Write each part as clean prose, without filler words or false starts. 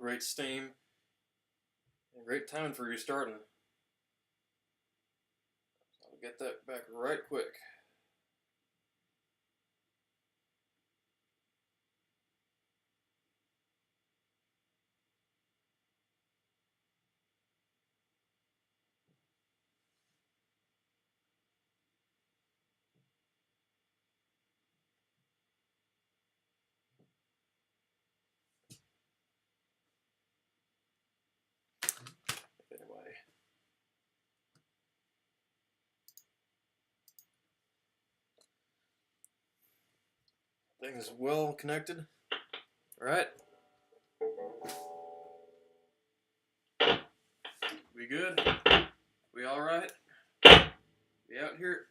great steam, and great timing for restarting. So I'll get that back right quick. Anyway. Things well connected. All right. We good? We all right? We out here?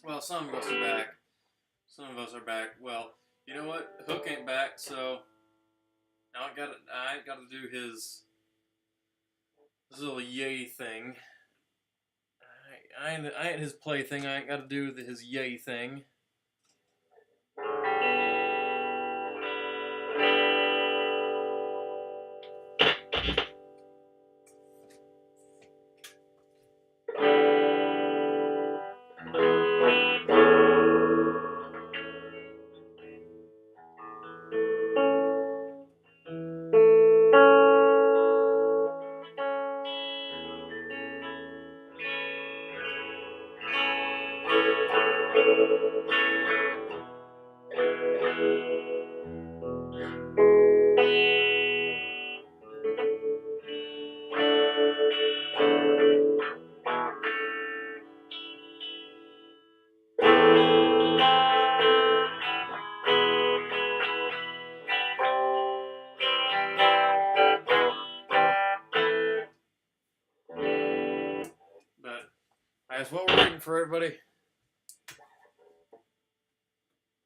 Well, some of us are back. Some of us are back. Well, you know what? Hook ain't back, so now I gotta do his little yay thing. I ain't his play thing. I ain't gotta do his yay thing. But as what we're waiting for everybody.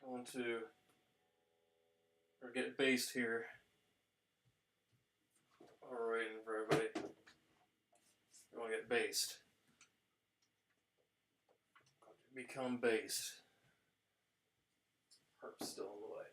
I want to get based here. While we're waiting for everybody. We want to get based. Become based. Harp's still in the way.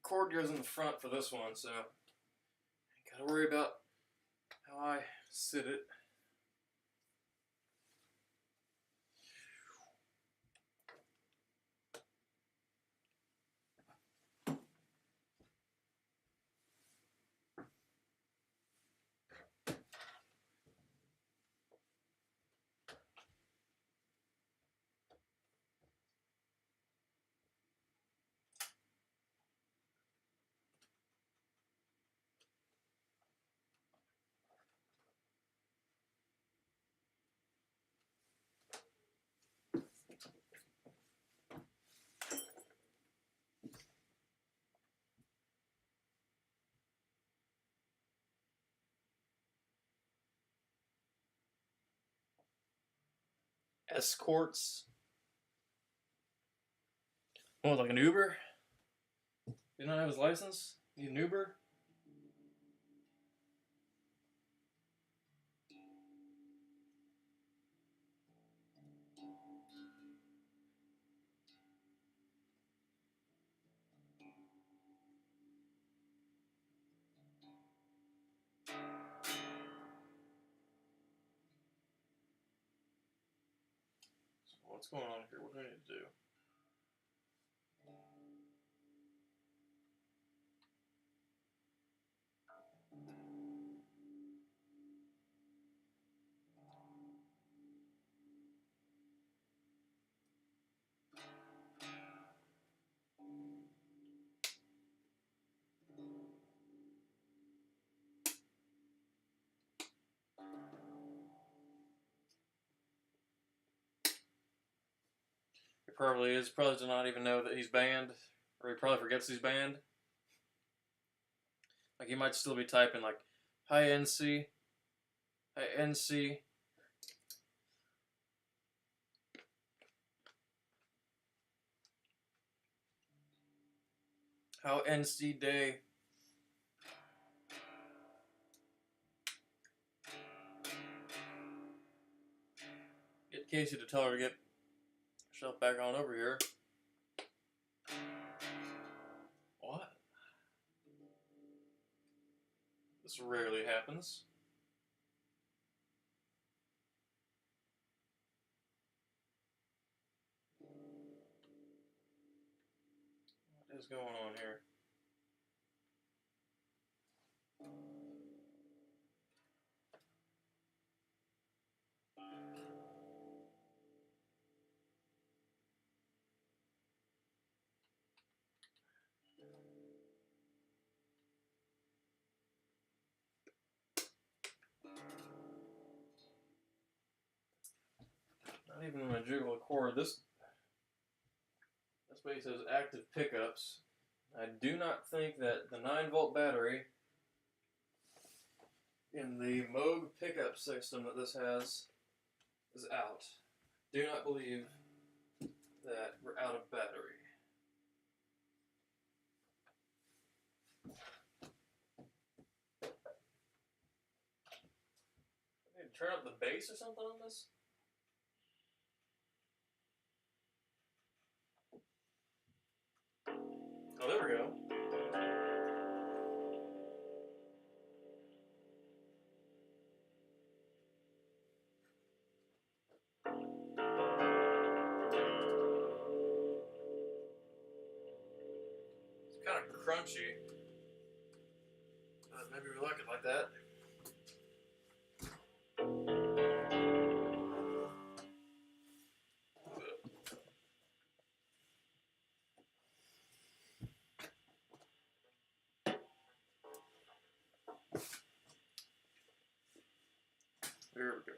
cord goes in the front for this one, so ain't gotta worry about how I sit it. Escorts. Oh, like an Uber? Did not have his license? Need an Uber? So what's going on here? What do I need to do? He probably is. Probably does not even know that he's banned. Or he probably forgets he's banned. Like, he might still be typing, like, hi NC. Hi NC. How NC day. Get Casey to tell her to get herself back on over here. What? This rarely happens. What is going on here? Not even when I jiggle a cord. This way it says active pickups. I do not think that the 9-volt battery in the Moog pickup system that this has is out. Do not believe that we're out of battery. I need to turn up the bass or something on this? Oh, there we go. It's kind of crunchy, but maybe we like it like that. There we go.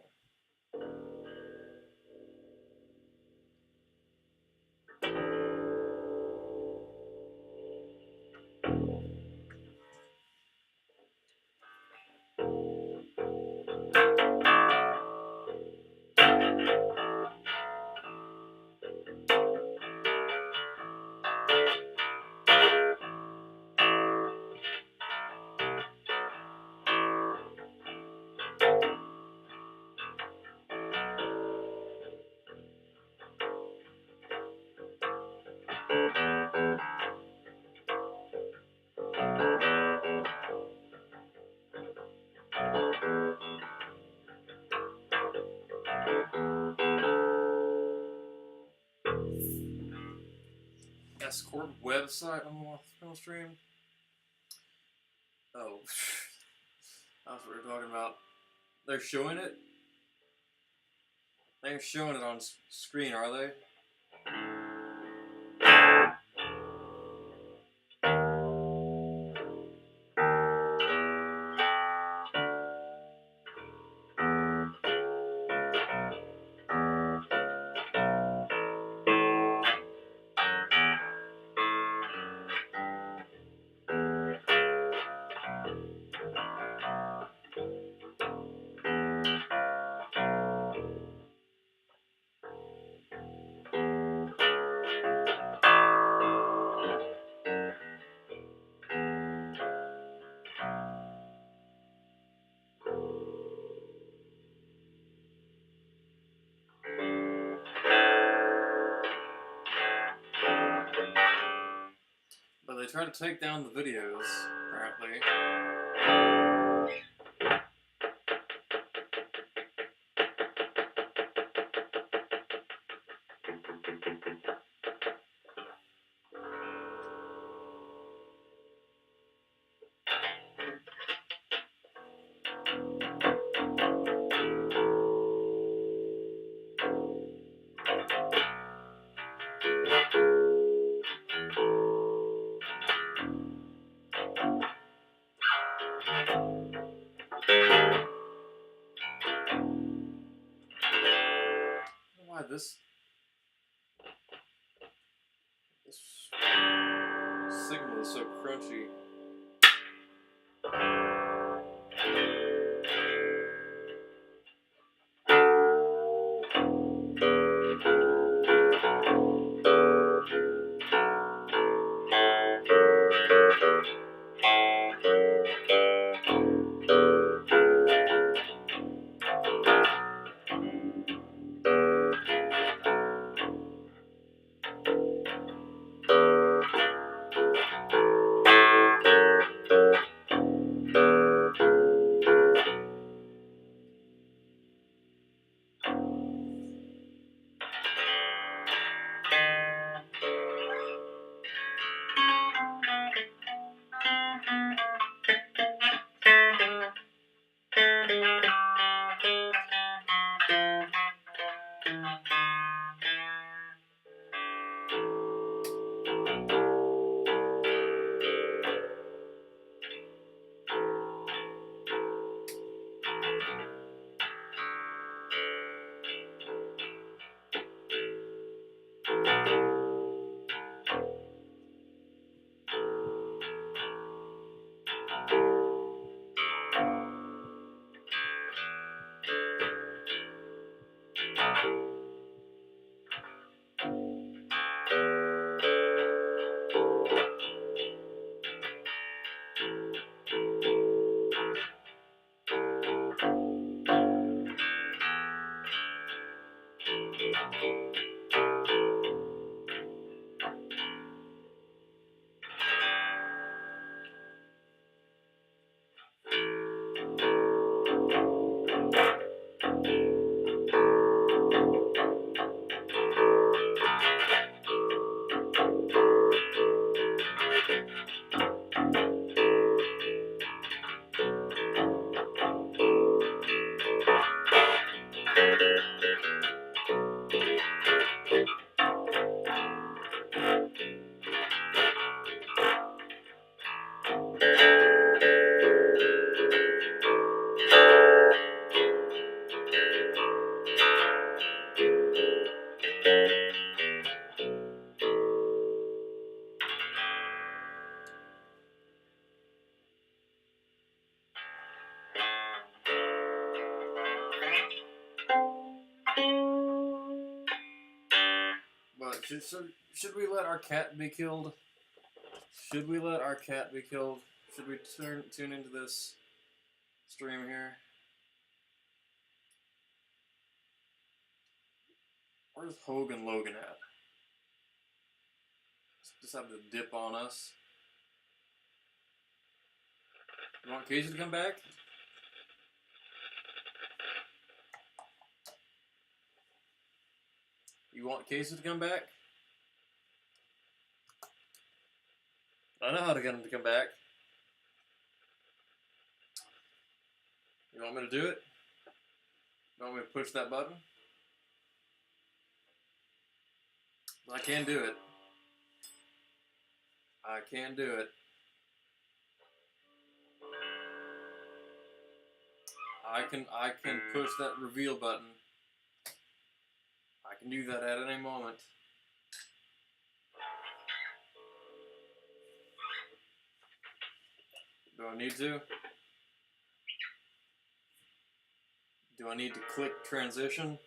escort website on the stream. Oh, that's what we're talking about. They're showing it? They're showing it on screen, are they? But they try to take down the videos, apparently. Why this signal is so crunchy. But should we let our cat be killed? Should we let our cat be killed? Should we tune into this stream here? Where's Hogan Logan at? Decided to dip on us. You want Casey to come back? You want Casey to come back? I know how to get him to come back. You want me to do it? You want me to push that button? I can do it. I can do it. I can push that reveal button. I can do that at any moment. Do I need to? Do I need to click transition?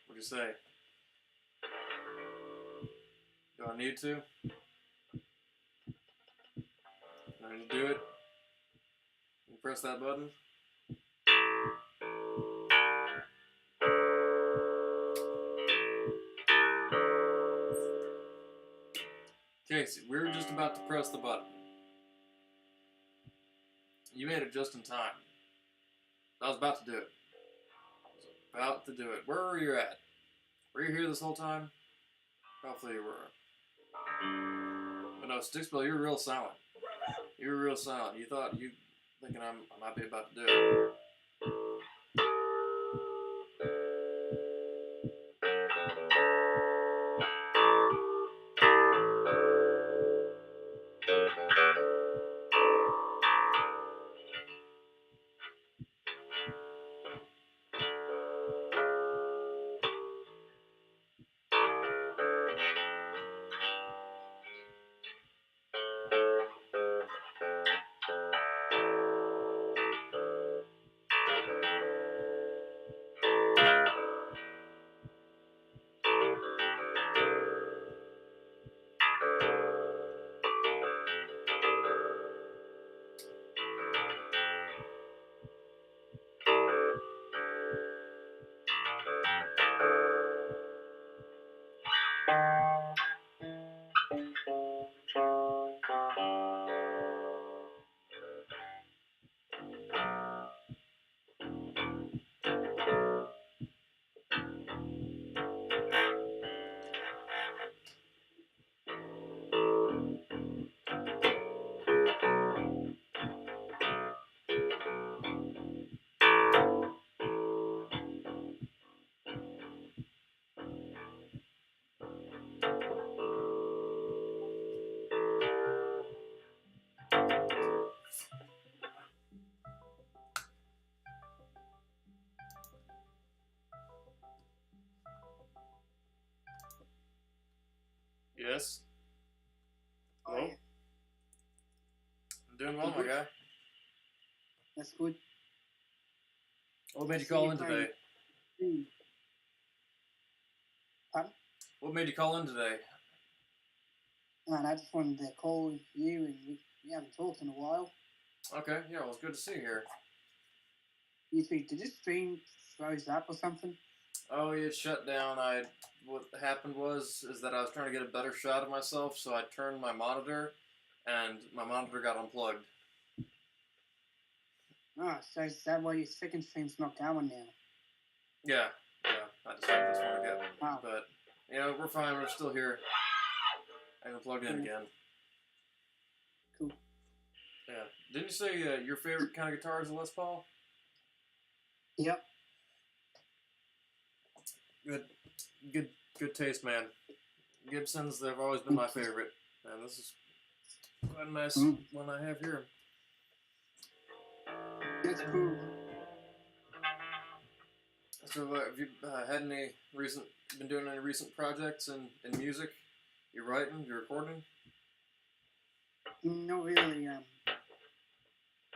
What do you say? Do I need to? Do I need to do it? You press that button? Okay, so we were just about to press the button. You made it just in time. I was about to do it. About to do it. Where were you at? Were you here this whole time? Hopefully you were. But no, Stickspell, you were real silent. You were real silent. You thought thinking I might be about to do it. Yes? Oh, Hello? yeah. I'm doing well, my guy. That's good. What made you call in today? Pardon? What made you call in today? And I just wanted to call you, and we haven't talked in a while. Okay, yeah, well, it's good to see you here. You see, did this stream froze up or something? Oh, it shut down. What happened is that I was trying to get a better shot of myself, so I turned my monitor, and my monitor got unplugged. Oh, so is that why your second stream's not going now? Yeah, I just want to get, Oh. but, we're fine, we're still here. I can plug in again. Cool. Yeah. Didn't you say your favorite kind of guitar is a Les Paul? Yep. Good taste, man. Gibsons, they've always been my favorite. And this is quite a nice one I have here. That's cool. So, have you had any recent? Been doing any recent projects in music? You writing? You recording? Not really.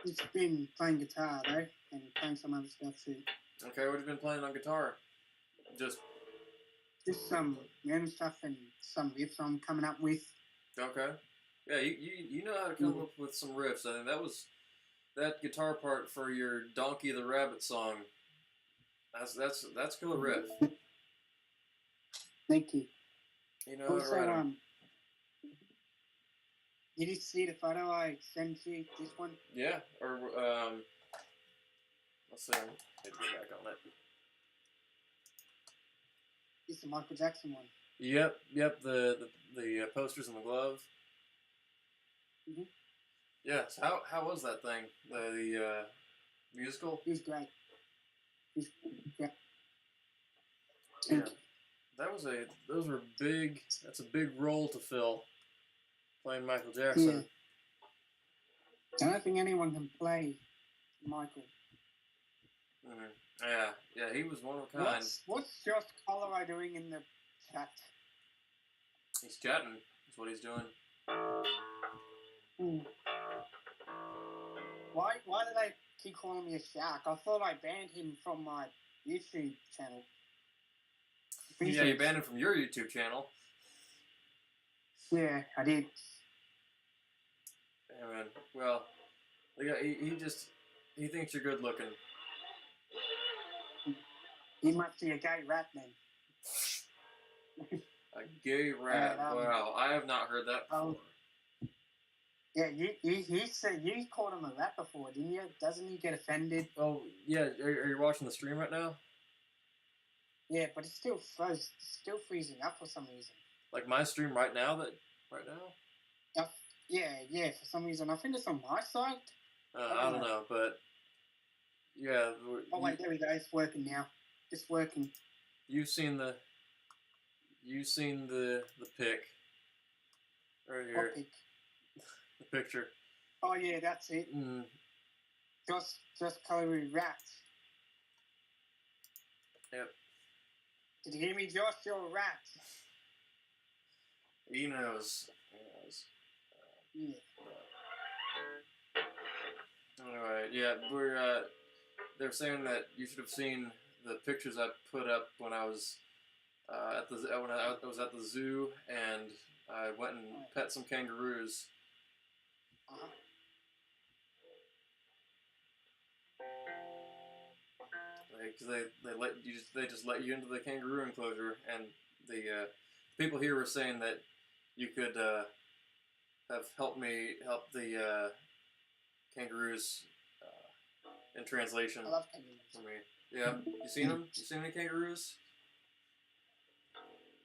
Just been playing guitar though, and playing some other stuff too. Okay, what have you been playing on guitar? Just Just some random stuff and some riffs I'm coming up with. okay. Yeah, you know how to come up with some riffs. I think that guitar part for your Donkey the Rabbit song. That's killer riff. Thank you. You know how to Also, write 'em. did you see the photo I sent you? This one? Yeah, or let's see. Need to go back on it. It's the Michael Jackson one. Yep. The posters and the glove. Mm-hmm. Yes. How was that thing? The musical? It was great. It was great. Yeah. Those were big. That's a big role to fill. Playing Michael Jackson. Yeah. I don't think anyone can play Michael. Mm-hmm. Yeah, he was one of a kind. What's Josh Colorado doing in the chat? He's chatting. That's what he's doing. Why did I keep calling me a shark? I thought I banned him from my YouTube channel. Yeah, you banned him from your YouTube channel. Yeah, I did. Yeah, man. Well, he thinks you're good looking. He must be a gay rat then. A gay rat. Wow, I have not heard that before. Yeah, you said you called him a rat before, didn't you? Doesn't he get offended? Oh yeah, are you watching the stream right now? Yeah, but it's still freezing up for some reason. Like my stream right now? Yeah, for some reason. I think it's on my side. I don't know, but yeah. Oh wait, there we go. It's working now. It's working. You've seen the pic right here. What pic? The picture. Oh yeah, that's it. Just coloring rats. Yep. Did you hear me, Josh? You're a rat. He knows. Yeah. Alright, yeah, they're saying that you should have seen the pictures I put up when I was at the zoo, and I went and pet some kangaroos. Uh-huh. Because they just let you into the kangaroo enclosure, and the people here were saying that you could have help the kangaroos in translation. I love kangaroos. For me, yeah. You seen them? You seen any kangaroos?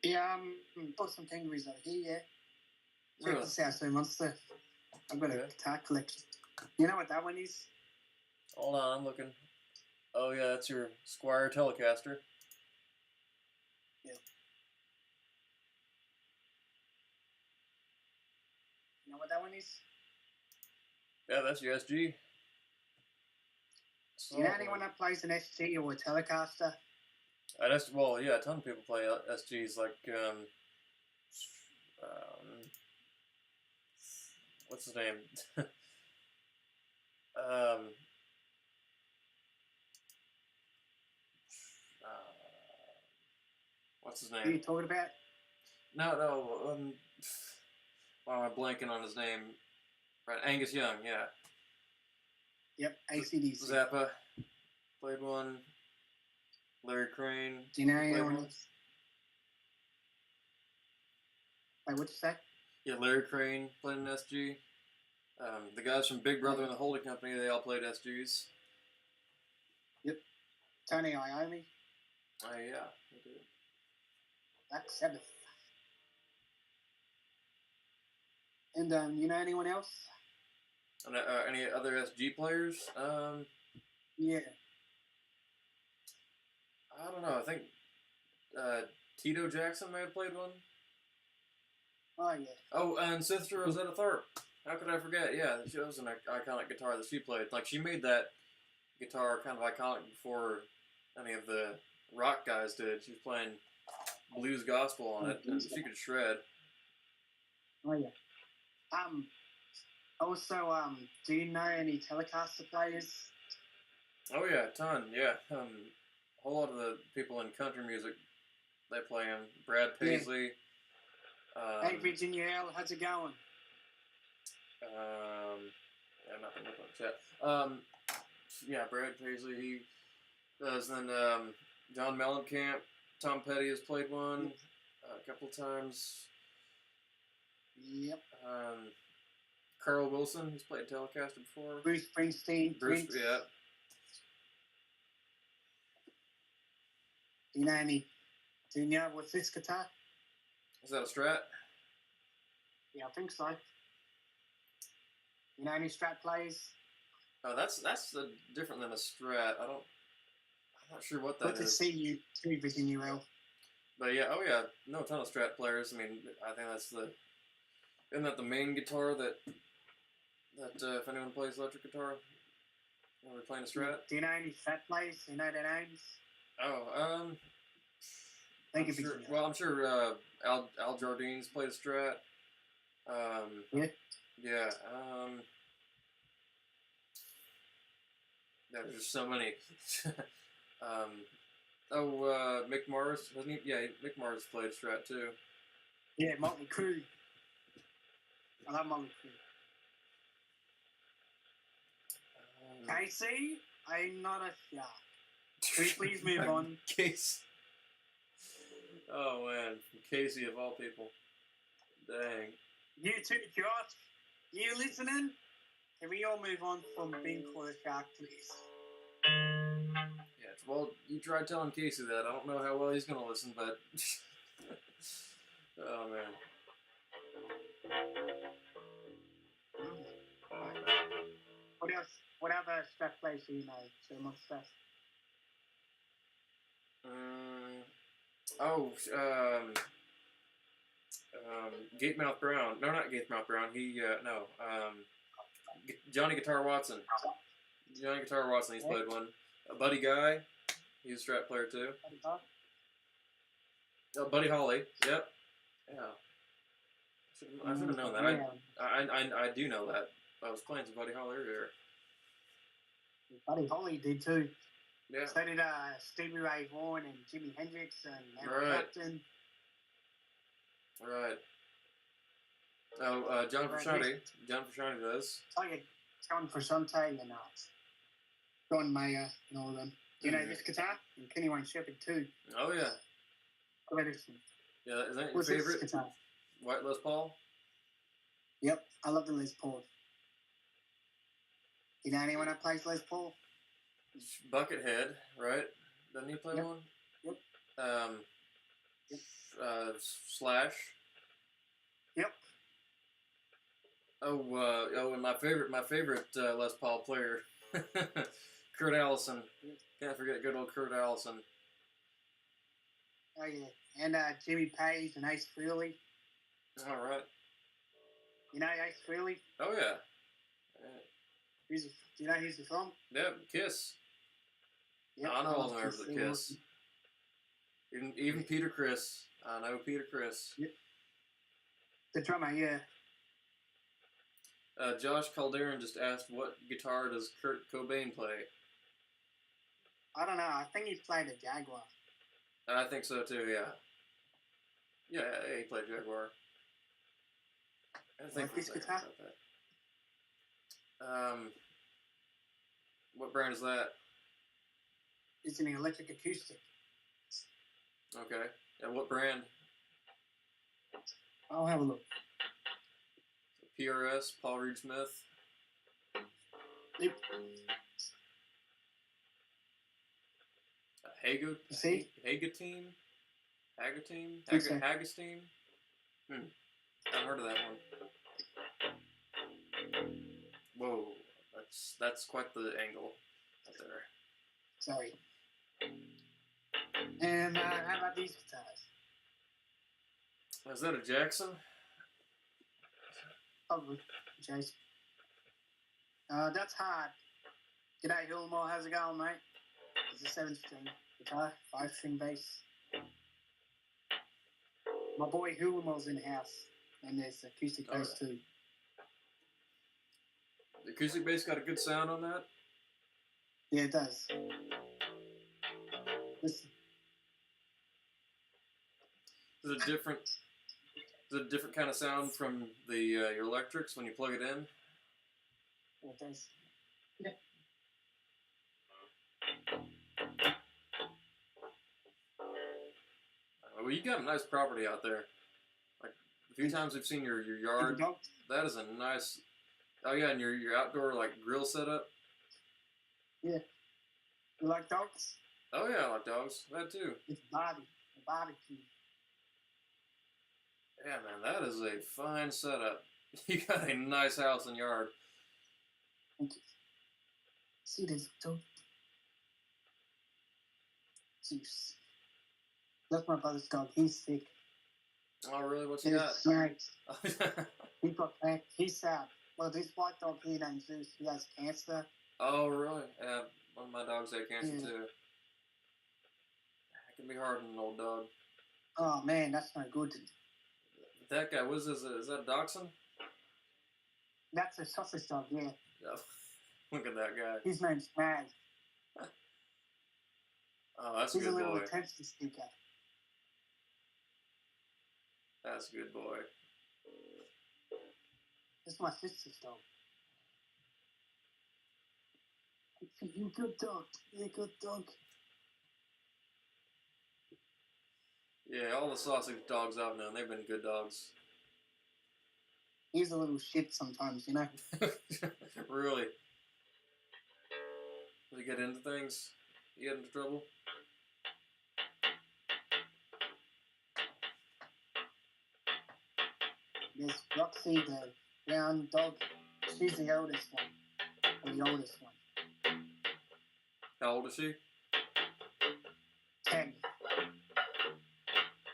Yeah, bought some kangaroos over here. Yeah. Check Really? this out, so monster. I've got a guitar collection. You know what that one is? Hold on, I'm looking. Oh yeah, that's your Squire Telecaster. Yeah. You know what that one is? Yeah, that's your SG. Do you know anyone that plays an SG or a Telecaster? Well, yeah, a ton of people play SGs, like, what's his name? What's his name? Who are you talking about? No, why am I blanking on his name? Right, Angus Young, yeah. Yep, ACDC. Zappa played one. Larry Crane. Do you know anyone else? Wait, what'd you say? Yeah, Larry Crane played an SG. The guys from Big Brother and the Holding Company, they all played SGs. Yep. Tony Iommi. Yeah, they did. Black Sabbath. And you know anyone else? And, any other SG players? Yeah. I don't know. I think Tito Jackson may have played one. Oh, yeah. Oh, and Sister Rosetta Tharpe. How could I forget? Yeah, she was an iconic guitar that she played. Like, she made that guitar kind of iconic before any of the rock guys did. She was playing blues gospel on it, and she could shred. Oh yeah. Also, do you know any Telecaster players? Oh yeah, a ton. Yeah, a whole lot of the people in country music, they play them. Brad Paisley. Hey, Virginia L, how's it going? Yeah, nothing up on the chat. Yeah, Brad Paisley. He does. Then John Mellencamp, Tom Petty has played one a couple times. Yep. Carl Wilson, he's played Telecaster before. Bruce Springsteen. Bruce, Prince. yeah. Do you know what's this guitar? Is that a Strat? Yeah, I think so. You know any Strat players? Oh, that's different than a Strat. I'm not sure what that Good to is. see you too, Virginia L. But yeah, oh yeah, no, a ton of Strat players. I mean, I think isn't that the main guitar that if anyone plays electric guitar, when we're playing a Strat? Do you know any Strat players? Do you know their names? Oh, Thank you, sure, Virginia. well, I'm sure Al Jardine's played a Strat. Yeah. Yeah. There's just so many. Mick Mars, hasn't he? Yeah, Mick Mars played Strat too. Yeah, Motley Crue. I love Motley Crue. Casey, I'm not a shark. Can we please move on? Casey. Oh man, Casey of all people. Dang. You too, Josh. You listening? Can we all move on from being called a shark, please? Yeah, well, you try telling Casey that. I don't know how well he's gonna listen, but oh man. What else? What other Strat players do you know? So much stuff. Gatemouth Brown. No, not Gatemouth Brown. Johnny Guitar Watson. Johnny Guitar Watson, he's played one. Buddy Guy, he's a Strat player too. Buddy Holly, yep. Yeah. I should have known that. I do know that. I was playing some Buddy Holly earlier. Buddy Holly did too. Yeah. So did Stevie Ray Vaughan and Jimi Hendrix and Right. Clapton. Right. Oh, John Frusciante. John Frusciante does. Oh yeah, John Frusciante and John Mayer and all of them. Do you know this guitar? And Kenny Wayne Shepherd too. Oh yeah. What about this one? Yeah, is that your favorite? Guitar? White Les Paul? Yep, I love the Les Paul. You know anyone that plays Les Paul? Buckethead, right? Doesn't he play one? Yep. Slash. Yep. And my favorite Les Paul player, Kurt Allison. Can't forget good old Kurt Allison. Oh yeah, and Jimmy Page and Ace Frehley. All right. You know Ace Frehley? Oh yeah. Do you know who's from? Yeah, Kiss. Yep, I know all the members of Kiss. Even Peter Criss. I know Peter Criss. Yep. The drummer, yeah. Josh Calderon just asked, what guitar does Kurt Cobain play? I don't know. I think he played a Jaguar. I think so too, yeah. Yeah, he played Jaguar. I think this guitar? about that. What brand is that? It's an electric acoustic. Okay. And what brand? I'll have a look. PRS, Paul Reed Smith. Yep. Hagatine? Hagastine? I've heard of that one. Whoa, that's quite the angle out there. Sorry. And how about these guitars? Is that a Jackson? Probably, Jason. That's hard. G'day, Hillmore. How's it going, mate? It's a 7 string. guitar, 5-string bass. My boy Humel's in the house, and there's acoustic bass too. The acoustic bass got a good sound on that? Yeah, it does. Listen. Is it a different kind of sound from the your electrics when you plug it in? Yeah, it does. Yeah. Well, you got a nice property out there. Like a few times we've seen your yard. That is a nice. Oh yeah, and your outdoor like grill setup. Yeah. You like dogs? Oh yeah, I like dogs. That too. It's a barbecue. Yeah, man, that is a fine setup. You got a nice house and yard. Thank you. See this dog? Zeus. That's my brother's dog. He's sick. Oh really? What's he got? Snacks. He got cancer. He's well, this white dog here named Zeus. He has cancer. Oh really? Yeah, one of my dogs had cancer too. It can be hard on an old dog. Oh man, that's no good. That guy, what is this? Is that a dachshund? That's a sausage dog, yeah. Look at that guy. His name's Mag. Oh, that's a good boy. He's a little attention seeker. That's a good boy. That's my sister's dog. You good dog. You good dog. Yeah, all the sausage dogs I've known, they've been good dogs. He's a little shit sometimes, you know? Really? Does he get into things? You get into trouble? There's Roxy, the brown dog. She's the oldest one. The oldest one. How old is she? 10.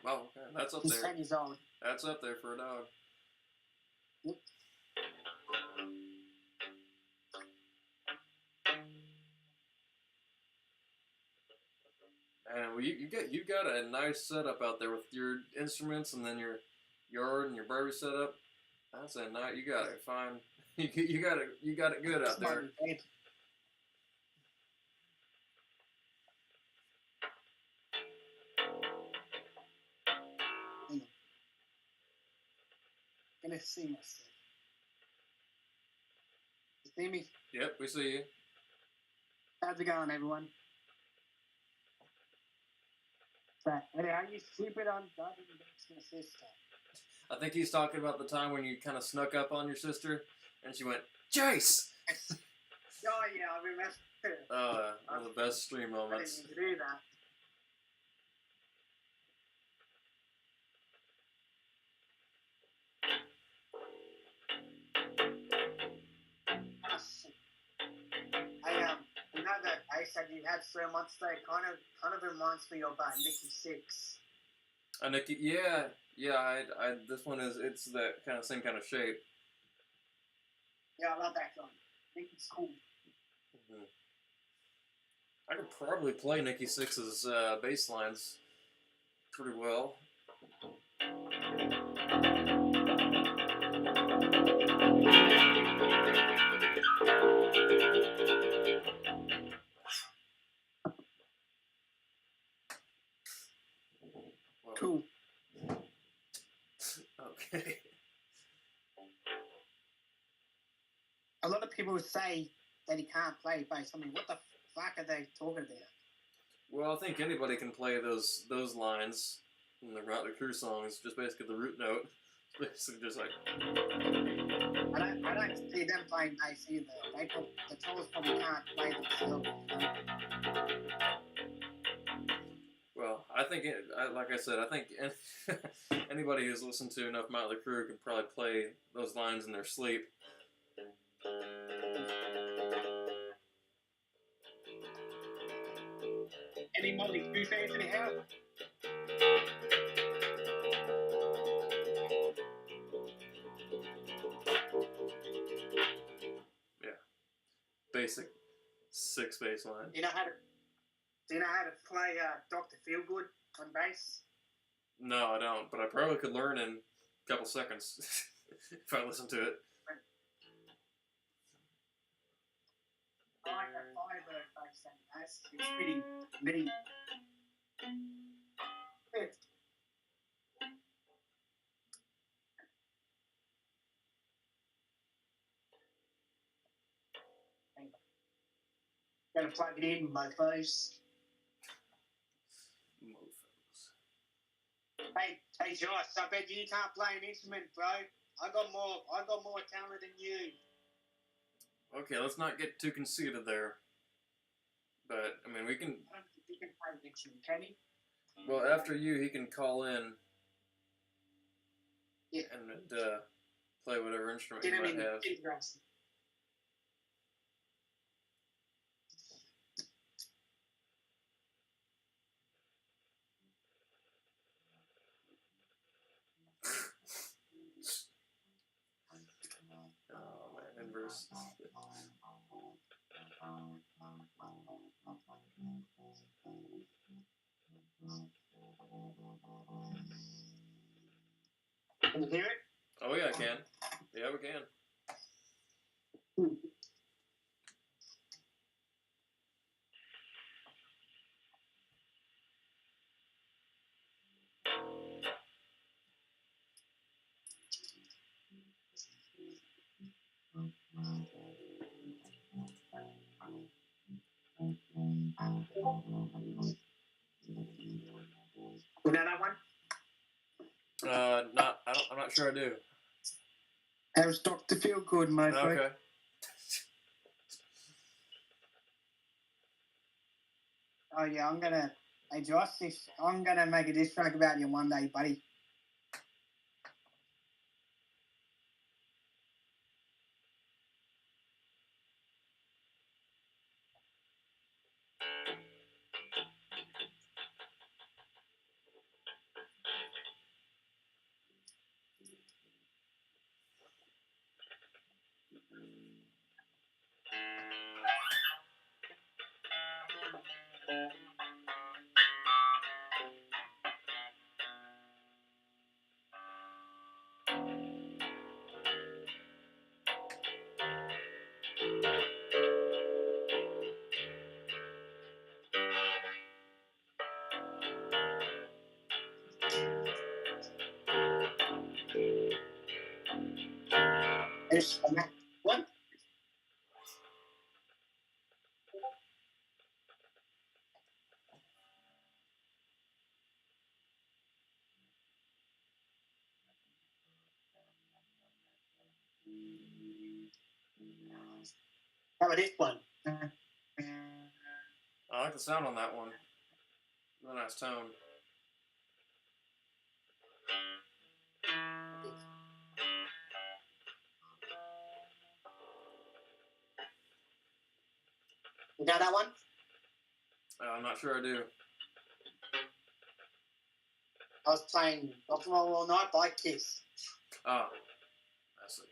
Oh, okay. That's up He's there. 10 years old. That's up there for a dog. Yep. And well, you got a nice setup out there with your instruments and then your yard and your barbie setup. That's a nice. You got it fine. You got it good out there. Gonna see myself. You see me? Yep, we see you. How's it going, everyone? Hey, are you stupid on Dr. Dexter's sister? I think he's talking about the time when you kind of snuck up on your sister and she went, Jace! Oh, yeah, I remember. One of the best stream moments. I didn't even do that. You know that bass that you had so much there kind of reminds me of Nikki Six. Nikki, yeah. This one it's that kind of same kind of shape. Yeah, I love that song. I think it's cool. Mm-hmm. I could probably play Nikki Six's bass lines pretty well. Cool. Okay. A lot of people say that he can't play bass. I mean, what the fuck are they talking about? Well, I think anybody can play those lines in the Motley Crue songs. Just basically the root note. It's basically just like. I don't see them playing bass either. The trolls probably can't play themselves. Well, I think, like I said, I think anybody who's listened to enough Motley Crue can probably play those lines in their sleep. Any Motley Crue fans in the house? Yeah. Basic 6 bass line. You know how to Do you know how to play Dr. Feelgood on bass? No, I don't, but I probably could learn in a couple seconds if I listen to it. I like that Firebird bass and bass. It's pretty mini. Good. Gotta plug it in, mofos. Hey, Josh, I bet you can't play an instrument, bro. I got more talent than you. Okay, let's not get too conceited there. But I mean, we can. I don't think he can play an instrument, can he? Well, after you, he can call in. Yeah. And play whatever instrument he might have. Oh man, inverse. Can you hear it? Oh yeah, I can. Yeah, we can. You know that one? I'm not sure I do. That was Dr. Feelgood, my friend. Okay. Oh yeah, hey Josh, I'm gonna make a diss track about you one day, buddy. What? How about this one? I like the sound on that one. Really nice tone. You know that one? I'm not sure I do. I was playing Rock and Roll All Night by Kiss. Oh, I see.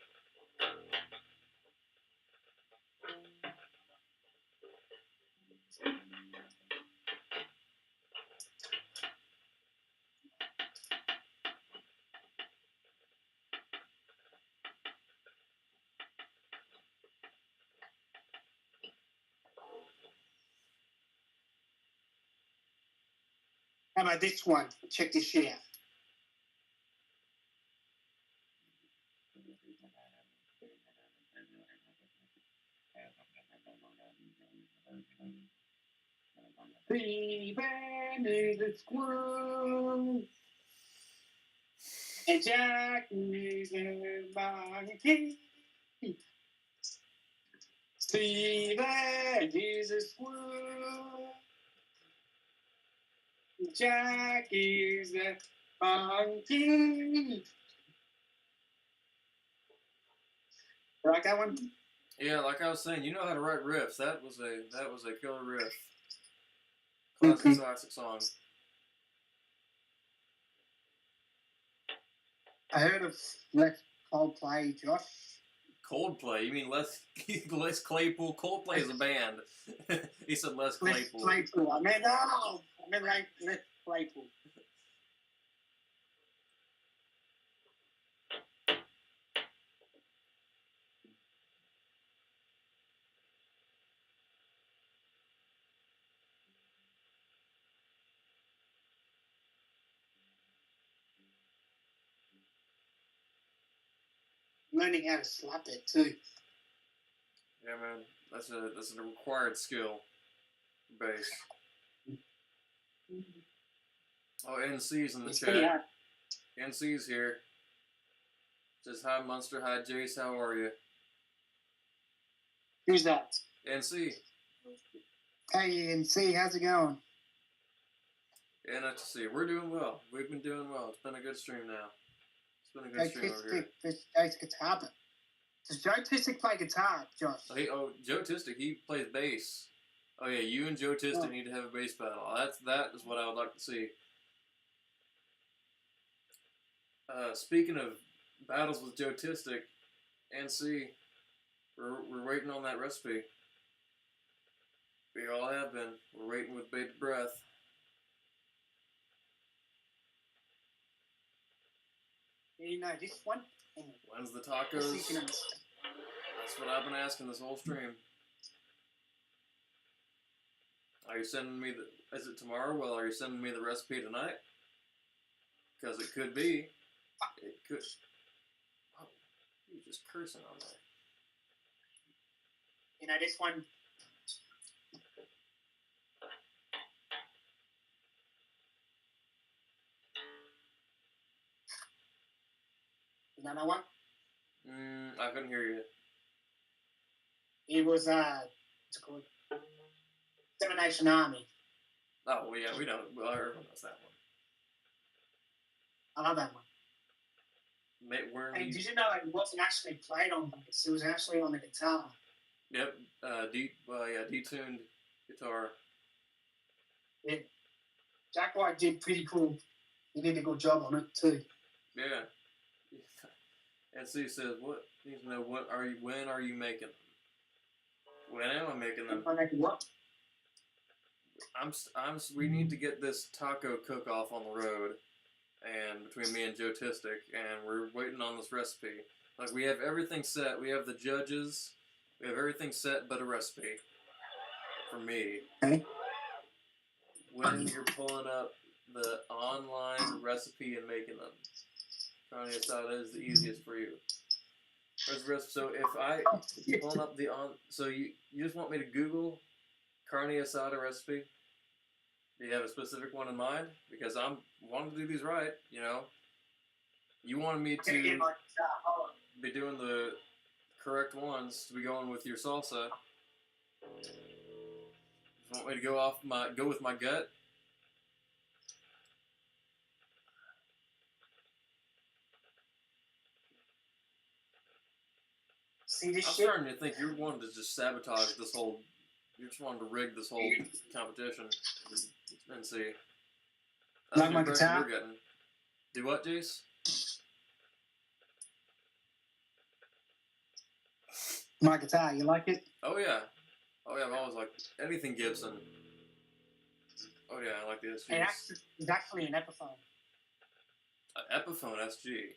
How about this one? Check this shit out. The band is a squirrel, and Jack is a monkey. Steven is a squirrel, Jack is a monkey. You like that one? Yeah, like I was saying, you know how to write riffs. That was a killer riff. Classic song. I heard of Let's Coldplay, Josh. Coldplay? You mean Les Claypool? Coldplay is a band. He said less Less Claypool. Claypool. I meant like less Claypool. Learning how to slap it too. Yeah, man, that's a required skill. Bass. Oh, NC's in the It's pretty chat. hard. NC's here. Says hi, Munster. Hi, Jace. How are you? Who's that? NC. Hey, NC, how's it going? Yeah, nice to see you. We're doing well. We've been doing well. It's been a good stream now. It's been a good stream over here. This Jace guitar. Does Joe Tistic play guitar, Josh? Joe Tistic, he plays bass. Oh yeah, you and Joe Tistic need to have a bass battle. That is what I would like to see. Speaking of battles with Joe Tistic, NC, we're waiting on that recipe. We all have been. We're waiting with bated breath. You know, this one. When's the tacos? That's what I've been asking this whole stream. Are you sending me the... Is it tomorrow? Well, are you sending me the recipe tonight? Because it could be. It could... Oh, you're just cursing on that. You know, this one... Another one? I couldn't hear you. It was, what's it called? Seven Nation Army. Oh, well, yeah, we know. Well, everyone knows that one. I love that one. Hey, did you know it wasn't actually played on bass? It was actually on the guitar. Yep, detuned guitar. Yeah. Jack White did pretty cool. He did a good job on it too. Yeah. And so he says, "What? Needs to know what are you? When are you making them? When am I making them? Am I making what? We need to get this taco cook-off on the road, and between me and Joe Tistic, and we're waiting on this recipe. Like, we have everything set. We have the judges. We have everything set but a recipe. For me. Okay. When you're pulling up the online recipe and making them. Trying to decide that is the easiest for you. Where's the recipe? So if you pulling up so you just want me to Google carne asada recipe? Do you have a specific one in mind? Because I'm wanting to do these right, you know. You wanted me to be doing the correct ones, to be going with your salsa. You want me to go with my gut? See this I'm shit? starting to think you're wanting to just sabotage this whole. You're just wanting to rig this whole competition and see. That's like the my impression guitar? you're getting. Do what, Jace? My guitar, you like it? Oh yeah, I've always liked anything Gibson. Oh yeah, I like the SG. It's actually an Epiphone. An Epiphone SG,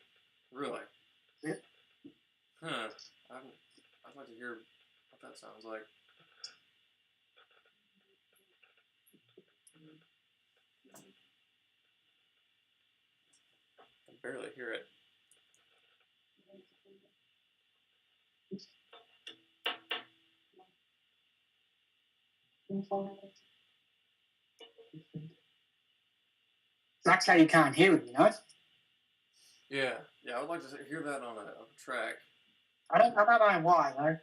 really? Yeah. Huh. I'd like to hear what that sounds like. I can barely hear it. That's how you can't hear it, you know? Yeah, I would like to hear that on a track. I don't know why, though.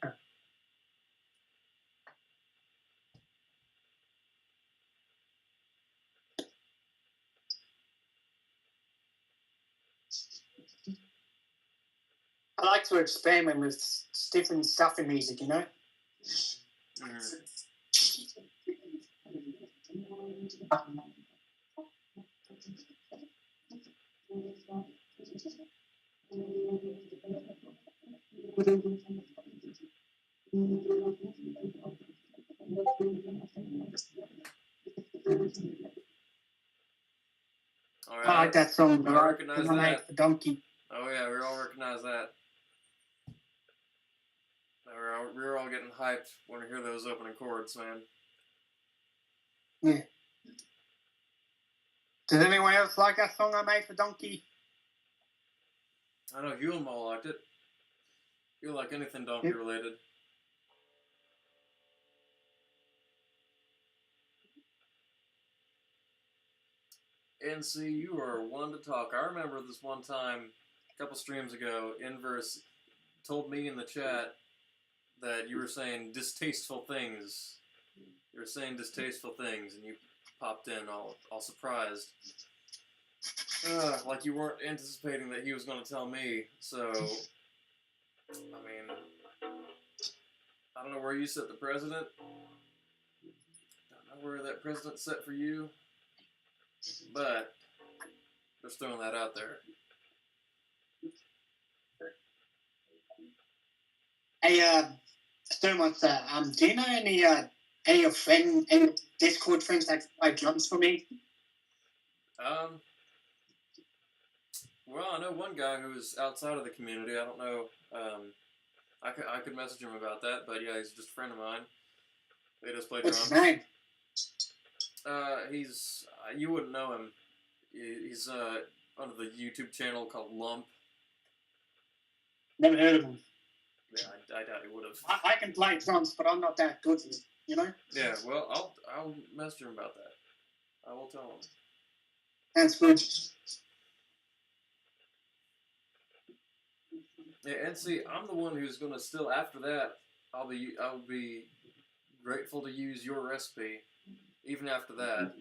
I like to experiment with different stuff in music, you know? like that song. I recognize I made that. for Donkey. Oh yeah, we all recognize that. We're all getting hyped when we hear those opening chords, man. Yeah. Does anyone else like that song I made for Donkey? I know you and all liked it. You like anything donkey related. NC, you are one to talk. I remember this one time, a couple streams ago, Inverse told me in the chat that you were saying distasteful things. You were saying distasteful things, and you popped in all surprised. Like you weren't anticipating that he was going to tell me. So, I mean, I don't know where you set the president. Don't know where that president's set for you. But, just throwing that out there. Hey, Sturmont, do you know any Discord friends that play drums for me? Well, I know one guy who's outside of the community. I don't know. I could message him about that, but yeah, he's just a friend of mine. They just play drums. What's his name? He's you wouldn't know him. He's under the YouTube channel called Lump. Never heard of him. Yeah, I doubt he would have. I can play drums, but I'm not that good, you know? Yeah, well, I'll message him about that. I will tell him. That's good. Yeah, and see, I'm the one who's gonna still after that. I'll be grateful to use your recipe, even after that.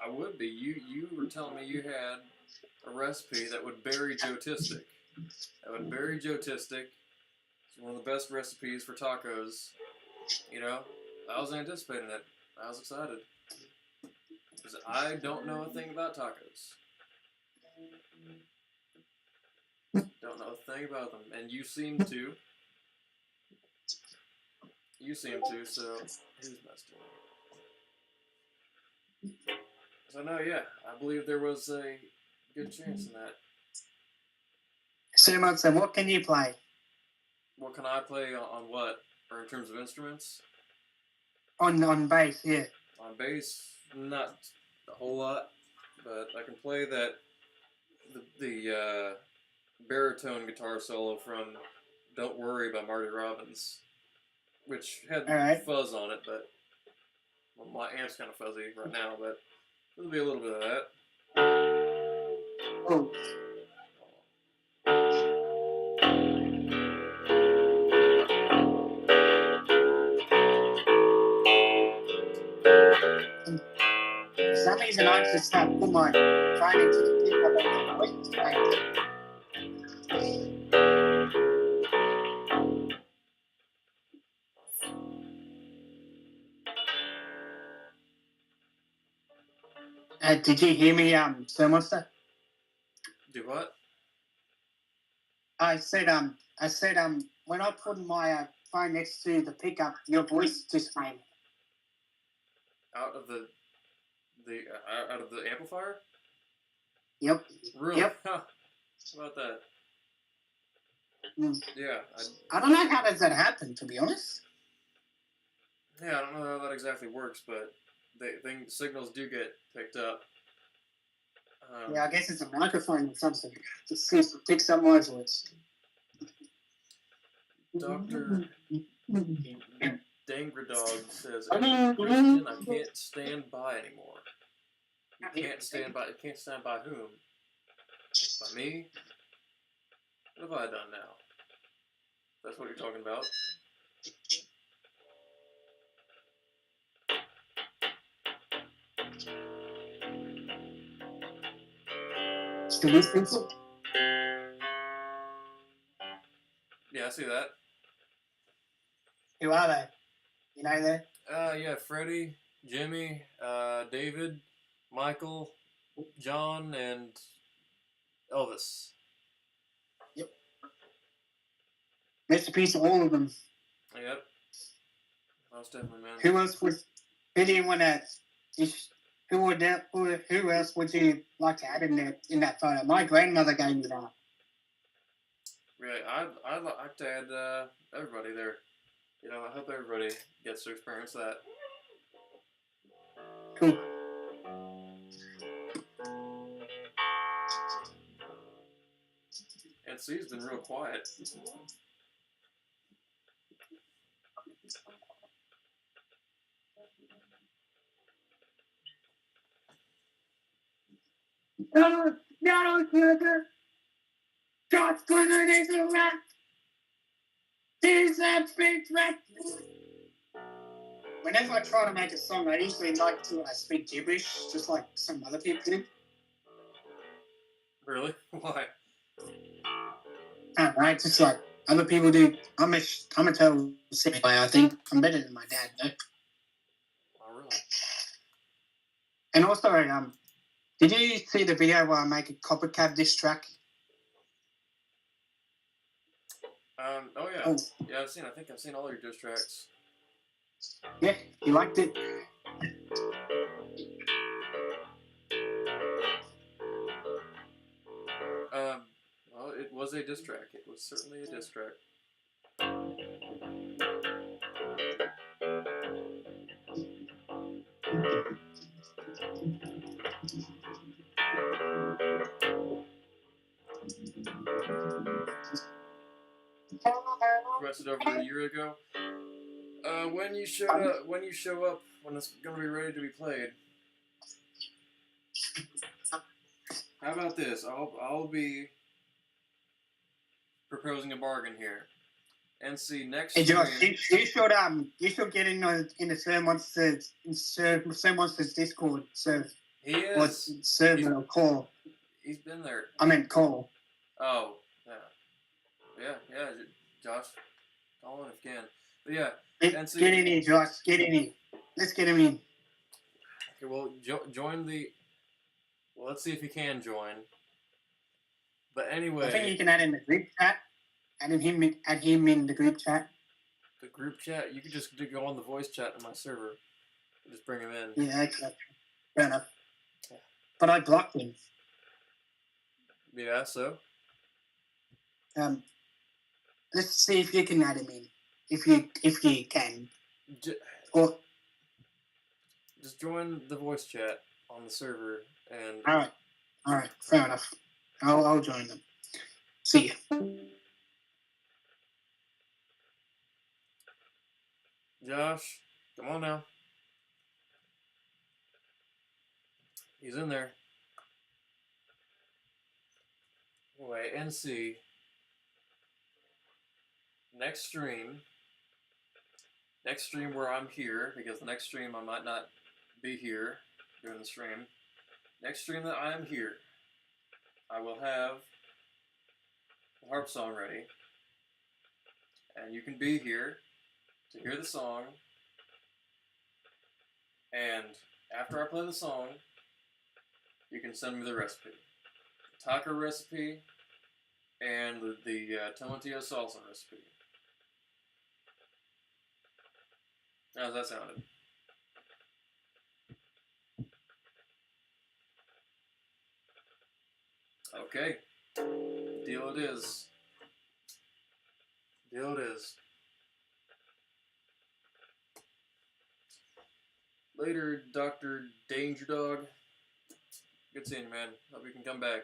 I would be. You were telling me you had a recipe that would bury Jotistic. That would bury Jotistic. It's one of the best recipes for tacos. You know, I was anticipating it. I was excited. Because I don't know a thing about tacos. Don't know a thing about them. And you seem to. You seem to, so who's messed up? So no, yeah, I believe there was a good chance in that. Sturmont, what can you play? What can I play on what? Or in terms of instruments? On bass, yeah. On bass, not a whole lot, but I can play that the baritone guitar solo from "Don't Worry" by Marty Robbins, which had fuzz on it, but well, my amp's kind of fuzzy right now, but there'll be a little bit of that. Oh. For some reason, I just put my phone into the pickup and the voice was playing. Did you hear me, Sturmont? Do what? I said, when I put my phone next to the pickup, your voice just came. Out of the amplifier? Yep. Really? Yep. How about that? Mm. Yeah. I don't know how does that happen, to be honest. Yeah, I don't know how that exactly works, but signals do get picked up. Yeah, I guess it's a microphone or something. It seems to pick up my voice. Dr. Dangradog says, Christian, I can't stand by anymore. You can't stand by. You can't stand by whom? By me? What have I done now? That's what you're talking about. Still listening to? Yeah, I see that. Who are they? You know that? Yeah, Freddie, Jimmy, David, Michael, John, and Elvis. Yep. Rest in peace to all of them. Yep. Most definitely, man. Who else was? Who do you want to? Who else would you like to add in that photo? My grandmother gave me that. Really, I'd like to add everybody there. You know, I hope everybody gets to experience that. Cool. And C's been real quiet. No, sugar. Just put it in the rack. He's a big rat. Whenever I try to make a song, I usually like to speak gibberish, just like some other people do. Really? Why? I don't know, just like other people do. I'm a total sick player, I think. I'm better than my dad, though. Oh, really? And also, did you see the video where I make a copycat diss track? Oh yeah. Oh. Yeah, I think I've seen all your diss tracks. Yeah, you liked it? Well, it was a diss track. It was certainly a diss track. Requested over a year ago. When you show up, when it's gonna be ready to be played. How about this? I'll be proposing a bargain here. And see next. Hey Josh, you should get in the Sir Monsters Discord serve. He is. Or server or call. He's been there. I meant call. Oh, yeah. Josh, call in if you can. But yeah, get in here, Josh. Get in here. Let's get him in. Okay, well, join the. Well, let's see if he can join. But anyway, I think you can add in the group chat. Add him in the group chat. The group chat? You could just go on the voice chat in my server. Just bring him in. Yeah, okay. Fair enough. Yeah. But I blocked him. Yeah, so? Let's see if you can add him in. If you can. Or just join the voice chat on the server and. All right. Fair enough. I'll join them. See you. Josh, come on now. He's in there. Anyway, NC. Next stream where I'm here, because the next stream I might not be here during the stream. Next stream that I am here, I will have the harp song ready. And you can be here to hear the song. And after I play the song, you can send me the recipe. The taco recipe and the tomatillo salsa recipe. How's that sounded? Okay. Deal it is. Later, Dr. Danger Dog. Good seeing you, man. Hope you can come back.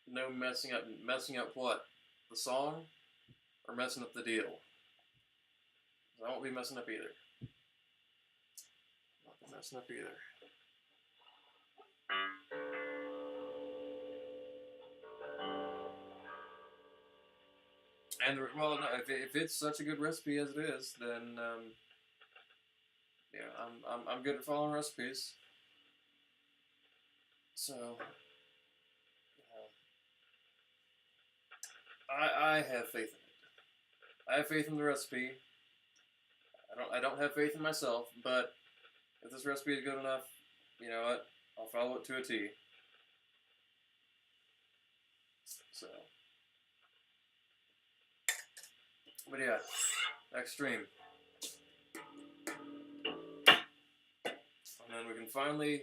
No messing up. Messing up what? The song? Or messing up the deal? I won't be messing up either. Not messing up either. And well, no, if it's such a good recipe as it is, then yeah, I'm good at following recipes. So I have faith in it. I have faith in the recipe. I don't have faith in myself, but If this recipe is good enough, you know what? I'll follow it to a T. So, but yeah, next stream. And then we can finally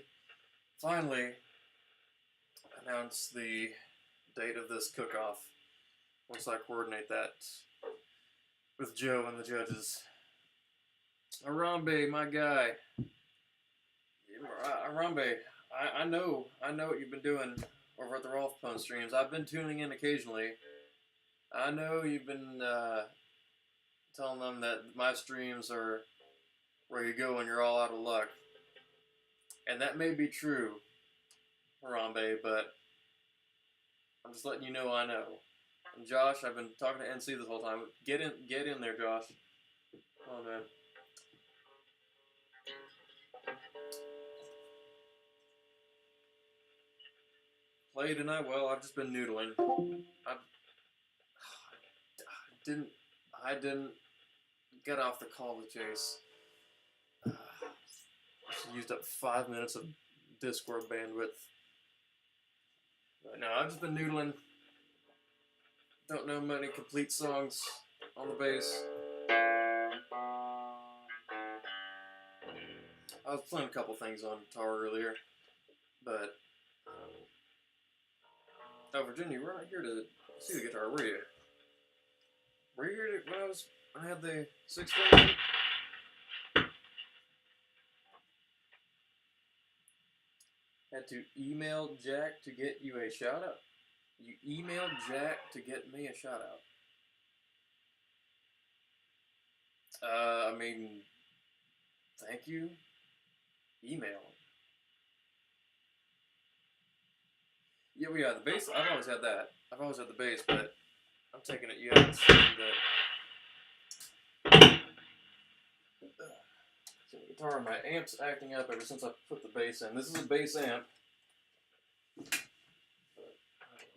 announce the date of this cook-off once I coordinate that with Joe and the judges. Arambe, my guy. Arambe, I know what you've been doing over at the Rolf Pone streams. I've been tuning in occasionally. I know you've been telling them that my streams are where you go when you're all out of luck. And that may be true, Harambe, but I'm just letting you know I know. And Josh, I've been talking to NC this whole time. Get in there, Josh. Oh man. Play tonight? Well, I've just been noodling. I didn't get off the call with Chase. Used up 5 minutes of Discord bandwidth. But no, I've just been noodling. Don't know many complete songs on the bass. I was playing a couple things on guitar earlier, but oh, Virginia, you were not here to see the guitar, were you? Were you here when I had the 6-string? Had to email Jack to get you a shout out. You emailed Jack to get me a shout out. I mean, thank you. Email. Yeah, we got the bass. I've always had that. I've always had the bass, but I'm taking it you haven't seen the guitar. My amp's acting up ever since I put the bass in. This is a bass amp.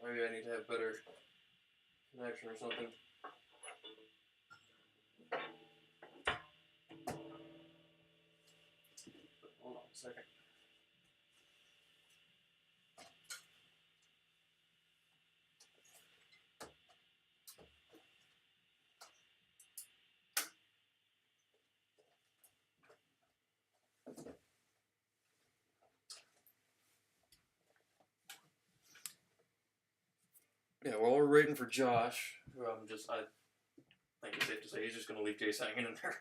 Maybe I need to have better connection or something. Hold on a second. Yeah, while we're waiting for Josh, who I think it's safe to say he's just going to leave Jace hanging in there.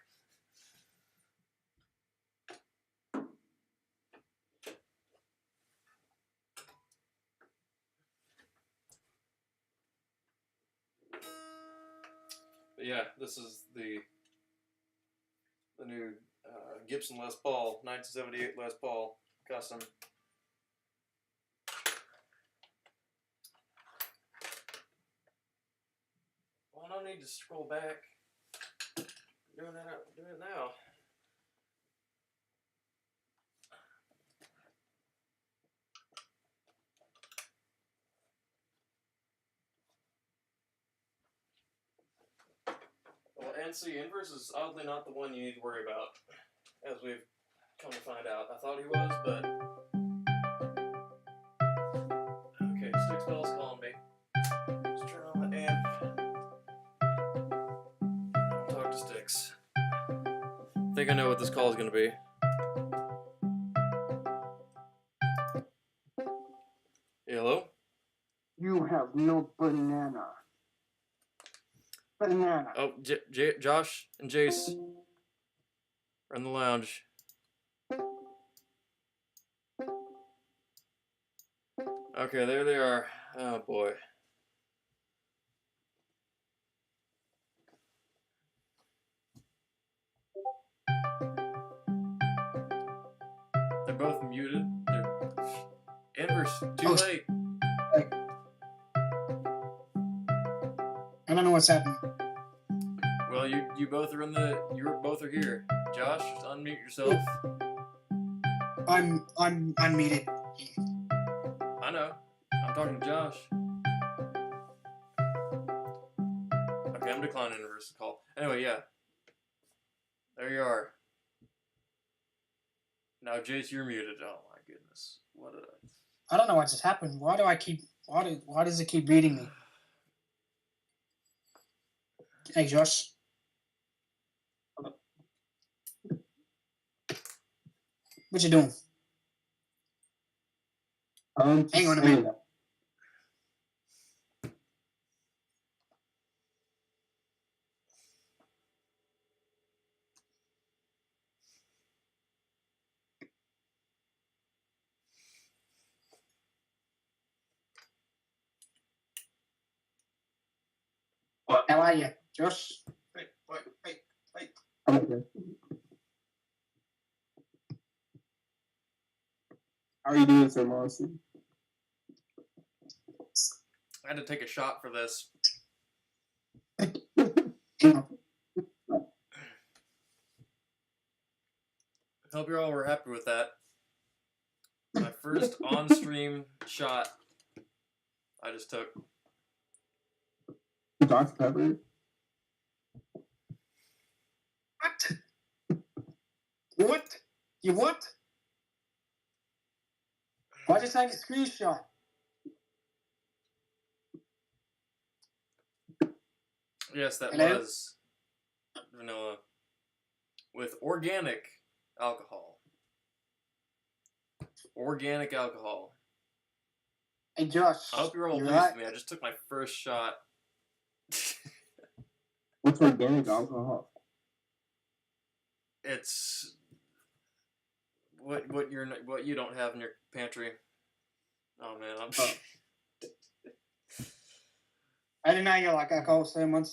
But yeah, this is the new Gibson Les Paul, 1978 Les Paul custom. Well, no need to scroll back. Doing it now. Well, NC Inverse is oddly not the one you need to worry about, as we've come to find out. I thought he was, but okay, Sticks Bell's calling me. Let's turn on the amp. I'll talk to Sticks. I think I know what this call is going to be. Hello? You have no banana. Banana. Oh, Josh and Jace are in the lounge. Okay, there they are. Oh boy. They're both muted. Inverse, too late. I don't know what's happening. Well, you both are both are here. Josh, just unmute yourself. I'm unmuted. I know. I'm talking to Josh. Okay, I'm declining Inverse's call. Anyway, yeah. There you are. Now, Jace, you're muted. Oh my goodness, what did I don't know what just happened. Why does it keep beating me? Hey, Josh. What you doing? Hang on a minute. What? How are you, Josh? Hey. Okay. How are you doing, Sir Monson? I had to take a shot for this. Hope you all were happy with that. My first on-stream shot I just took. Dr. Pepper? What? You what? Why just take a screenshot? Yes, that was vanilla with organic alcohol. Organic alcohol. Hey, Josh. I hope you're all pleased right. with me. I just took my first shot. What's organic alcohol? It's what you don't have in your pantry. Oh man, I didn't know you like alcohol so much.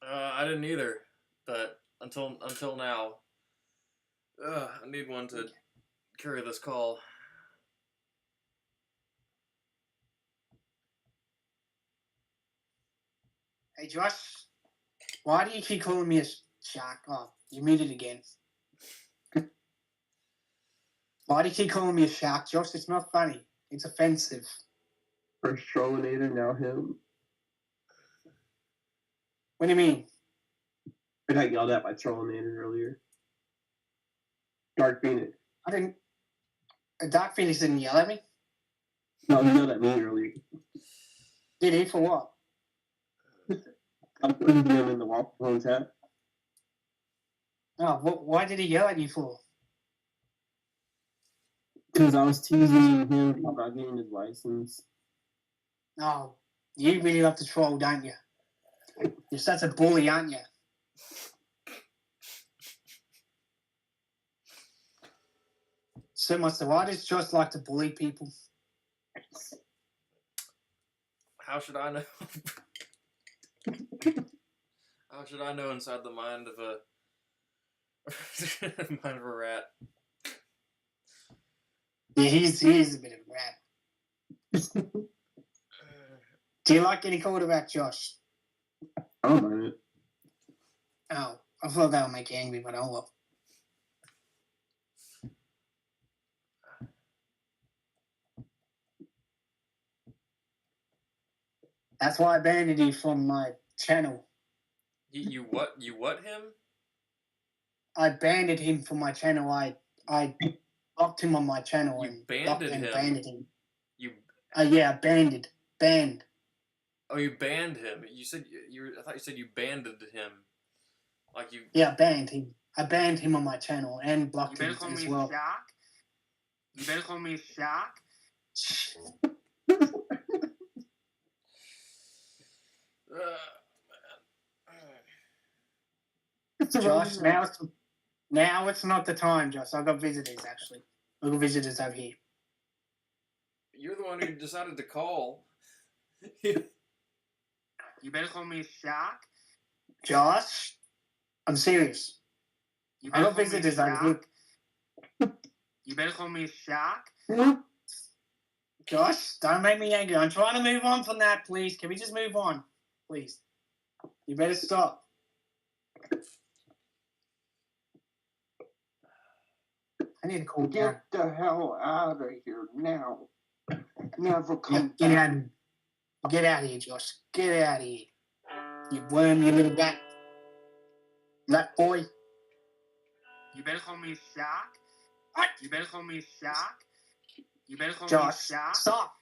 I didn't either, but until now, I need one to carry this call. Hey, Josh, why do you keep calling me a shark? Oh, you muted again. Why do you keep calling me a shark, Josh? It's not funny. It's offensive. First Trollinator, now him. What do you mean? I got yelled at by Trollinator earlier. Dark Phoenix. I didn't. Dark Phoenix didn't yell at me? No, he yelled at me earlier. Did he? For what? I'm putting him in the Walrus hat. Oh, why did he yell at you for? Because I was teasing him about getting his license. Oh, you really love to troll, don't you? You're such a bully, aren't you? So much so. Why does Josh like to bully people? How should I know? How should I know inside the mind of a rat? Yeah, he is a bit of a rat. Do you like getting called about, Josh? I don't mind it. Oh, I thought that would make you angry, but oh well. That's why I banned you from my channel. You what? You what him? I banned him from my channel. I blocked him on my channel You and banded him. Banned him. You. Yeah, banned. Oh, you banned him. You said you. I thought you said you banded him. Like you. Yeah, banned him. I banned him on my channel and blocked him as well. You better call me a shark. Josh, now it's not the time, Josh. I've got visitors, actually. I've got visitors over here. You're the one who decided to call. You better call me a shark. Josh, I'm serious. I've got visitors over here. You better call me a shark. Josh, don't make me angry. I'm trying to move on from that, please. Can we just move on? Please. You better stop. I need to call down. Get the hell out of here now. Never come back. Get out of here, Josh. Get out of here. You worm, you little rat. Rat boy. You better call me Shock. What? You better call me Shock. You better call Josh, me Shock. stop.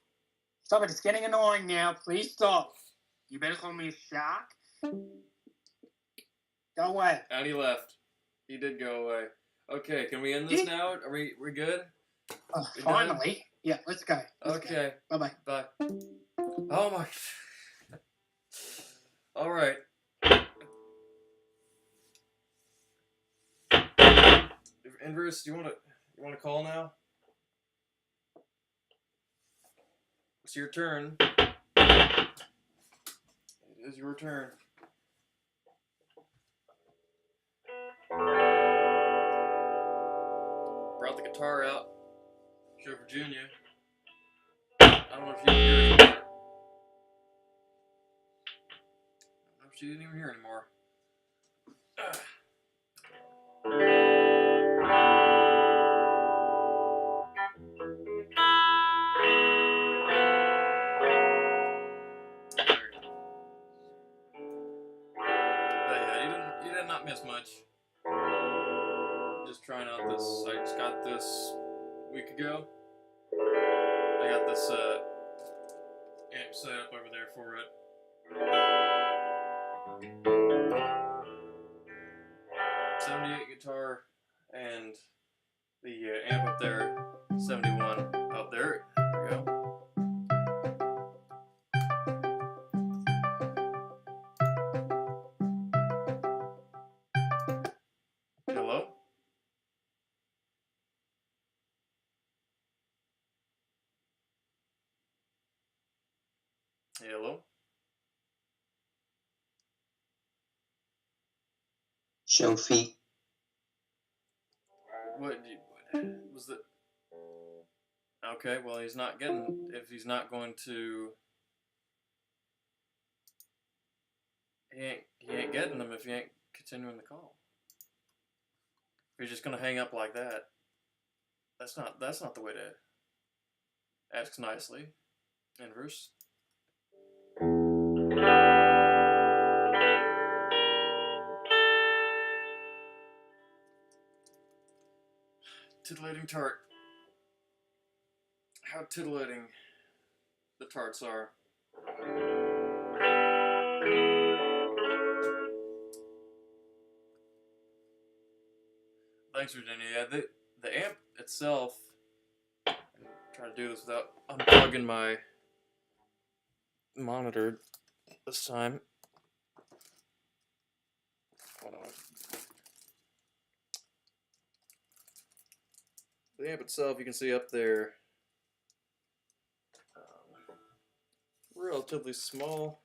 Stop it. It's getting annoying now. Please stop. You better call me Shock. Go away. And he left. He did go away. Okay, can we end this now? Are we good? We Finally. done? Yeah, let's go. Okay. Bye-bye. Bye. Oh my. All right. Inverse, you want to call now? It's your turn. It is your turn. Brought the guitar out. Show Virginia. I don't know if you can hear it anymore. I don't know if she didn't even hear anymore. But yeah, you did not miss much. Just trying out this. I just got this a week ago. I got this amp set up over there for it. 78 guitar and the amp up there, 71 up there. There we go. Hello? Hello? Sophie. What was the? Okay, well he's not getting. If he's not going to, he ain't getting them if he ain't continuing the call. If he's just gonna hang up like that, that's not the way to ask nicely. Inverse. Titillating tart. How titillating the tarts are. Thanks, Virginia. Yeah, the amp itself. I'm trying to do this without unplugging my monitor this time. Hold on. The amp itself, you can see up there, relatively small.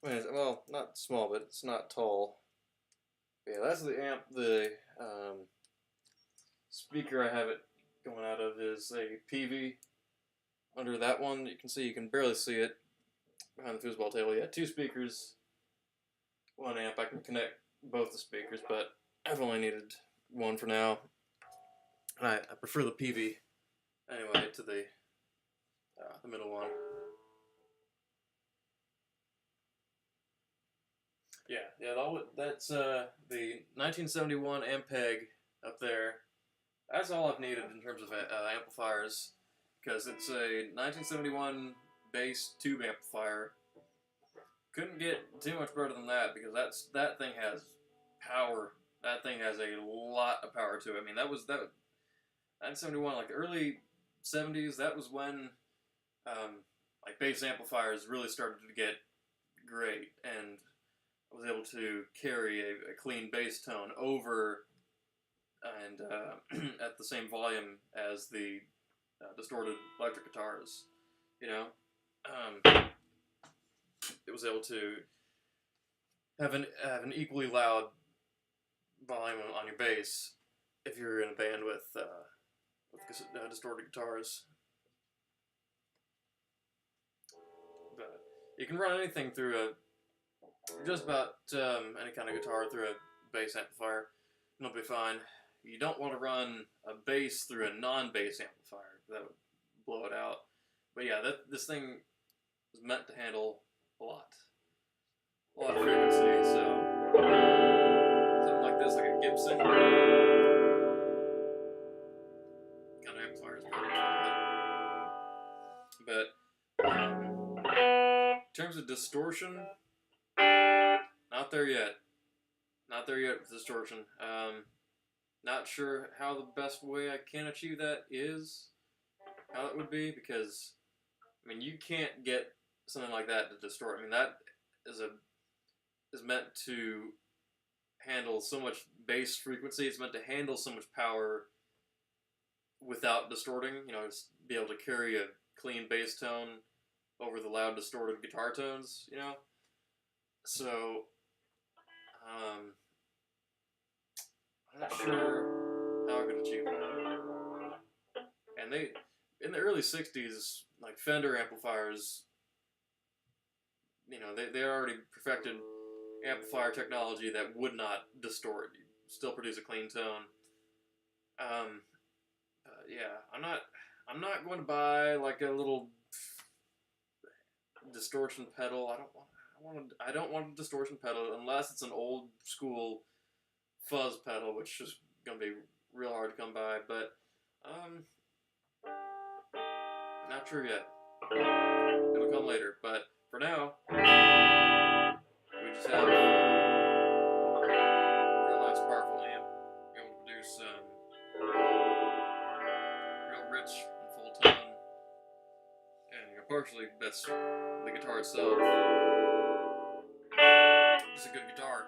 Well, not small, but it's not tall. But yeah, that's the amp. The speaker I have it going out of is a PV. Under that one, you can barely see it behind the foosball table. Yeah, 2 speakers, 1 amp. I can connect both the speakers, but I've only needed 1 for now. And I prefer the PV anyway to the middle one. Yeah, that's the 1971 Ampeg up there. That's all I've needed in terms of amplifiers, because it's a 1971 bass tube amplifier. Couldn't get too much better than that, because that thing has power. That thing has a lot of power to it. I mean, that 1971, like the early 70s. That was when like bass amplifiers really started to get great, and I was able to carry a clean bass tone over and at the same volume as the distorted electric guitars. You know, it was able to have an equally loud volume on your bass if you're in a band with distorted guitars. But you can run anything through just about any kind of guitar through a bass amplifier, and it'll be fine. You don't want to run a bass through a non-bass amplifier. That would blow it out. But yeah, this thing is meant to handle a lot of frequency. So something Gibson kind of amplifier is better than that. But in terms of distortion, not there yet. Not there yet with distortion. Not sure how the best way I can achieve that is. How that would be, because I mean you can't get something like that to distort. I mean that is meant to handle so much bass frequency. It's meant to handle so much power without distorting. You know, just be able to carry a clean bass tone over the loud distorted guitar tones. You know, so I'm not sure how I could achieve that. And they, in the early '60s, like Fender amplifiers, you know, they already perfected amplifier technology that would not distort. You still produce a clean tone. Yeah, I'm not going to buy like a little distortion pedal. I don't want a distortion pedal unless it's an old school fuzz pedal, which is gonna be real hard to come by. But not sure yet. It'll come later. But for now, we just have a real nice, powerful amp, able to produce real rich and full tone. And you know, partially that's the guitar itself. It's a good guitar.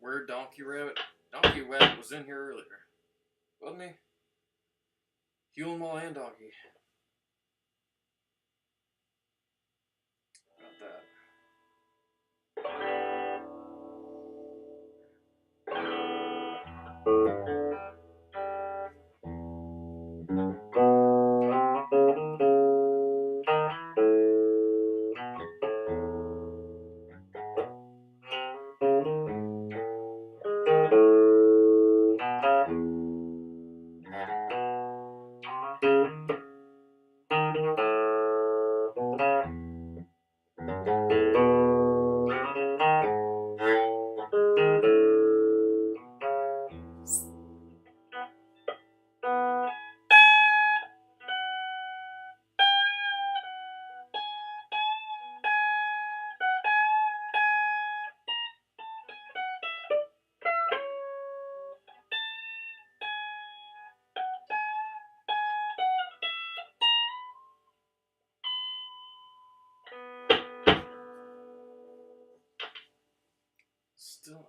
Where Donkey Rabbit was in here earlier, wasn't he? Huel Mall and Donkey. About that. Still,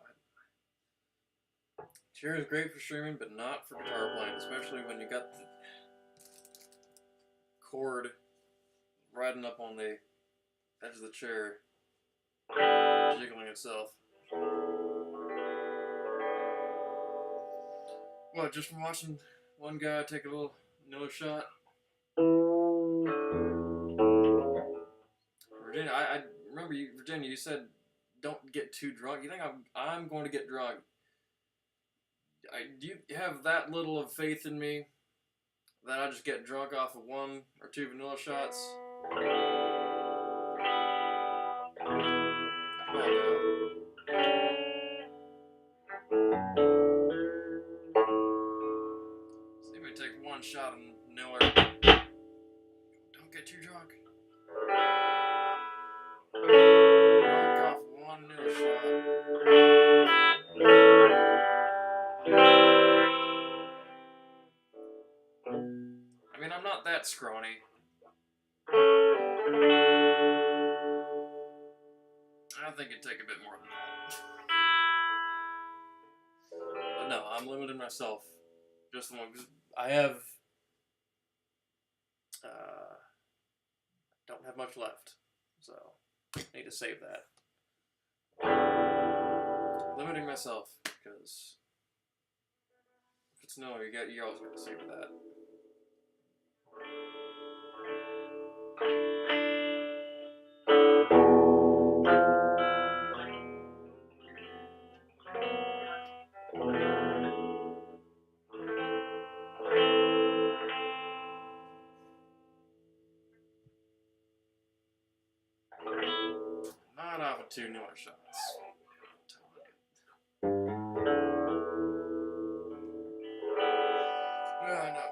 chair is great for streaming, but not for guitar playing, especially when you got the cord riding up on the edge of the chair. jiggling itself. What, just from watching one guy take a little vanilla shot? Virginia, I remember you, Virginia, you said don't get too drunk. You think I'm going to get drunk? Do you have that little of faith in me that I just get drunk off of 1 or 2 vanilla shots? Come on now. See if I take 1 shot of vanilla. Don't get too drunk. Drunk off 1 vanilla shot. I mean, I'm not that scrawny. I think it'd take a bit more than that. But no, I'm limiting myself. Just the one, because I have, don't have much left, so need to save that. Limiting myself, because if it's no, you always got to save that. Not off of 2 newer shots. No,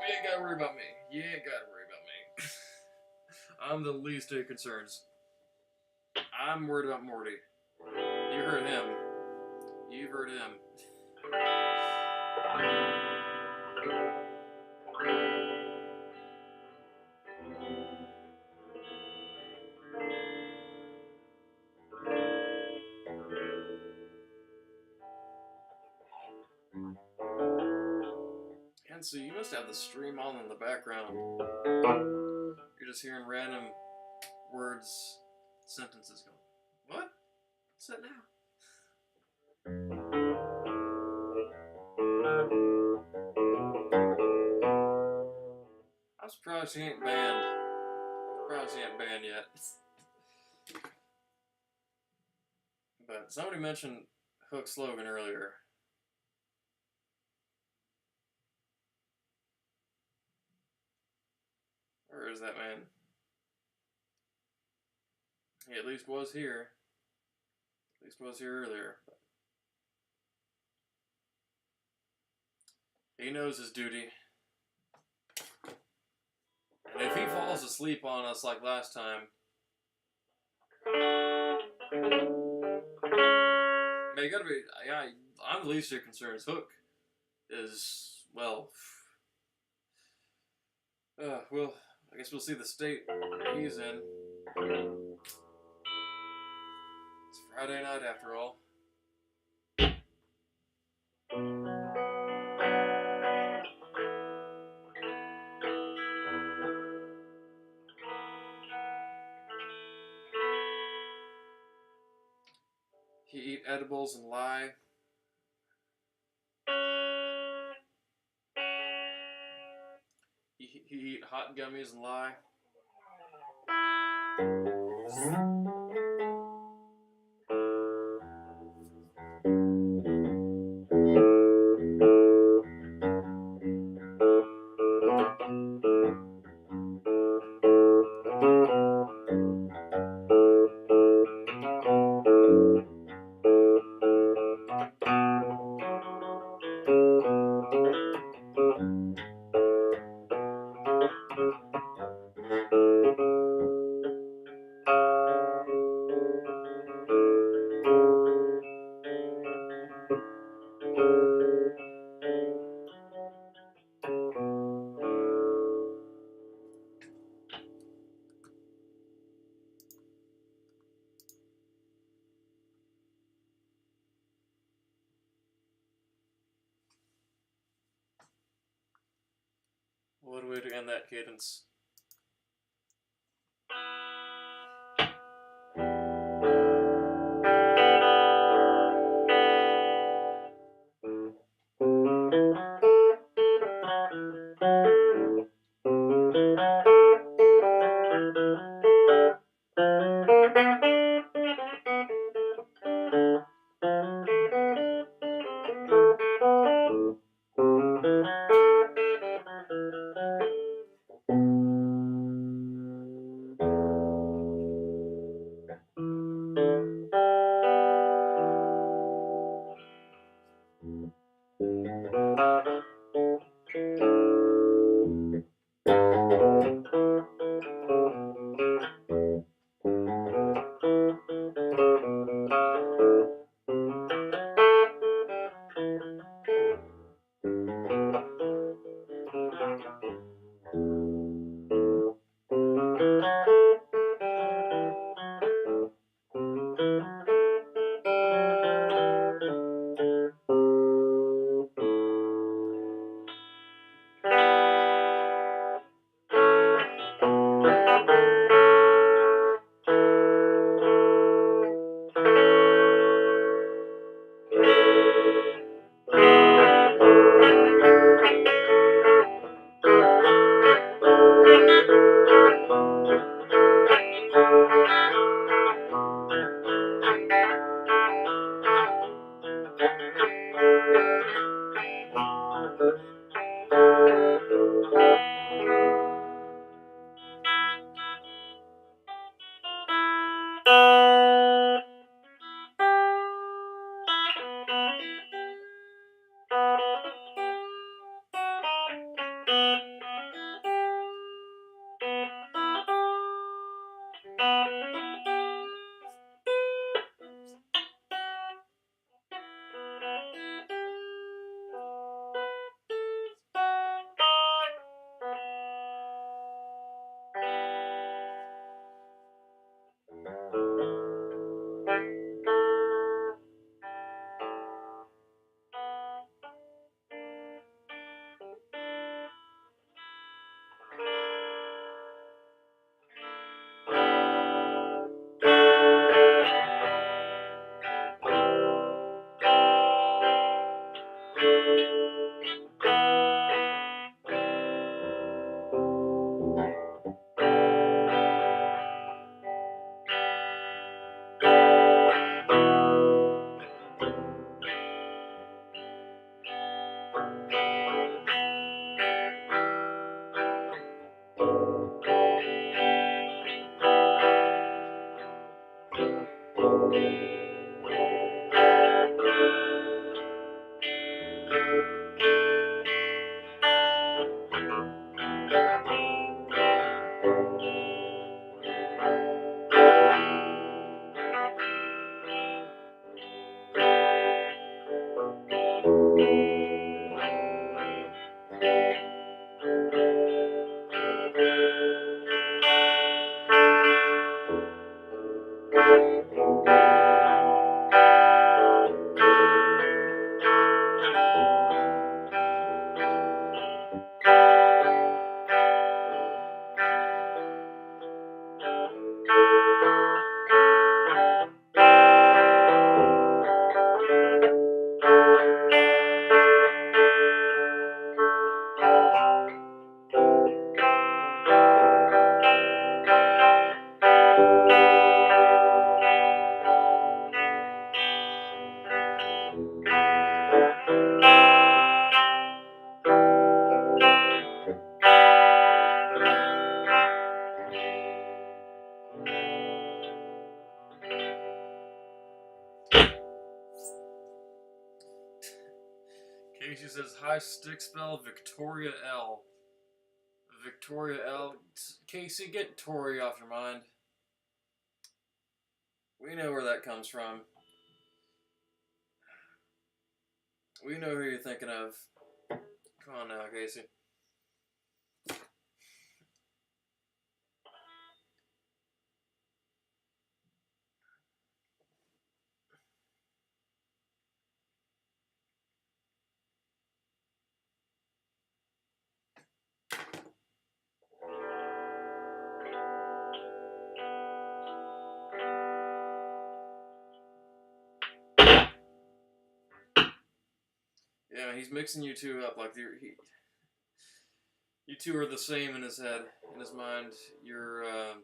you ain't gotta worry about me. You ain't gotta worry about me. I'm the least of your concerns. I'm worried about Morty. You heard him. You've heard him. And so you must have the stream on in the background. You're just hearing random words, sentences going. What? What's that now? I'm surprised he ain't banned. Surprised he ain't banned yet. But somebody mentioned Hook's slogan earlier. Where is that man? He at least was here. At least was here earlier. He knows his duty. And if he falls asleep on us like last time, man, you gotta be. Yeah, I'm the least of your concerns. Hook is, well, I guess we'll see the state he's in. It's Friday night after all. He eat edibles and lie. He eat hot gummies and lie. What a way to end that cadence. Casey says, hi, stick spell, Victoria L. Victoria L. Casey, get Tori off your mind. We know where that comes from. We know who you're thinking of. Come on now, Casey. Yeah, he's mixing you two up like you two are the same in his head, in his mind. You're, oh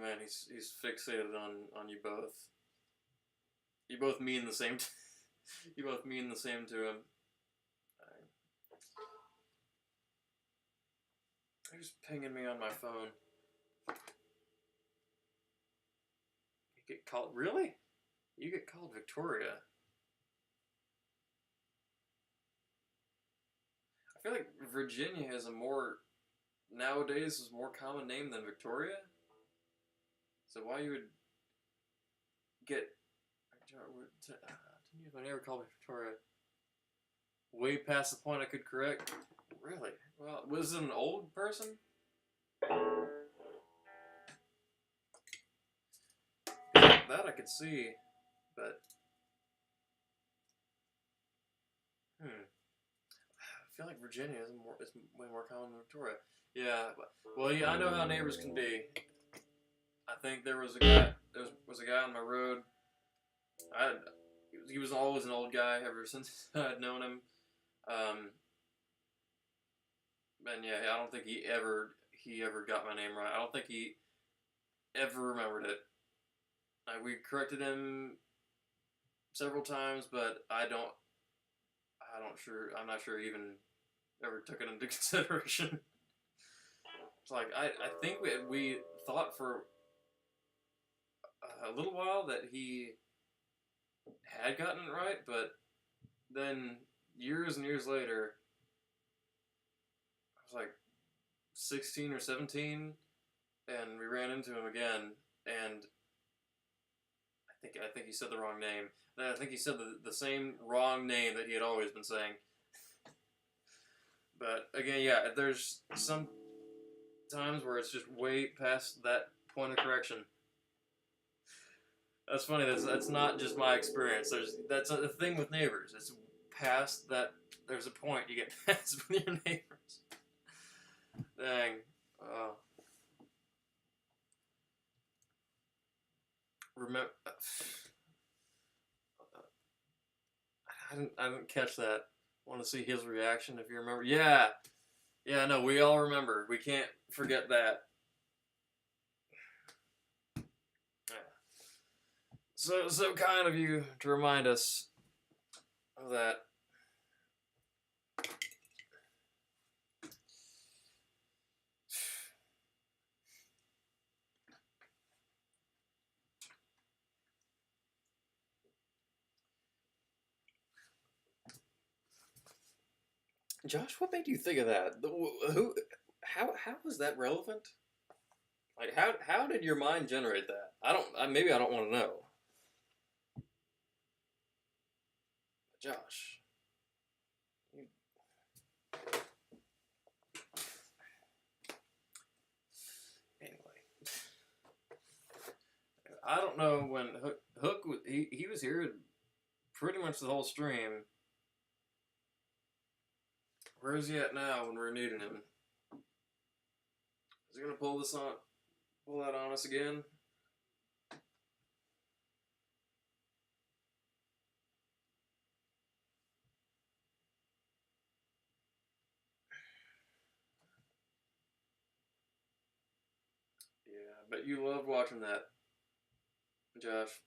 man, he's fixated on you both. You both mean the same. You both mean the same to him. They're just pinging me on my phone. You get called, really? You get called Victoria. I feel like Virginia has a more, nowadays, is a more common name than Victoria. So why you would get, didn't you ever call me Victoria? Way past the point I could correct? Really? Well, was it an old person? That I could see, but I feel like Virginia is way more common than Victoria. Yeah, well, yeah, I know how neighbors can be. I think there was a guy on my road. He was always an old guy ever since I'd known him. And yeah, I don't think he ever got my name right. I don't think he ever remembered it. We corrected him several times, but I'm not sure he even ever took it into consideration. It's like I think we thought for a little while that he had gotten it right, but then years and years later, I was like 16 or 17, and we ran into him again, and I think he said the wrong name. I think he said the same wrong name that he had always been saying. But again, yeah, there's some times where it's just way past that point of correction. That's funny. That's not just my experience. That's a thing with neighbors. It's past that. There's a point you get past with your neighbors. Dang. Remember. I didn't catch that. Want to see his reaction if you remember. Yeah. Yeah, no, we all remember. We can't forget that. Yeah. So kind of you to remind us of that. Josh, what made you think of that? How was that relevant? Like, how did your mind generate that? Maybe I don't want to know. Josh. Anyway. I don't know when Hook he was here pretty much the whole stream. Where is he at now when we're needing him? Is he gonna pull that on us again? Yeah, but you loved watching that, Josh.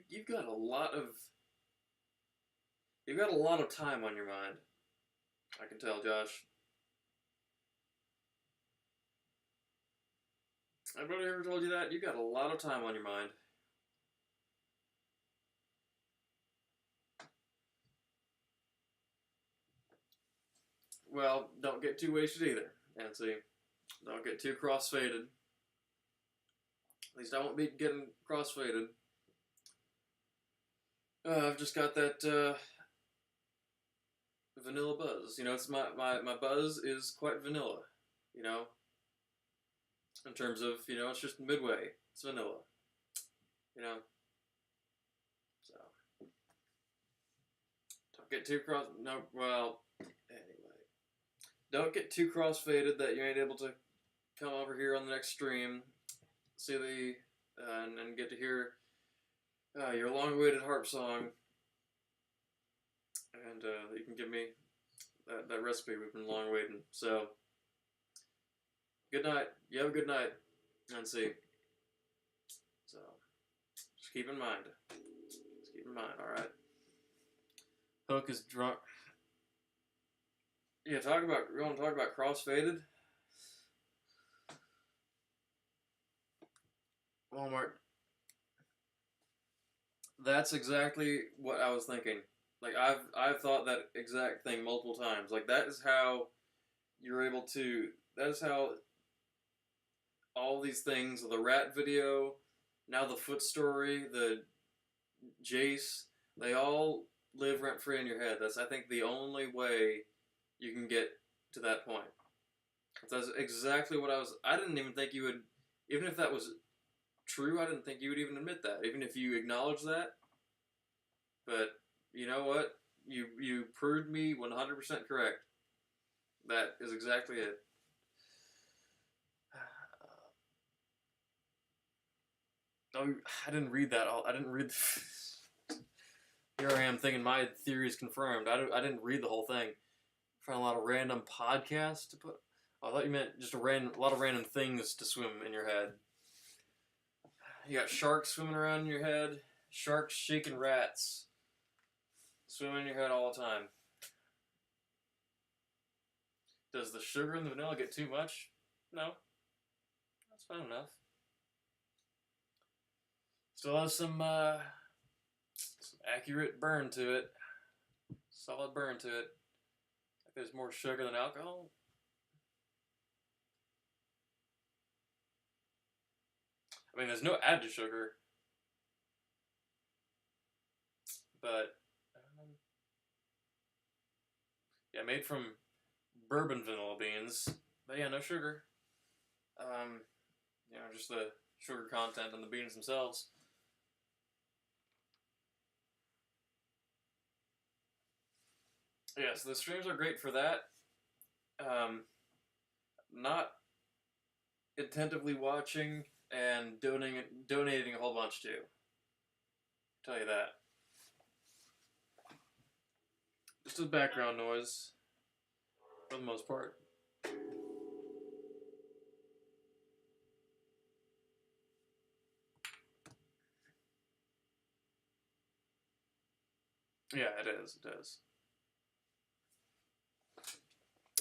You've got a lot of time on your mind. I can tell, Josh. Everybody ever told you that? You got a lot of time on your mind. Well, don't get too wasted either, Nancy. Don't get too cross-faded. At least I won't be getting cross-faded. I've just got that vanilla buzz. You know, it's my buzz is quite vanilla. You know, in terms of, you know, it's just midway. It's vanilla. You know, so get too cross. No, well, anyway, don't get too cross-faded that you ain't able to come over here on the next stream, see the and get to hear your long-awaited harp song, and you can give me that recipe we've been long waiting. So, good night. You have a good night, and see. So, just keep in mind. Just keep in mind. All right. Hook is drunk. Yeah, we want to talk about cross-faded? Walmart. That's exactly what I was thinking. Like, I've thought that exact thing multiple times. Like, that is how you're able to, that is how all these things, the rat video, now the foot story, the Jace, they all live rent-free in your head. That's, I think, the only way you can get to that point. That's exactly what I didn't even think you would, even if that was true, I didn't think you would even admit that, even if you acknowledge that. But, you know what? You proved me 100% correct. That is exactly it. Oh, I didn't read that. I didn't read. Here I am thinking my theory is confirmed. I didn't read the whole thing. Found a lot of random podcasts to put. Oh, I thought you meant just a lot of random things to swim in your head. You got sharks swimming around in your head. Sharks shaking rats. Swimming in your head all the time. Does the sugar in the vanilla get too much? No. That's fine enough. Still has some accurate burn to it. Solid burn to it. Like there's more sugar than alcohol. I mean, there's no added sugar. But, yeah, made from bourbon vanilla beans. But yeah, no sugar. You know, just the sugar content in the beans themselves. Yeah, so the streams are great for that. Not attentively watching and donating a whole bunch to. Tell you that. Just as background noise, for the most part. Yeah, it is. It is.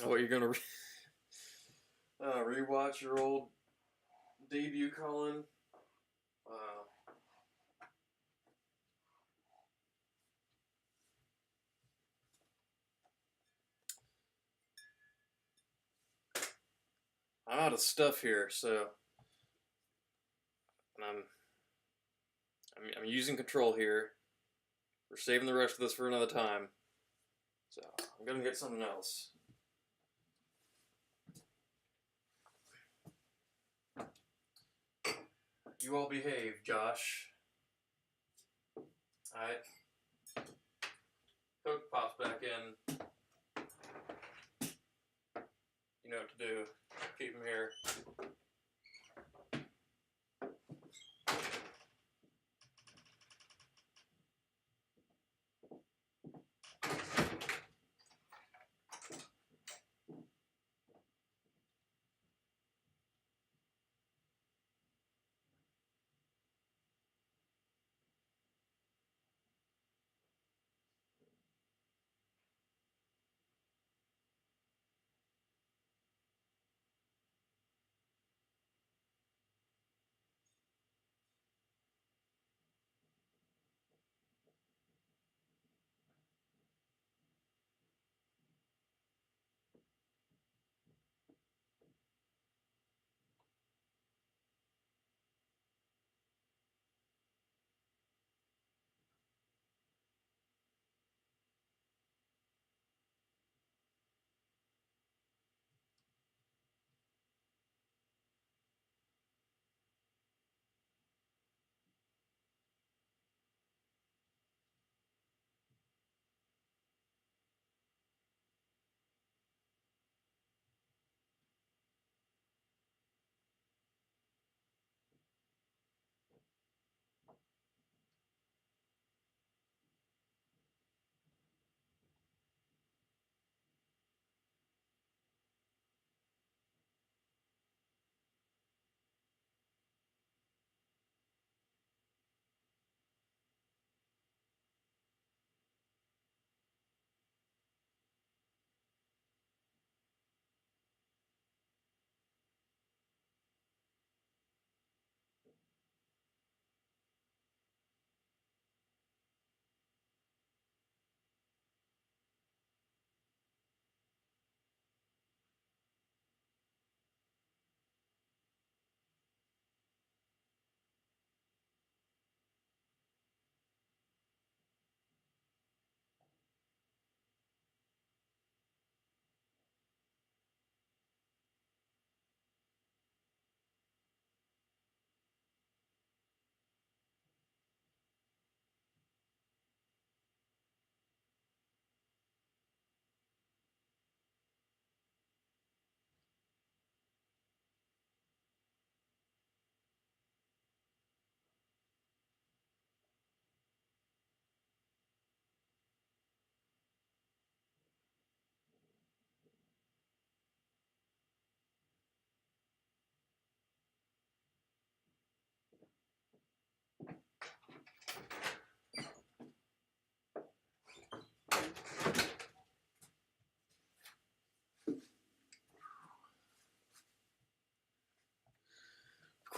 Oh, you're gonna rewatch your old debut, Colin? Wow. I'm out of stuff here, so I'm using control here. We're saving the rest of this for another time. So I'm gonna get something else. You all behave, Josh. Alright. Hook pops back in. You know what to do. Keep him here.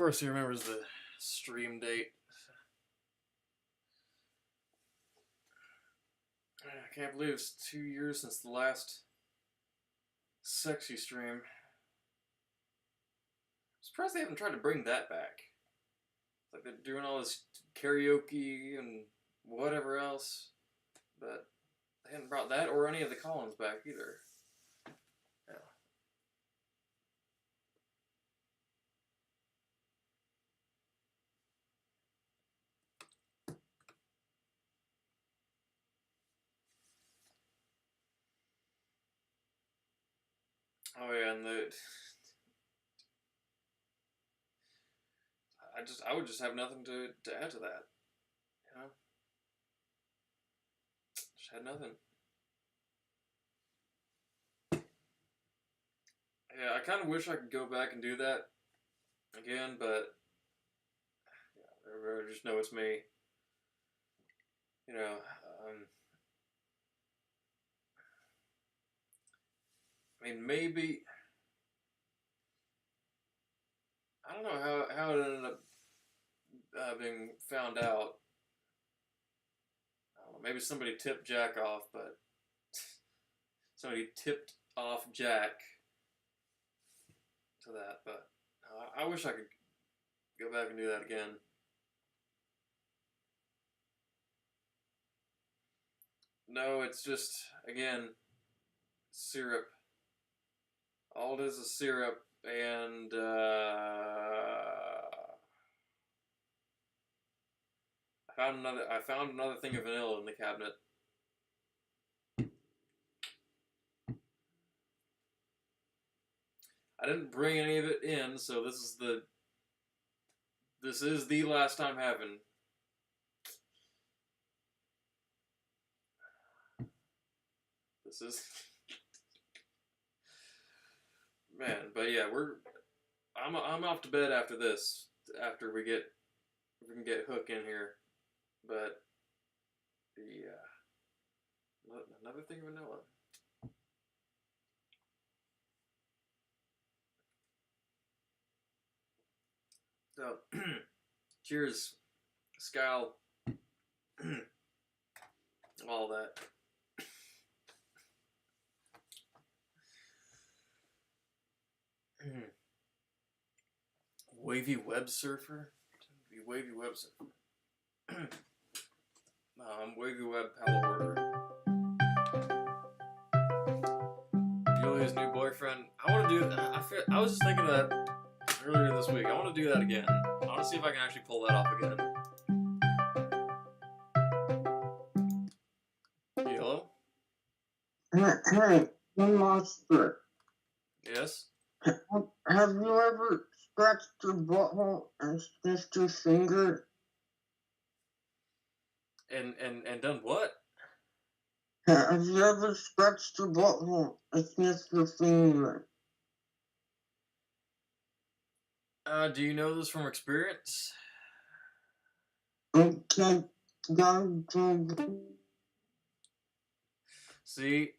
course, he remembers the stream date. I can't believe it's 2 years since the last sexy stream. I'm surprised they haven't tried to bring that back. Like they're doing all this karaoke and whatever else, but they hadn't brought that or any of the Collins back either. Yeah. Oh yeah, and I would just have nothing to add to that. You know? Just had nothing. Yeah, I kind of wish I could go back and do that again, but yeah, I just know it's me. You know, I mean, maybe I don't know how it ended up being found out. I don't know, maybe somebody tipped Jack off, but somebody tipped off Jack to that. But I wish I could go back and do that again. No, it's just, again, syrup. All it is syrup, and I found another thing of vanilla in the cabinet. I didn't bring any of it in, so this is the last time having. This is man, but yeah, I'm off to bed after this. After we can get Hook in here, but yeah, another thing of vanilla. So, cheers, Scal, all that. Wavy web surfer? Wavy web surfer. I'm Wavy Web Palette Order. Julia's new boyfriend. I want to do that. I was just thinking of that earlier this week. I want to do that again. I want to see if I can actually pull that off again. Hello? Hey, monster. Yes? Have you ever scratched your butthole and sniffed your finger? And done what? Have you ever scratched your butthole and sniffed your finger? Do you know this from experience? Okay, See,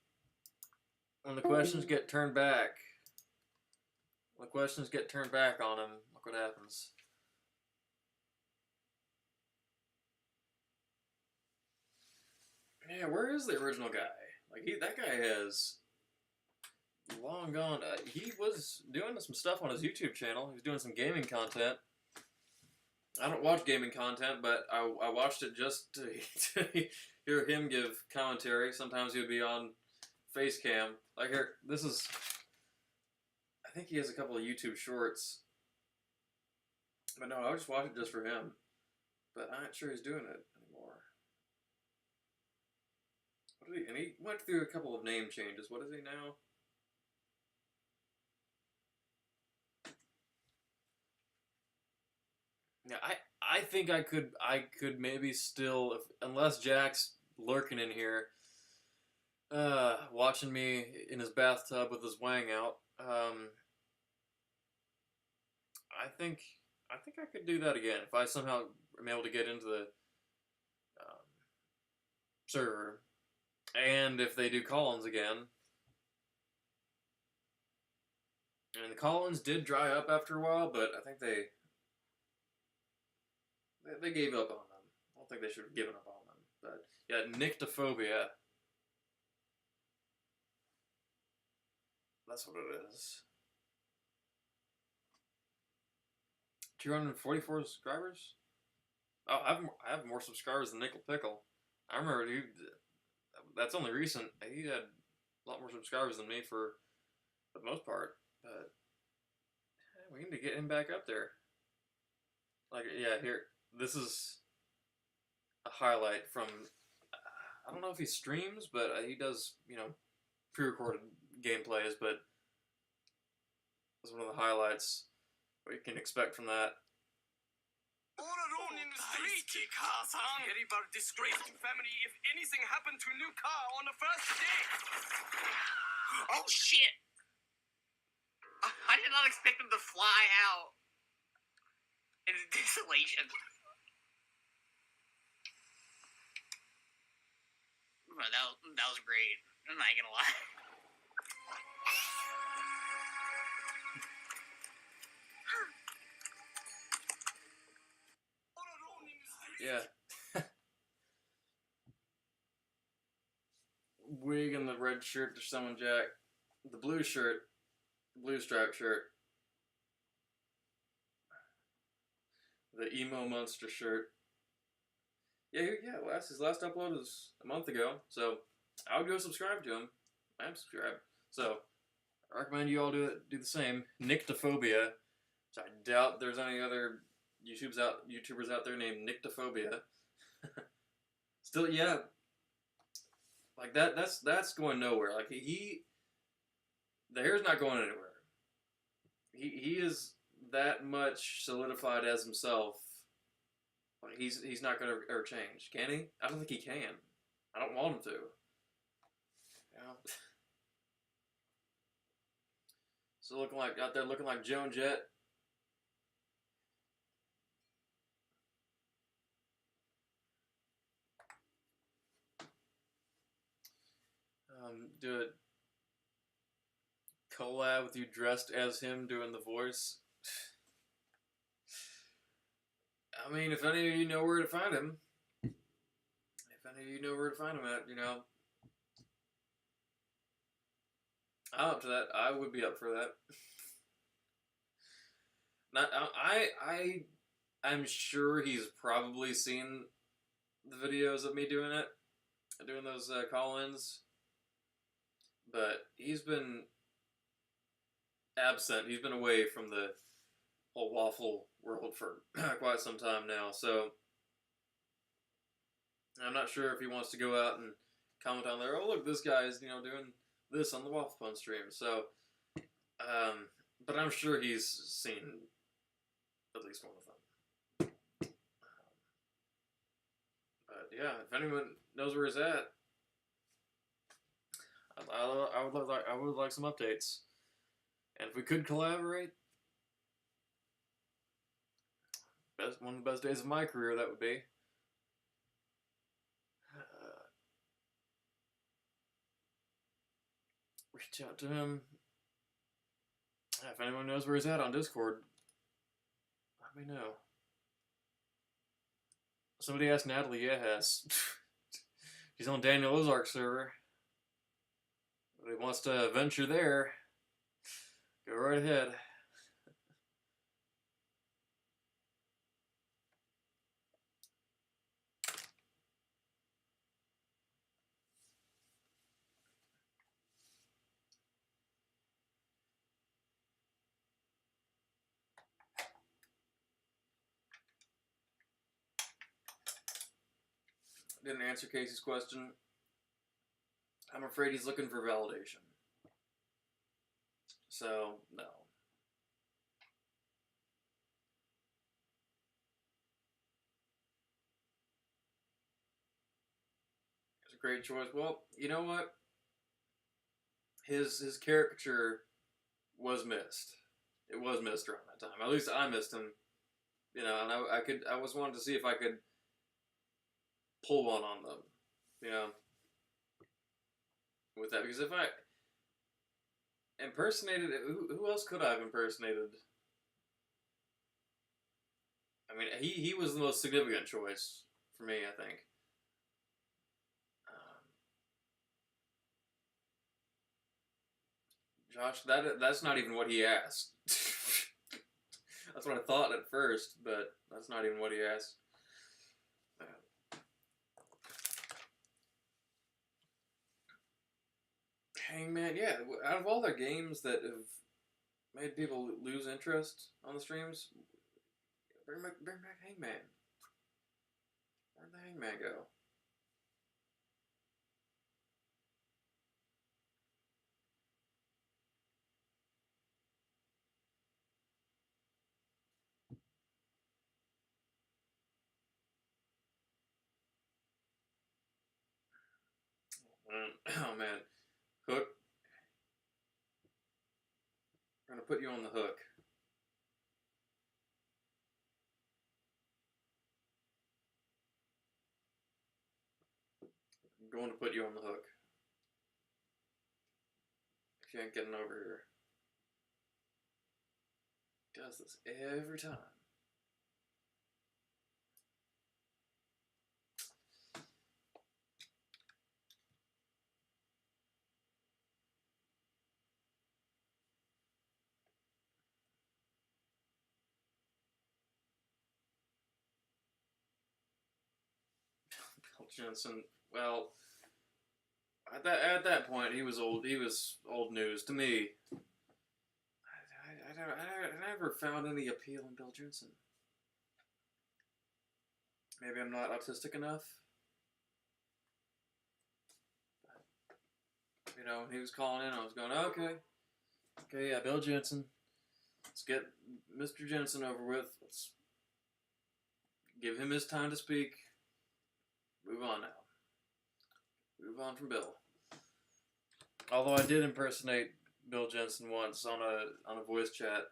when the questions get turned back, on him, look what happens. Yeah, where is the original guy? Like, that guy has long gone. He was doing some stuff on his YouTube channel. He was doing some gaming content. I don't watch gaming content, but I watched it just to hear him give commentary. Sometimes he would be on face cam. Like, here, this is... I think he has a couple of YouTube shorts. But no, I just watched it just for him. But I'm not sure he's doing it anymore. And he went through a couple of name changes. What is he now? Yeah, I think I could maybe still, unless Jack's lurking in here, watching me in his bathtub with his wang out. I think I could do that again if I somehow am able to get into the server, and if they do Collins again. And the Collins did dry up after a while, but I think they They gave up on them. I don't think they should have given up on them. But yeah, nyctophobia. That's what it is. 244 subscribers? Oh, I have more subscribers than Nickel Pickle. I remember, dude, that's only recent. He had a lot more subscribers than me for the most part. But we need to get him back up there. Like, yeah, here. This is a highlight from. I don't know if he streams, but he does, pre-recorded gameplays. But it's one of the highlights. What you can expect from that. All alone in the street. Very about disgraced family if anything happened to a new car on the first day. Oh shit! I did not expect them to fly out in desolation. But that was great. I'm not gonna lie. Yeah. Wig and the red shirt to Summon Jack. The blue shirt. The blue striped shirt. The emo monster shirt. Yeah, his last upload was a month ago, so I would go subscribe to him. I am subscribed. So I recommend you all do the same. Nyctophobia. So I doubt there's any other YouTubers out there named Nyctophobia. Still, yeah. Like that's going nowhere. Like the hair's not going anywhere. He is that much solidified as himself. Like he's not gonna ever change, can he? I don't think he can. I don't want him to. So looking like Joan Jett. Do a collab with you dressed as him doing the voice. I mean, if any of you know where to find him, at, I'm up to that. I would be up for that. I'm sure he's probably seen the videos of me doing those call-ins. But he's been absent. He's been away from the whole waffle world for quite some time now. So I'm not sure if he wants to go out and comment on there. Oh, look, this guy's doing this on the Waffle Pun stream. So, but I'm sure he's seen at least one of them. But yeah, if anyone knows where he's at, I would like some updates, and if we could collaborate, one of the best days of my career that would be. Reach out to him. If anyone knows where he's at on Discord, let me know. Somebody asked Natalie. Yes, she's on Daniel Ozark's server. If he wants to venture there, go right ahead. Didn't answer Casey's question. I'm afraid he's looking for validation. So, no. It's a great choice. Well, you know what? His caricature was missed. It was missed around that time. At least I missed him. And I was wanting to see if I could pull one on them. With that, because if I impersonated, who else could I have impersonated? I mean, he was the most significant choice for me, I think. Josh, that's not even what he asked. That's what I thought at first, but that's not even what he asked. Hangman, yeah. Out of all their games that have made people lose interest on the streams, bring back Hangman. Where'd the Hangman go? Oh man, Hook. I'm gonna put you on the hook. I'm going to put you on the hook. If you ain't getting over here. Does this every time. Bill Jensen, well, at that point, he was old. He was old news to me. I never found any appeal in Bill Jensen. Maybe I'm not autistic enough. But, you know, when he was calling in, I was going, okay, yeah, Bill Jensen. Let's get Mr. Jensen over with. Let's give him his time to speak. Move on now. Move on from Bill. Although I did impersonate Bill Jensen once on a voice chat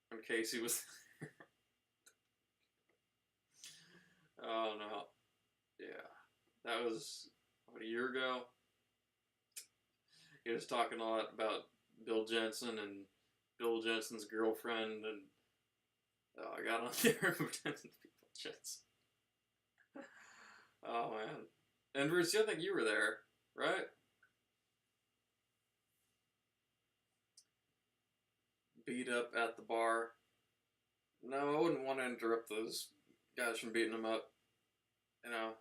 when Casey was there. Oh no. Yeah. That was a year ago. He was talking a lot about Bill Jensen and Bill Jensen's girlfriend, and I got on there and pretended to be Bill Jensen. Oh man. And Bruce, I think you were there, right? Beat up at the bar. No, I wouldn't want to interrupt those guys from beating them up. You know,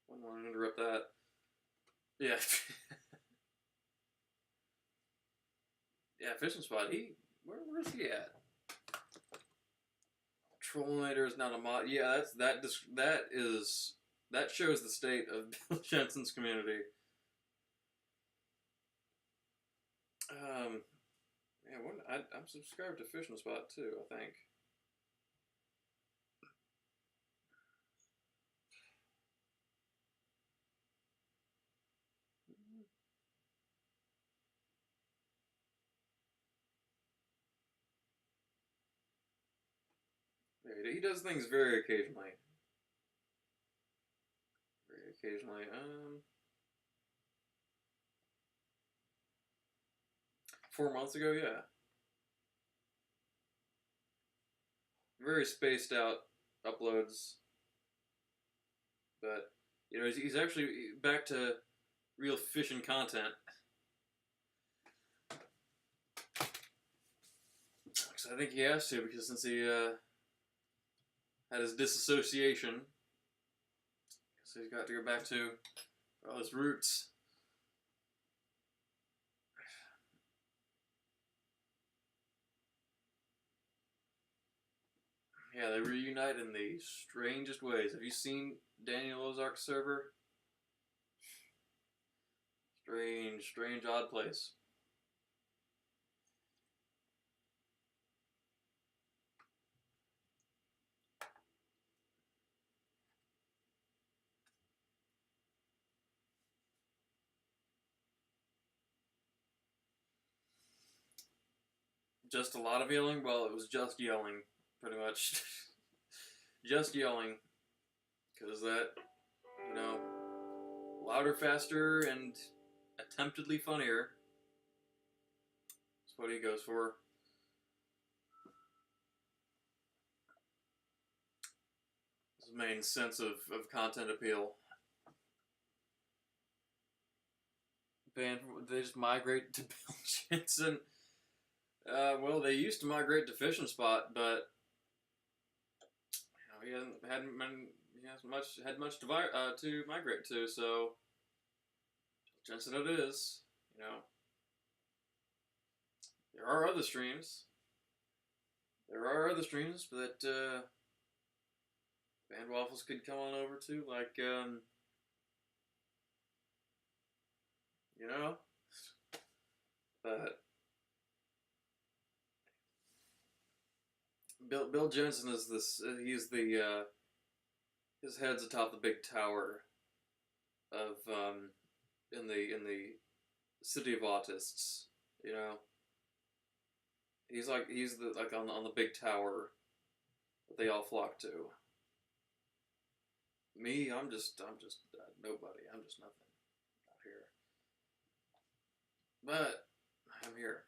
wouldn't want to interrupt that. Yeah. Yeah, Fishing Spot, where's he at? Trollinator is not a mod. Yeah, that shows the state of Bill Jensen's community. Yeah, I'm subscribed to Fishing Spot too, I think. Yeah, he does things very occasionally. Very occasionally. 4 months ago, yeah. Very spaced out uploads. But, you know, he's actually back to real fishing content. So I think he has to, because since he had his disassociation, so he's got to go back to his roots. Yeah, they reunite in the strangest ways. Have you seen Daniel Ozark's server? Strange, odd place. Just a lot of yelling? Well, it was just yelling, pretty much. Just yelling. Because that, you know, louder, faster, and attemptedly funnier. That's what he goes for. his main sense of content appeal. Band, they just migrate to Bill Jensen. Well, they used to migrate to Fish and Spot, but you know, he hasn't had much to migrate to. So Jensen, it is. You know, there are other streams. That Band Waffles could come on over to, like you know, but Bill Jensen is this. He's the his head's atop the big tower of in the city of autists. You know, he's the like on the big tower that they all flock to. Me, I'm just nobody. I'm just nothing out here. But I'm here.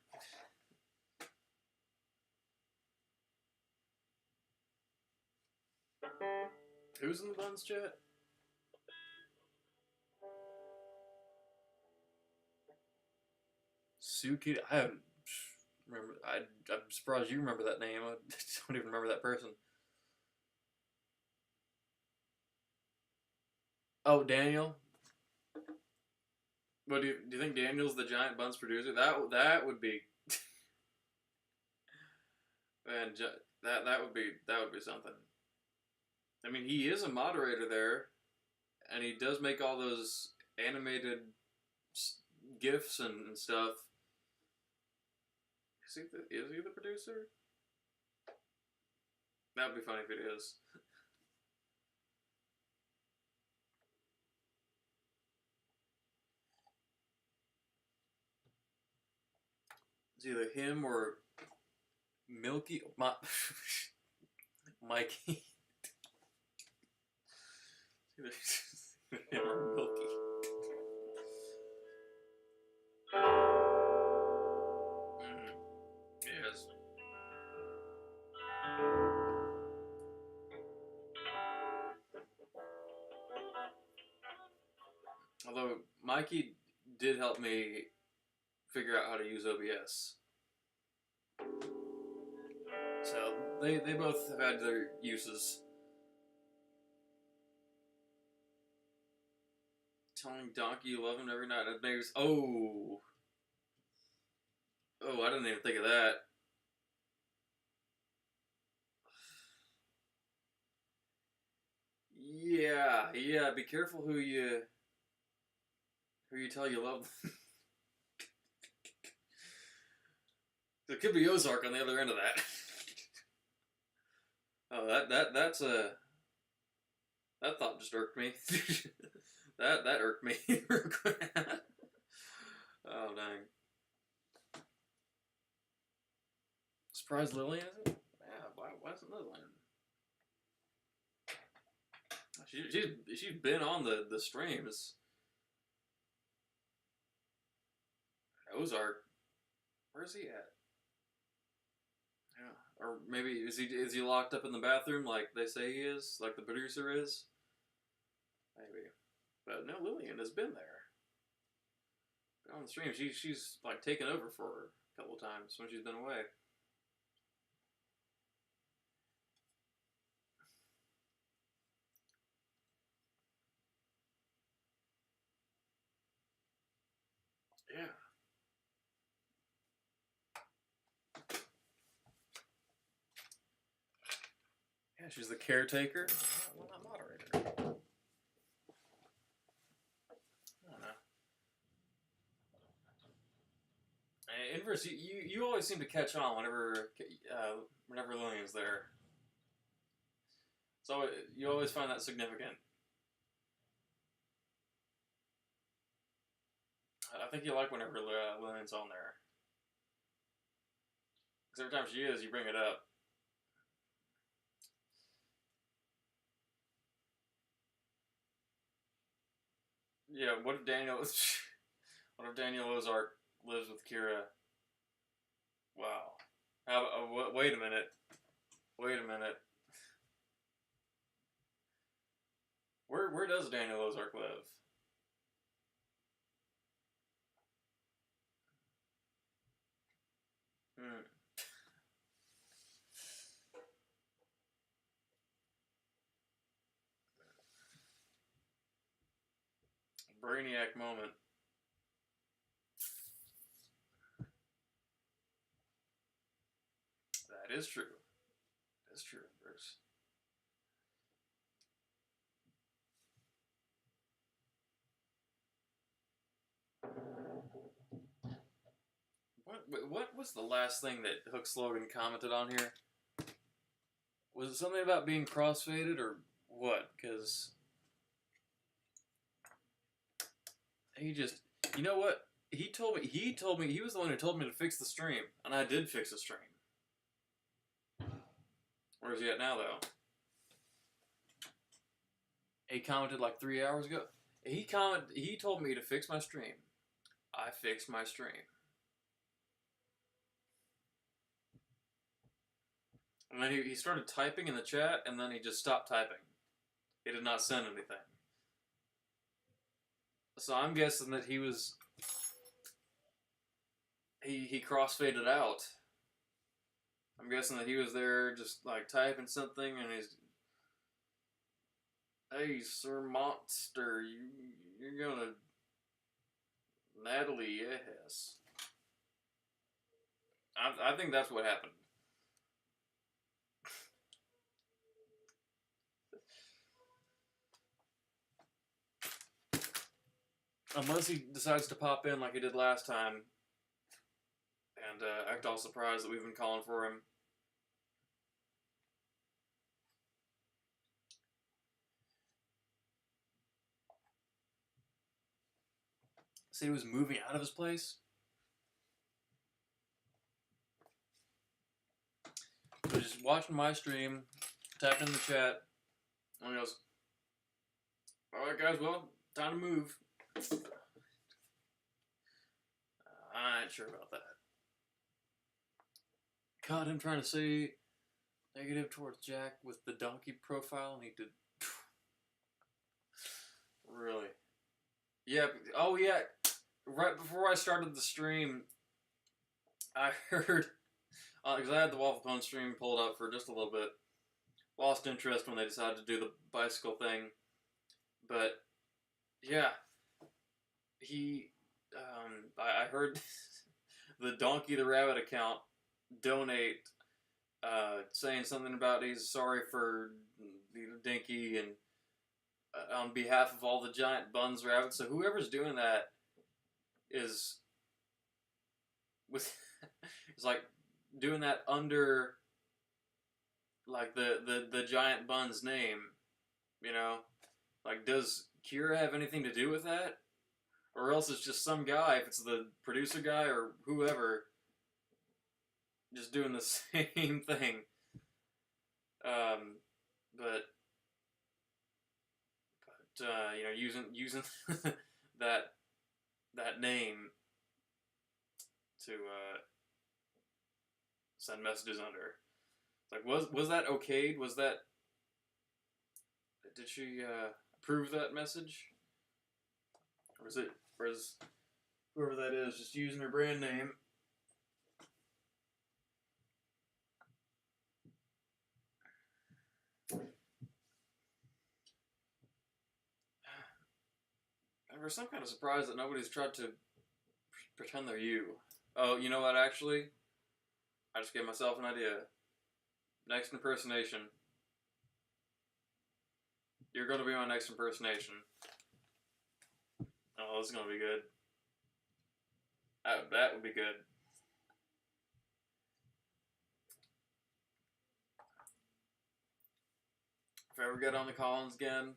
Who's in the Buns chat? Suki. I haven't remember. I'm surprised you remember that name. I don't even remember that person. Oh, Daniel. What do you think? Daniel's the Giant Buns producer? That would be. Man, that would be something. I mean, he is a moderator there, and he does make all those animated GIFs and stuff. Is he the producer? That would be funny if it is. It's either him or Mikey. It's either him or Milky. Yes. Although Mikey did help me figure out how to use OBS. So they both have had their uses. Telling Donkey you love him every night. Oh, I didn't even think of that. Yeah. Be careful who you tell you love them. There could be Ozark on the other end of that. Oh, that thought just irked me. that irked me. Oh dang! Surprise Lillian, is it? Yeah, why isn't Lillian? She's been on the streams. Ozark, where's he at? Yeah, or maybe is he locked up in the bathroom like they say he is, like the producer is? Maybe, but no, Lillian has been there. Been on the stream. She's like taken over for a couple of times when she's been away. Yeah. Yeah, she's the caretaker. Well, not moderator. I don't know. Inverse, you always seem to catch on whenever Lillian's there. So you always find that significant. I think you like whenever Lillian's on there. Because every time she is, you bring it up. Yeah, what if Daniel Ozark lives with Kira? Wow. Wait a minute. Where does Daniel Ozark live? Hmm. Brainiac moment. That is true. That's true, Bruce. What was the last thing that Hook Slogan commented on here? Was it something about being crossfaded or what? Because he just, you know what? He told me he was the one who told me to fix the stream, and I did fix the stream. Where's he at now, though? He commented like 3 hours ago. He told me to fix my stream. I fixed my stream. And then he started typing in the chat, and then he just stopped typing. He did not send anything. So I'm guessing that he crossfaded out. I'm guessing that he was there just like typing something, and he's, "Hey, Sir Monster, you're gonna Natalie, yes." I think that's what happened. Unless he decides to pop in like he did last time and act all surprised that we've been calling for him. Say he was moving out of his place? So just watching my stream, tapping in the chat, and he goes, "Alright guys, well, time to move." I ain't sure about that. Caught him trying to say negative towards Jack with the donkey profile, and he did. Really? Yeah. Oh, yeah. Right before I started the stream, I heard, because I had the Waffle Pone stream pulled up for just a little bit. Lost interest when they decided to do the bicycle thing. But, yeah. I heard the Donkey the Rabbit account donate, saying something about he's sorry for Dinky and on behalf of all the giant buns rabbits. So whoever's doing that is like doing that under like the giant bun's name, you know? Like, does Kira have anything to do with that? Or else it's just some guy, if it's the producer guy or whoever, just doing the same thing. But you know, using that name to send messages under. Like, was that okayed? Was that, did she approve that message? Or is whoever that is just using her brand name? And we're some kind of surprised that nobody's tried to pretend they're you. Oh, you know what, actually? I just gave myself an idea. Next impersonation. You're going to be my next impersonation. Oh, this is going to be good. That would be good. If I ever get on the Collins again.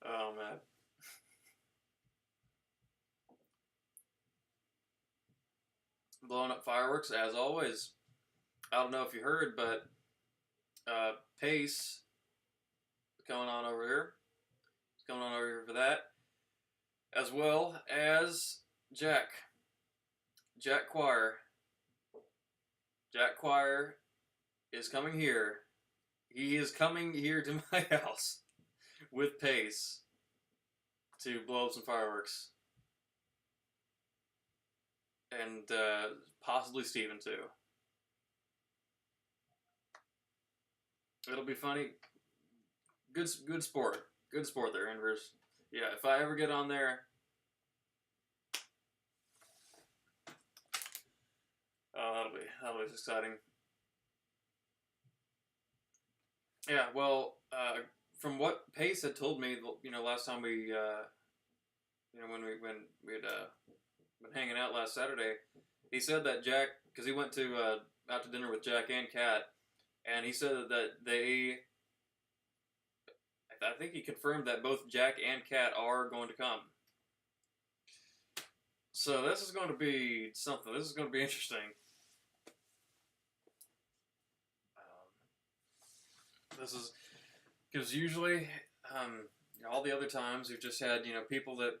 Oh, man. Blowing up fireworks, as always. I don't know if you heard, but Pace is coming on over here. He's coming on over here for that. As well as Jack Quire. Jack Quire is coming here he is coming here to my house with Pace to blow up some fireworks. And possibly Steven too. It'll be funny. Good sport. Good sport there, Inverse. Yeah, if I ever get on there, oh, that'll be exciting. Yeah, well, from what Pace had told me, last time we, when we had been hanging out last Saturday, he said that Jack, because he went to out to dinner with Jack and Kat, and he said that they, I think he confirmed that both Jack and Kat are going to come. So this is going to be something. This is going to be interesting. This is because usually, all the other times we've just had people that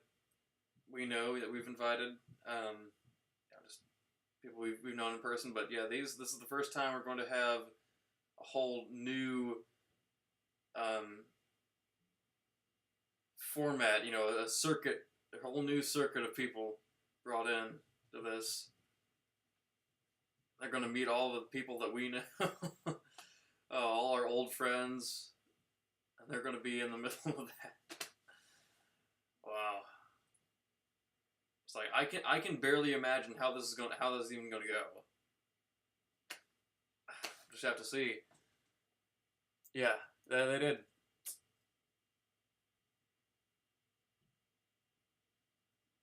we know that we've invited, just people we've known in person. But yeah, this is the first time we're going to have a whole new format. A circuit, a whole new circuit of people brought in to this. They're going to meet all the people that we know. All our old friends, and they're going to be in the middle of that. Wow, it's like I can barely imagine how this is even going to go. Just have to see. Yeah, they did.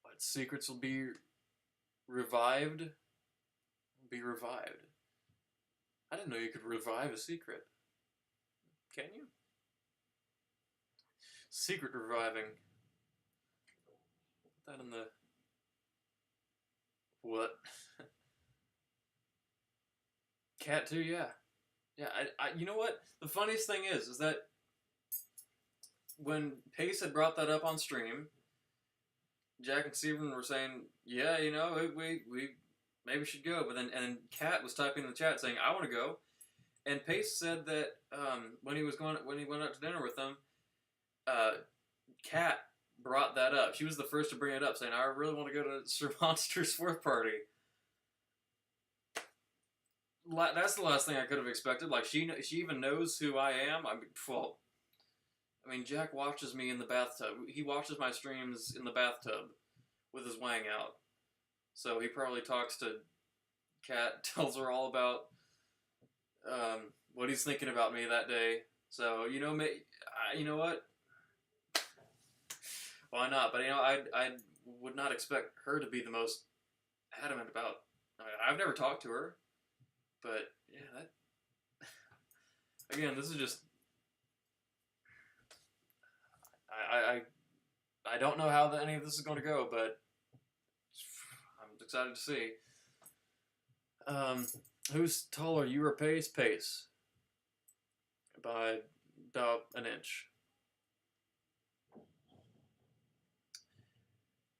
What secrets will be revived? Be revived. I didn't know you could revive a secret. Can you? Secret reviving. Put that in the... What? Cat too, yeah. Yeah, you know what? The funniest thing is that when Pace had brought that up on stream, Jack and Steven were saying, yeah, we maybe should go, but then Kat was typing in the chat saying, "I want to go," and Pace said that when he went out to dinner with them, Kat brought that up. She was the first to bring it up, saying, "I really want to go to Sir Monster's 4th party." That's the last thing I could have expected. Like she even knows who I am. I mean, Jack watches me in the bathtub. He watches my streams in the bathtub with his wang out. So he probably talks to Kat, tells her all about what he's thinking about me that day. So you know what? Why not? But I would not expect her to be the most adamant about. I've never talked to her, but yeah, that again, this is just. I don't know how any of this is going to go, but I'm excited to see. Who's taller, you or Pace? Pace. By about an inch.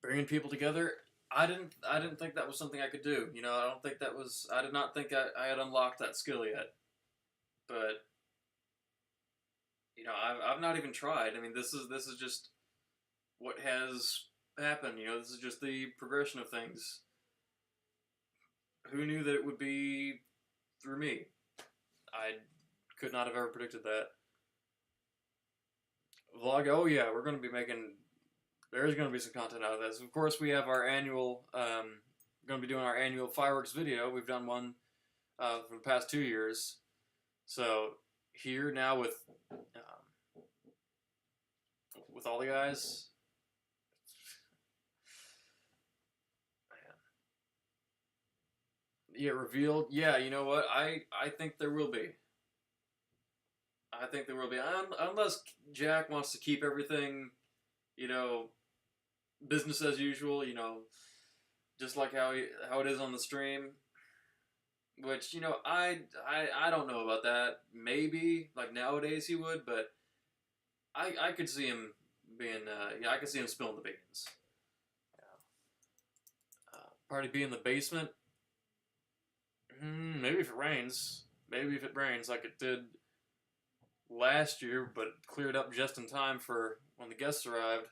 Bringing people together, I didn't think that was something I could do. I did not think I had unlocked that skill yet. But I've not even tried. I mean, this is just what has happened. This is just the progression of things. Who knew that it would be through me? I could not have ever predicted that. Vlog, oh yeah, we're going to be making... There's going to be some content out of this. Of course, we have our annual... going to be doing our annual fireworks video. We've done one for the past 2 years. So, here now with all the guys... Yeah, revealed. Yeah, you know what? I think there will be. I think there will be. Unless Jack wants to keep everything, business as usual, just like how it is on the stream. Which, I don't know about that. Maybe, like nowadays he would, but I could see him being, I could see him spilling the beans. Party be in the basement. Maybe if it rains. Maybe if it rains like it did last year, but cleared up just in time for when the guests arrived.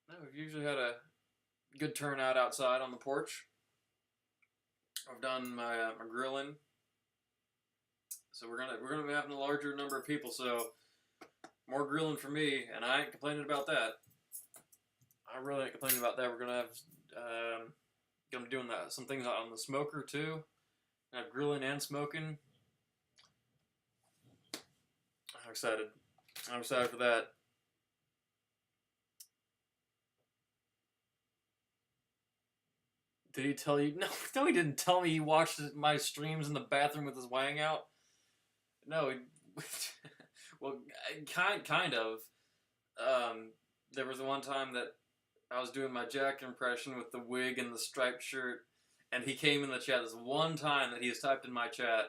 No, we've usually had a good turnout outside on the porch. I've done my grilling, so we're gonna be having a larger number of people. So more grilling for me, and I ain't complaining about that. I really ain't complaining about that. We're gonna have gonna be doing some things on the smoker too. Have grilling and smoking. I'm excited. I'm excited for that. Did he tell you? No, no, he didn't tell me he watched my streams in the bathroom with his wang out. No, well, kind of. There was the one time that I was doing my Jack impression with the wig and the striped shirt, and he came in the chat. This one time that he has typed in my chat,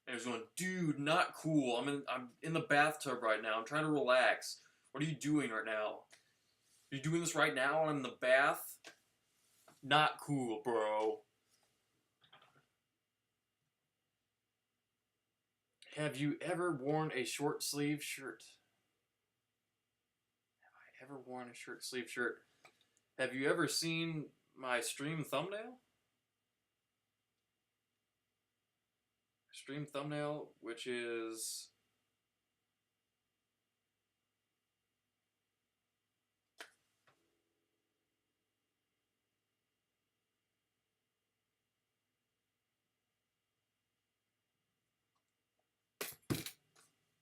and he was going, "Dude, not cool. I'm in the bathtub right now. I'm trying to relax. What are you doing right now? Are you doing this right now? I'm in the bath. Not cool, bro." Have you ever worn a short sleeve shirt? Have I ever worn a short sleeve shirt? Have you ever seen my stream thumbnail? Stream thumbnail, which is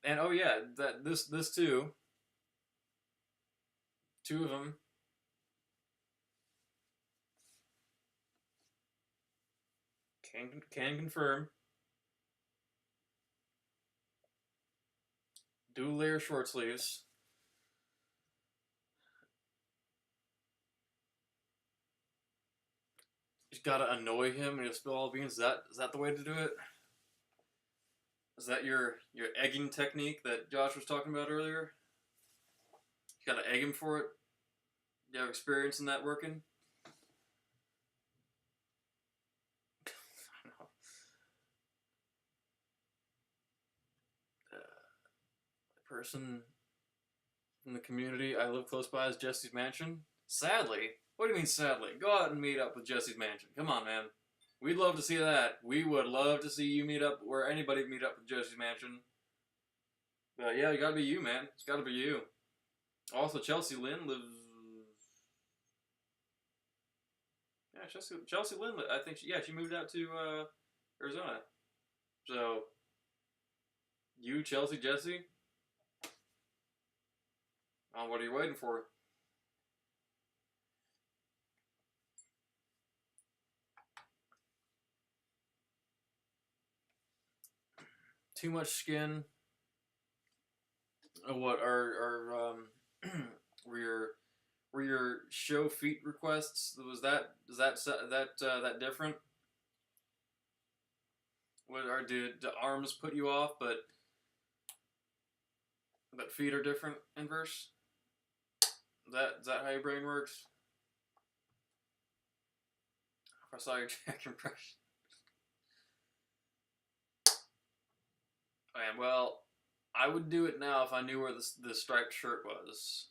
and oh yeah, that this too. Two of them. Can confirm. Dual layer short sleeves. You gotta annoy him and he'll spill all the beans. Is that the way to do it? Is that your egging technique that Josh was talking about earlier? You gotta egg him for it. Do you have experience in that working? Person in the community I live close by is Jesse's Mansion. Sadly, what do you mean sadly? Go out and meet up with Jesse's Mansion. Come on, man. We'd love to see that. We would love to see you meet up, or anybody meet up with Jesse's Mansion. But yeah, you gotta be you, man. It's gotta be you. Also, Chelsea Lynn lives. Yeah, Chelsea Lynn. I think she moved out to Arizona. So, you, Chelsea, Jesse. Oh, what are you waiting for? Too much skin. What are were your show feet requests? Was that different? What or did the arms put you off, but feet are different inverse? Is that how your brain works? If I saw your Jack impression. Man, well, I would do it now if I knew where the striped shirt was.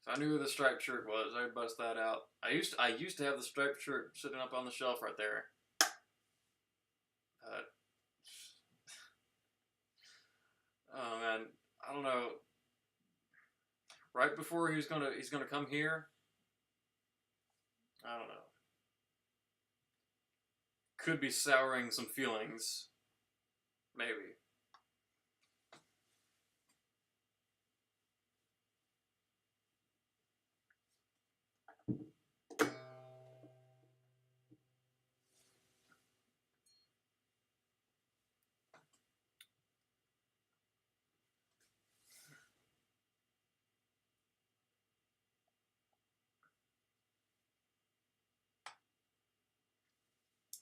If I knew where the striped shirt was, I'd bust that out. I used to have the striped shirt sitting up on the shelf right there. Oh man, I don't know. Right before he's gonna come here. I don't know. Could be souring some feelings. Maybe.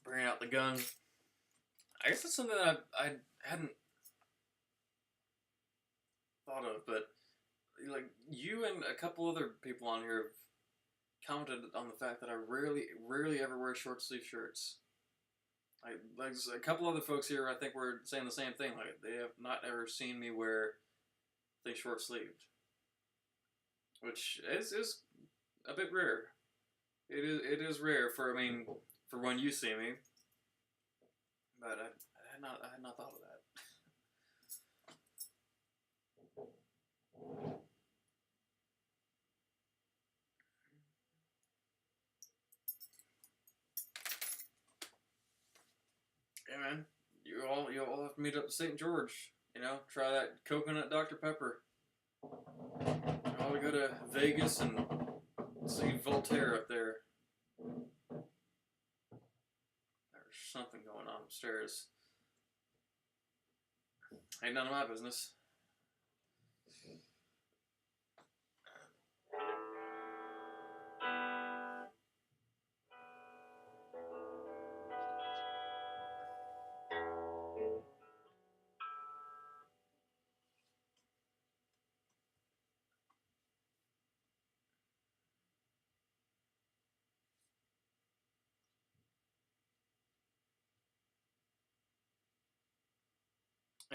Bringing out the gun. I guess that's something that I hadn't thought of, but like you and a couple other people on here have commented on the fact that I rarely ever wear short sleeve shirts. Like a couple other folks here, I think were saying the same thing. Like they have not ever seen me wear things short sleeved, which is a bit rare. It is rare for for when you see me, but I had not thought of that. Yeah, man, you all have to meet up to St. George. You know, try that coconut Dr. Pepper. You all go to Vegas and see Voltaire up there. There's something going on upstairs. Ain't none of my business.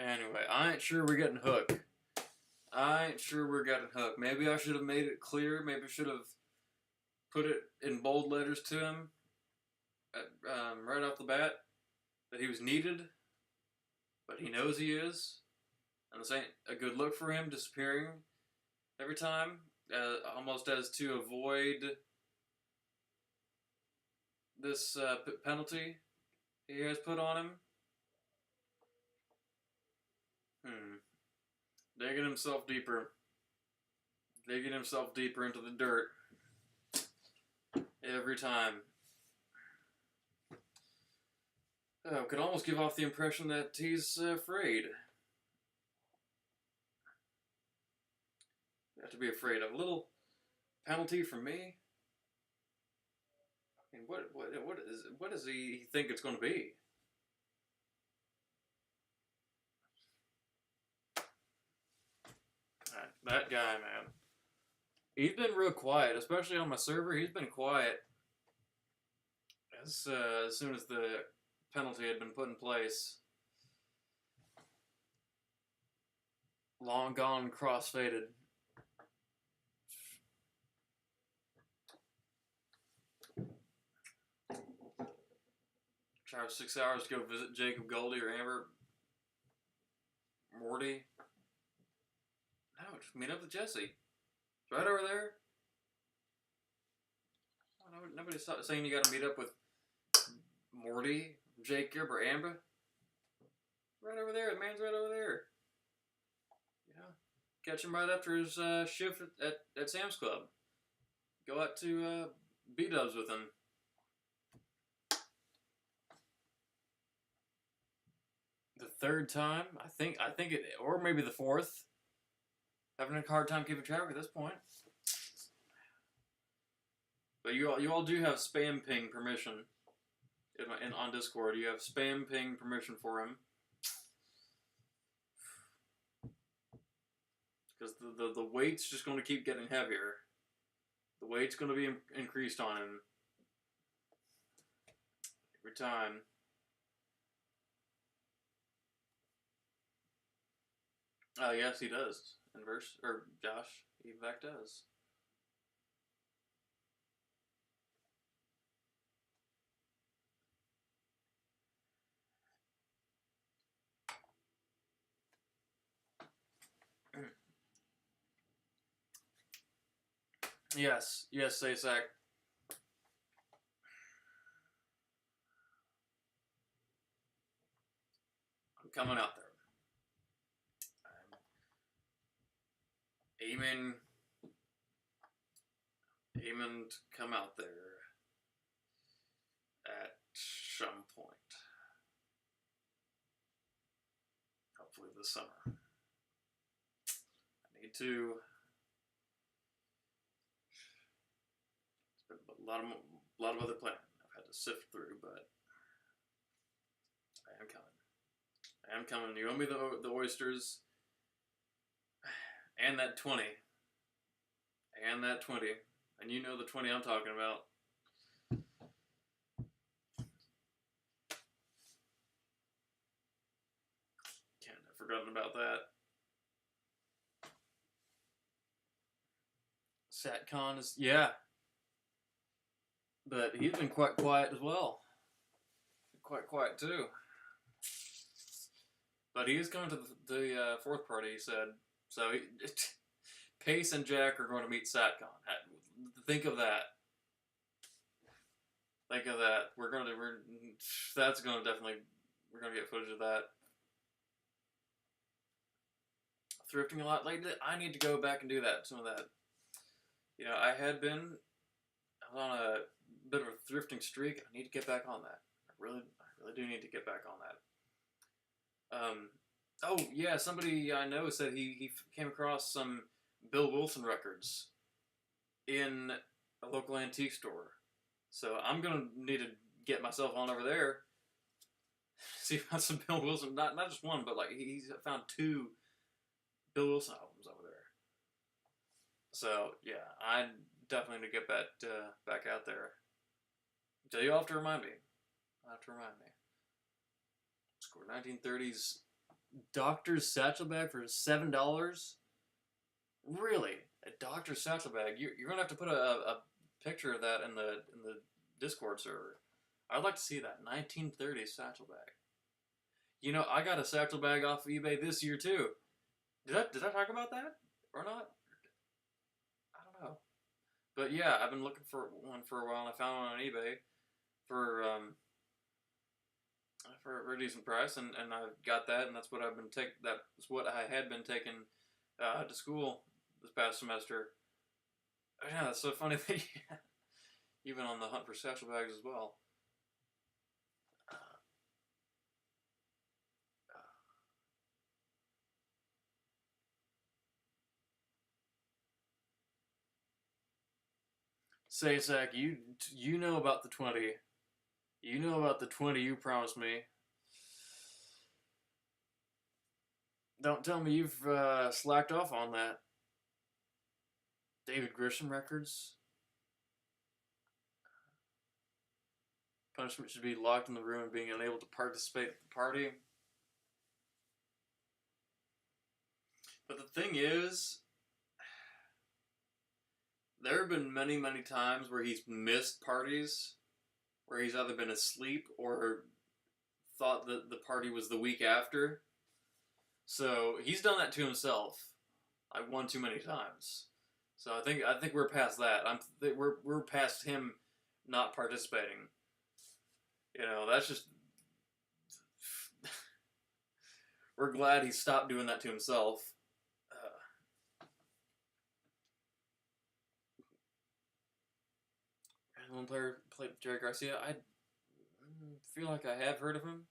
Anyway, I ain't sure we're getting Hook. Maybe I should have made it clear. Maybe I should have put it in bold letters to him right off the bat that he was needed, but he knows he is. And this ain't a good look for him, disappearing every time, almost as to avoid this penalty he has put on him. Digging himself deeper into the dirt every time. Could almost give off the impression that he's afraid. You have to be afraid of a little penalty from me. I mean, what does he think it's going to be? That guy, man. He's been real quiet, especially on my server. He's been quiet as soon as the penalty had been put in place. Long gone, cross-faded. Travel 6 hours to go visit Jacob, Goldie, or Amber. Morty. No, just meet up with Jesse. It's right over there. Oh, nobody's saying you gotta meet up with Morty, Jacob, or Amber. Right over there. The man's right over there. Yeah. Catch him right after his shift at Sam's Club. Go out to B-dubs with him. The third time, I think it, or maybe the fourth. Having a hard time keeping track at this point. But you all do have spam ping permission. On Discord, you have spam ping permission for him. Because the weight's just going to keep getting heavier. The weight's going to be increased on him. Every time. Yes, he does. Josh, he in fact does. Yes, Sasak. I'm coming out there. I'm aiming to come out there at some point. Hopefully this summer. I need to. It's been a lot of other planning I've had to sift through, but I am coming. You owe me the oysters and that 20. And you know the 20 I'm talking about. forgotten about that. SatCon is, yeah. But he's been quite quiet as well. Quite quiet too. But he is coming to the fourth party, he said. So Pace and Jack are going to meet SatCon. Think of that. Think of that. That's going to definitely, we're going to get footage of that. Thrifting a lot lately. I need to go back and do that. Some of that. You know, I was on a bit of a thrifting streak. I need to get back on that. I really do need to get back on that. Oh yeah, somebody I know said he came across some Bill Wilson records in a local antique store. So I'm gonna need to get myself on over there. See about some Bill Wilson, not just one, but like he's found 2 Bill Wilson albums over there. So yeah, I definitely need to get back out there. So you'll have to remind me. Score 1930s Doctor's satchel bag for $7. Really, a Doctor's satchel bag? You're gonna have to put a picture of that in the Discord server. I'd like to see that 1930s satchel bag. You know, I got a satchel bag off of eBay this year too. Did I talk about that or not? I don't know. But yeah, I've been looking for one for a while, and I found one on eBay for a decent price, and I got that, and that's what that's what I had been taking to school this past semester. Yeah, that's so funny that even on the hunt for satchel bags as well. Say, Zach, you know about the 20. You know about the 20 you promised me. Don't tell me you've slacked off on that. David Grisham records. Punishment should be locked in the room and being unable to participate at the party. But the thing is, there have been many, many times where he's missed parties, where he's either been asleep or thought that the party was the week after. So he's done that to himself, like one too many times. So I think we're past that. We're past him not participating. You know, that's just. We're glad he stopped doing that to himself. And one player played Jerry Garcia. I feel like I have heard of him,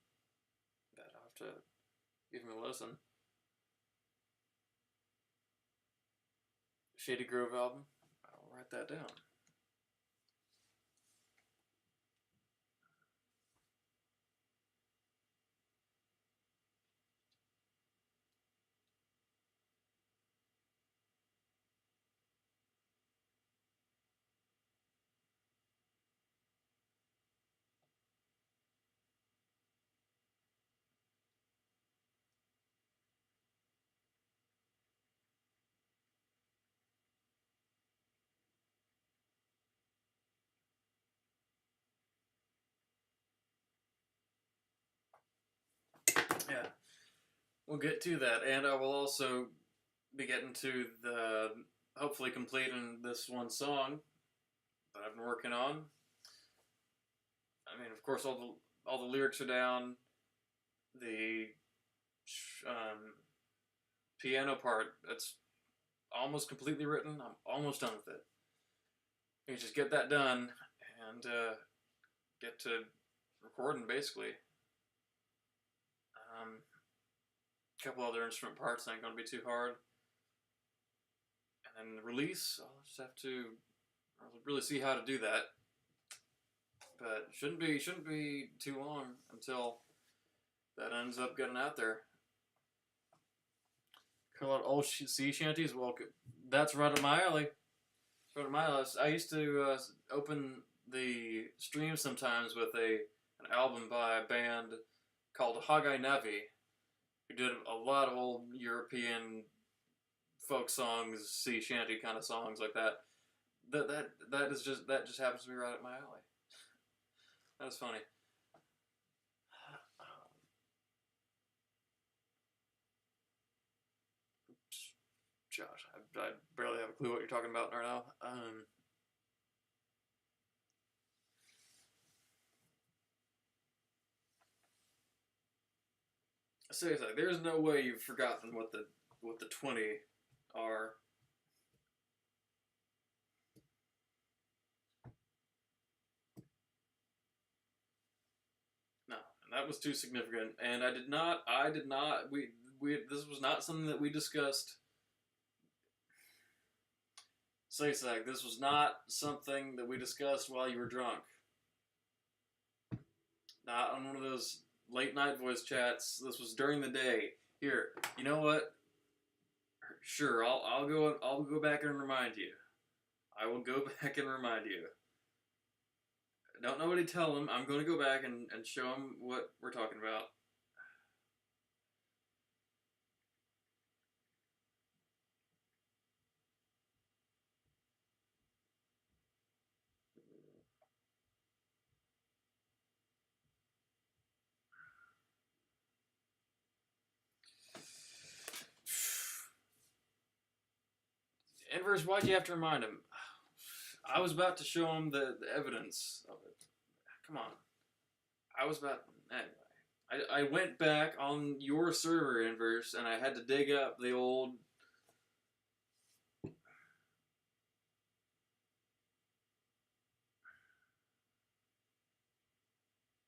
but I'll have to give him a listen. Shady Grove album. I'll write that down. Yeah, we'll get to that, and I will also be getting to the hopefully completing this one song that I've been working on. I mean, of course, all the lyrics are down. The piano part, that's almost completely written. I'm almost done with it. You just get that done and get to recording, basically. A couple other instrument parts ain't gonna be too hard. And then the release, I'll just have to really see how to do that. But shouldn't be too long until that ends up getting out there. Call out old sea shanties. Well, that's right up my alley. It's right up my alley. I used to open the stream sometimes with an album by a band called Hagai Navi. who did a lot of old European folk songs, sea shanty kind of songs like that. That just happens to be right up my alley. That was funny. Josh, I barely have a clue what you're talking about right now. Seriously, there's no way you've forgotten what the 20 are. No, and that was too significant. And I did not. This was not something that we discussed. Saysak, this was not something that we discussed while you were drunk. Not on one of those late night voice chats. This was during the day. Here, you know what? Sure, I'll go back and remind you. I will go back and remind you. Don't nobody tell him. I'm going to go back and show him what we're talking about. Inverse, why'd you have to remind him? I was about to show him the evidence of it. Come on. I was about... Anyway. I went back on your server, Inverse, and I had to dig up the old...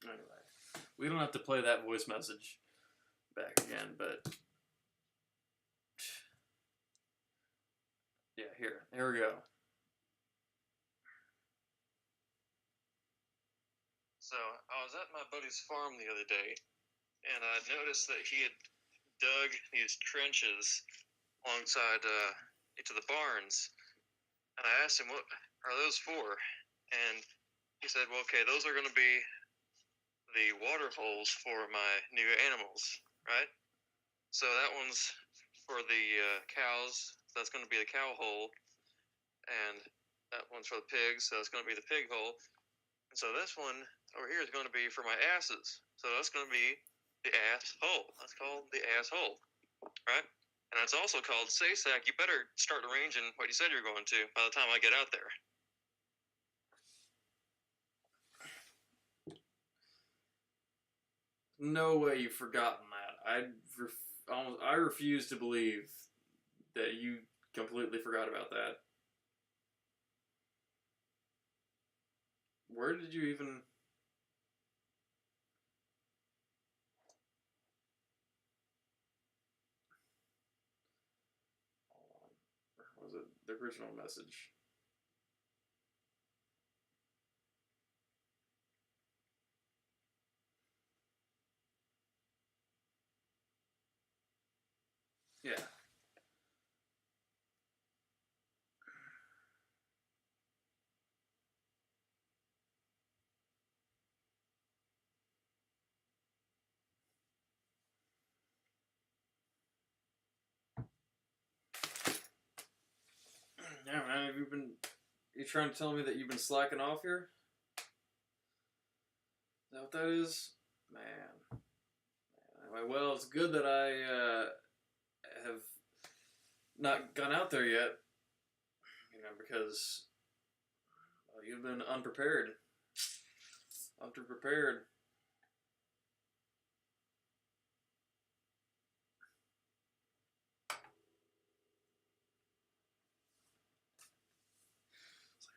Anyway. We don't have to play that voice message back again, but... Yeah, here we go. So, I was at my buddy's farm the other day, and I noticed that he had dug these trenches alongside into the barns. And I asked him, what are those for? And he said, well, okay, those are going to be the water holes for my new animals, right? So that one's for the cows. So that's going to be the cow hole. And that one's for the pigs. So that's going to be the pig hole. And so this one over here is going to be for my asses. So that's going to be the ass hole. That's called the ass hole, right? And it's also called Saysak. You better start arranging what you said you're going to by the time I get out there. No way you've forgotten that. I refuse to believe that you completely forgot about that. Where did you even... Or was it the original message? Yeah. Yeah, man, have you been... You trying to tell me that you've been slacking off here? Is that what that is? Man. Anyway, well, it's good that I have not gone out there yet. You know, because you've been unprepared. Underprepared.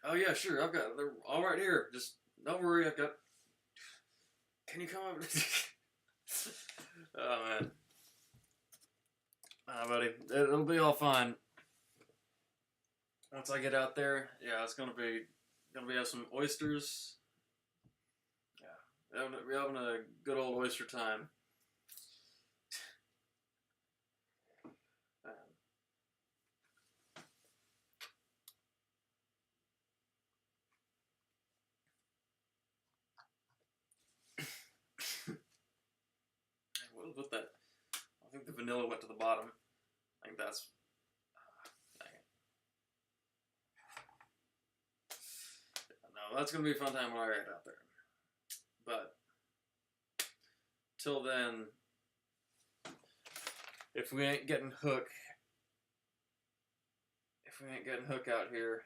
Oh yeah, sure. I've got they're all right here. Just don't worry. I've got. Can you come over? Oh man. Buddy, it'll be all fine. Once I get out there, yeah, it's gonna be have some oysters. Yeah, we're having a good old oyster time. What was that? I think vanilla went to the bottom. I think that's... dang it. No, that's going to be a fun time when I get out there. But, till then, if we ain't getting Hook out here...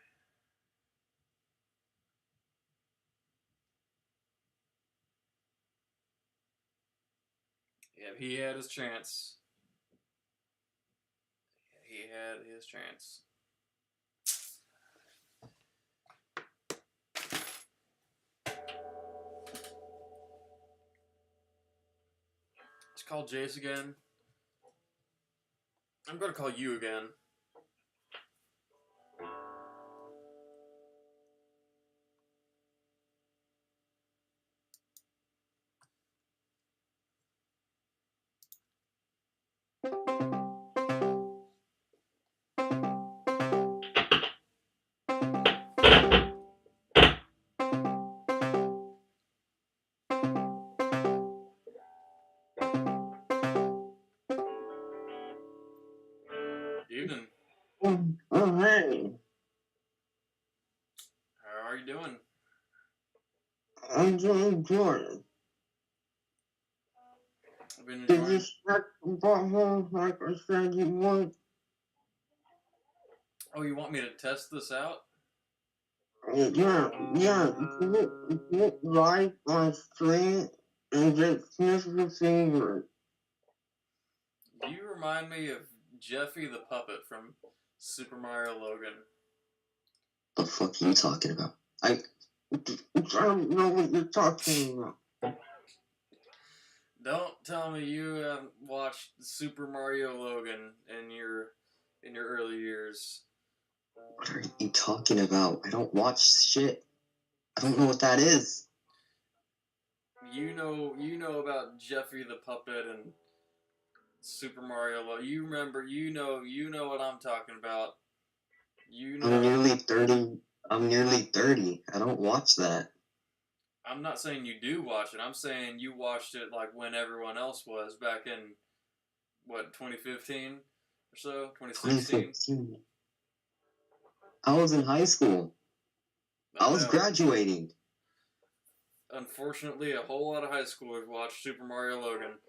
Yeah, he had his chance. He had his chance. Let's call Jace again. I'm gonna call you again. Evening. Oh, hey. How are you doing? I'm doing good. I've been Did you enjoying. check the butthole like I said you would? Oh, you want me to test this out? Yeah. If you look live on stream and just sniff the finger. You remind me of Jeffy the puppet from Super Mario Logan. The fuck are you talking about? I don't know what you're talking about. Don't tell me you haven't watched Super Mario Logan in your early years. What are you talking about? I don't watch shit. I don't know what that is. You know about Jeffy the puppet and Super Mario Logan. You know what I'm talking about. You know. I'm nearly 30. I'm nearly 30. I don't watch that. I'm not saying you do watch it. I'm saying you watched it like when everyone else was back in what 2015 or so, 2016. 2015. I was in high school. I was graduating. Unfortunately, a whole lot of high schoolers watched Super Mario Logan.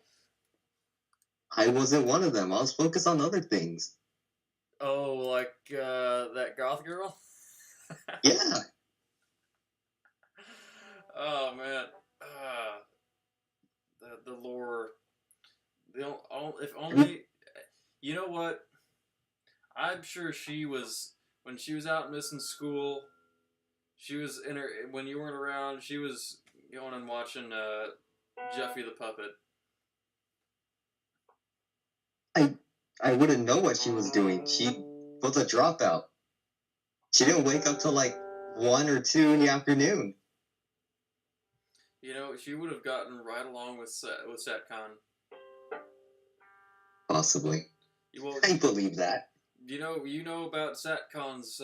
I wasn't one of them. I was focused on other things. Oh, like that goth girl? Yeah. Oh man, the lore. If only, you know what? I'm sure she was when she was out missing school. She was in her when you weren't around. She was going and watching Jeffy the puppet. I wouldn't know what she was doing. She was a dropout. She didn't wake up till like 1 or 2 in the afternoon. You know, she would have gotten right along with Satcon. Possibly. Well, I believe that. you know about Satcon's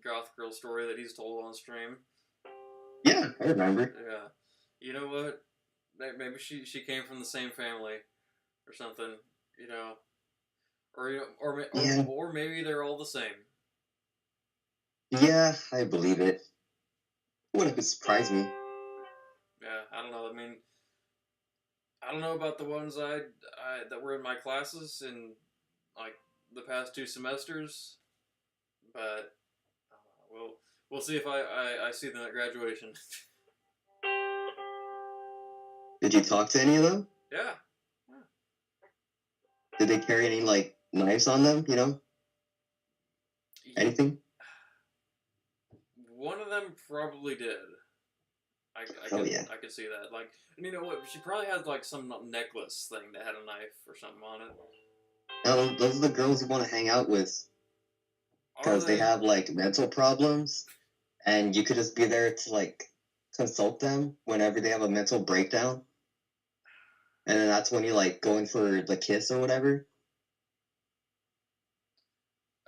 goth girl story that he's told on stream. Yeah, I remember. Yeah. You know what? Maybe she came from the same family, or something. You know, or maybe they're all the same. Yeah, I believe it. Wouldn't surprise me. Yeah, I don't know. I mean, I don't know about the ones that were in my classes in like the past 2 semesters, but we'll see if I see them at graduation. Did you talk to any of them? Yeah. Did they carry any, like, knives on them, you know? Anything? One of them probably did. I could see that. Like, you know what? She probably had like some necklace thing that had a knife or something on it. No, those are the girls you want to hang out with. Because they have, like, mental problems. And you could just be there to, like, consult them whenever they have a mental breakdown. And then that's when you, like, go in for the kiss or whatever.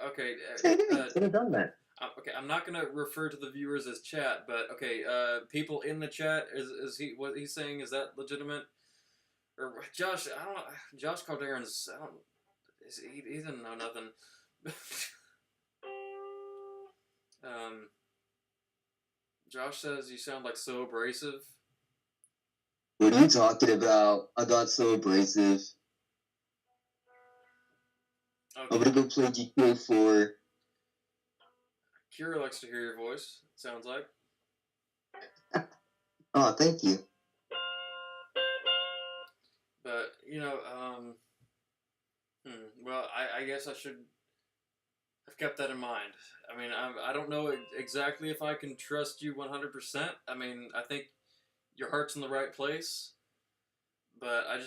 Okay. Could have done that. Okay, I'm not gonna refer to the viewers as chat, but okay, people in the chat, is he what he's saying, is that legitimate? Or Josh, I don't know, Josh Calderon's, He didn't know nothing. Josh says you sound like so abrasive. What are you talking about? I'm not so abrasive. Okay. I'm gonna go play GTA 4. Kira likes to hear your voice, it sounds like. Oh, thank you. But, well, I guess I should have kept that in mind. I mean, I don't know exactly if I can trust you 100%. I mean, I think your heart's in the right place. But I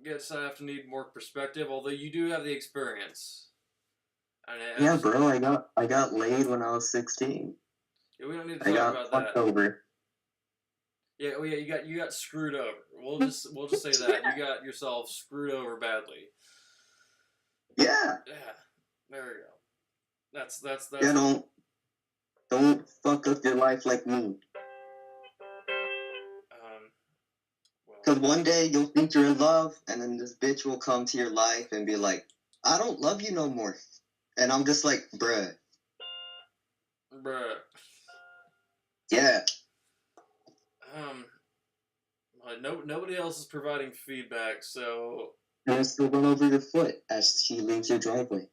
guess I have to need more perspective, although you do have the experience. Yeah, bro, I got laid when I was 16. Yeah, we don't need to I talk got about fucked that. over. Yeah, well, yeah, you got screwed over. We'll just say that you got yourself screwed over badly. Yeah. Yeah, there we go. That's. You don't fuck up your life like me. Because one day you'll think you're in love, and then this bitch will come to your life and be like, I don't love you no more. And I'm just like, bruh. Yeah. Nobody else is providing feedback, so. And it's still run over your foot as she leaves your driveway.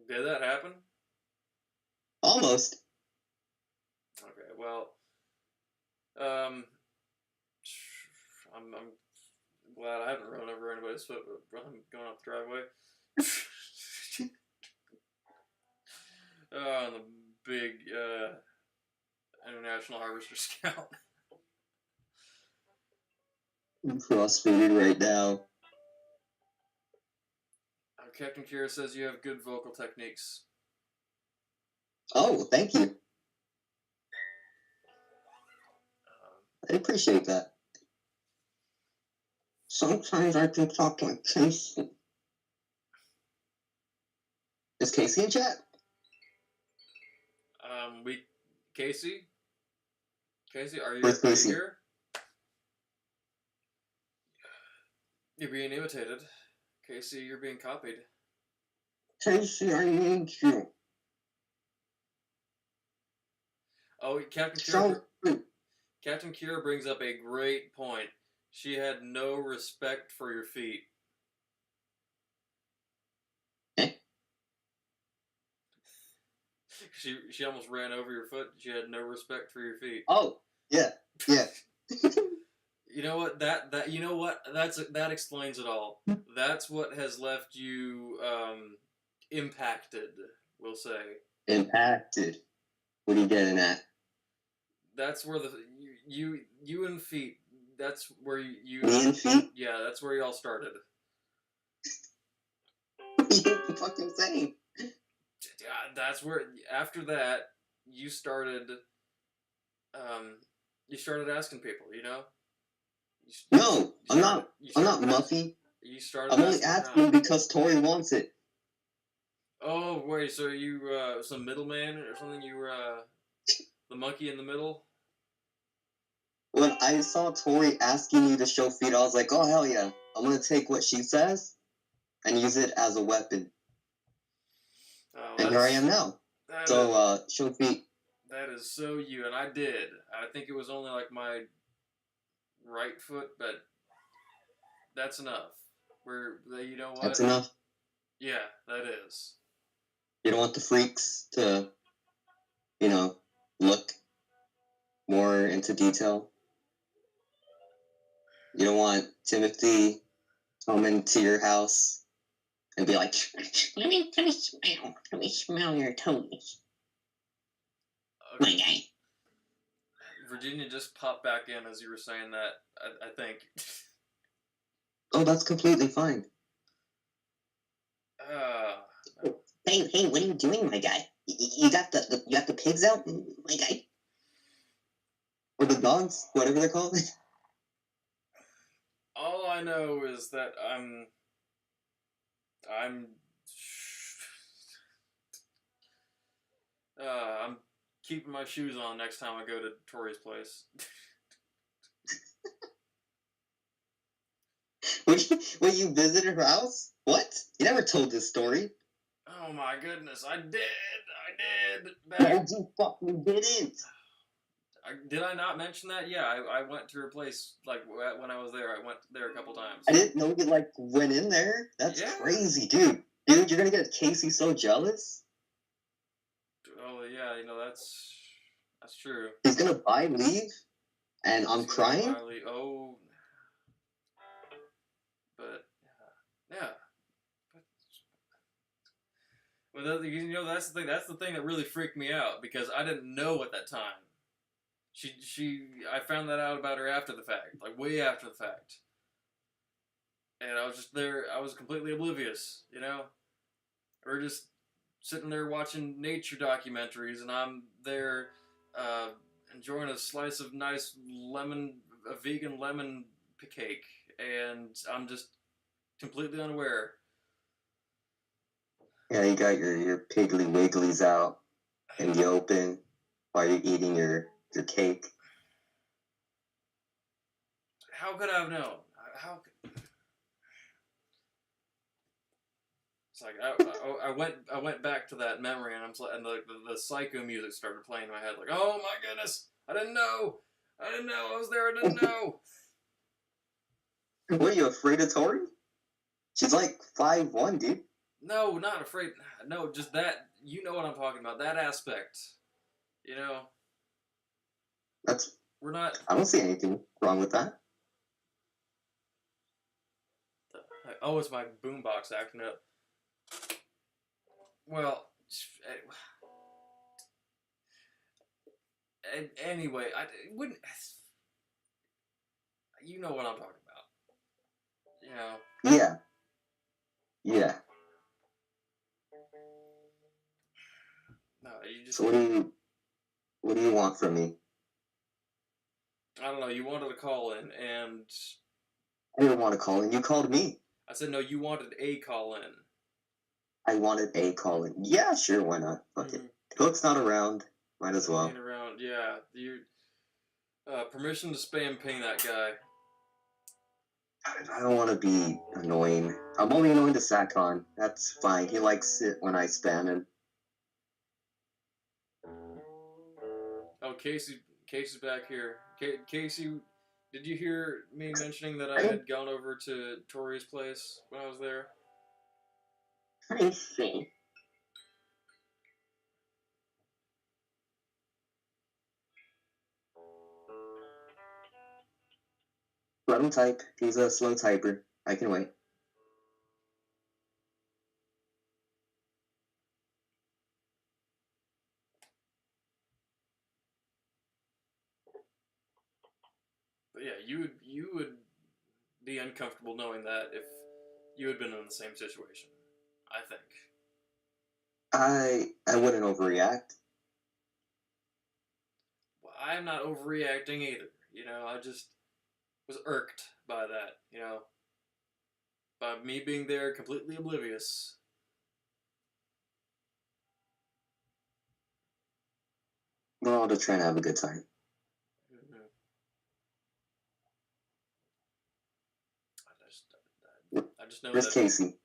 Did that happen? Almost. Okay, well, I'm glad I haven't run over anybody's foot going up the driveway. On the big International Harvester Scout. I'm crossfaded right now. Captain Kira says you have good vocal techniques. Oh, thank you. I appreciate that. Sometimes I can talk like Casey. Is Casey in chat? Casey? Casey, are you here? You're being imitated. Casey, you're being copied. Casey, I need you. Oh, Captain Kira brings up a great point. She had no respect for your feet. She almost ran over your foot. She had no respect for your feet. Oh, yeah. You know what? That explains it all. That's what has left you impacted, we'll say. Impacted. What are you getting at? That's where you and feet. That's where you. Me and feet? Yeah, that's where you all started. What are you fucking saying? That's where. After that, you started. You started asking people. You know. No, I'm not Muffy. You started. I'm only asking because Tori wants it. Oh wait, so you some middleman or something? You were the monkey in the middle. When I saw Tori asking you to show feet, I was like, oh hell yeah, I'm gonna take what she says and use it as a weapon. And here I am now. So show feet. That is so you, and I did. I think it was only like my right foot, but that's enough. You know what? That's enough? Yeah, that is. You don't want the freaks to, look more into detail? You don't want Timothy coming to your house and be like, let me smell your toes. Okay. My guy. Virginia just popped back in as you were saying that, I think. Oh, that's completely fine. Hey, what are you doing, my guy? You got the pigs out, my guy? Or the dogs, whatever they're called? All I know is that I'm keeping my shoes on next time I go to Tori's place. When you visited her house? What? You never told this story. Oh my goodness, I did. No, you fucking didn't. Did I not mention that? Yeah, I went to her place, like, when I was there. I went there a couple times. I didn't know you, like, went in there. That's Yeah. crazy, dude. Dude, you're gonna get Casey so jealous. Oh, yeah, you know, that's true. He's gonna buy leave, and I'm crying. Oh. But, yeah. Well, you know, that's the thing. That's the thing that really freaked me out, because I didn't know at that time. I found that out about her after the fact, like way after the fact. And I was just there, I was completely oblivious, you know? We're just sitting there watching nature documentaries, and I'm there enjoying a slice of nice a vegan lemon cake, and I'm just completely unaware. Yeah, you got your piggly wigglies out in the open while you're eating your cake. How could I have known? It's like I went back to that memory, and the psycho music started playing in my head. Like, oh my goodness, I didn't know. I was there. I didn't know. What, are you afraid of Tori? She's like 5'1", dude. No, not afraid. No, just that. You know what I'm talking about. That aspect. You know. We're not. I don't see anything wrong with that. Oh, it's my boombox acting up. Well, anyway, I wouldn't. You know what I'm talking about. You know. Yeah. Yeah. No, you just. So what do you want from me? I don't know. You wanted to call in, and I didn't want to call in. You called me. I said no. You wanted a call in. I wanted a call in. Yeah, sure. Why not? Fuck it. Hook's not around. Might as well. Ain't around. Yeah. You. Permission to spam ping that guy. I don't want to be annoying. I'm only annoying to Sakon. That's fine. He likes it when I spam him. Oh, Casey's back here. Casey, did you hear me mentioning that I had gone over to Tori's place when I was there? I see. Let him type. He's a slow typer. I can wait. But yeah, you would be uncomfortable knowing that if you had been in the same situation. I think. I wouldn't overreact. Well, I'm not overreacting either. You know, I just was irked by that. You know, by me being there completely oblivious. We're all just trying to have a good time. I just know Where's Casey?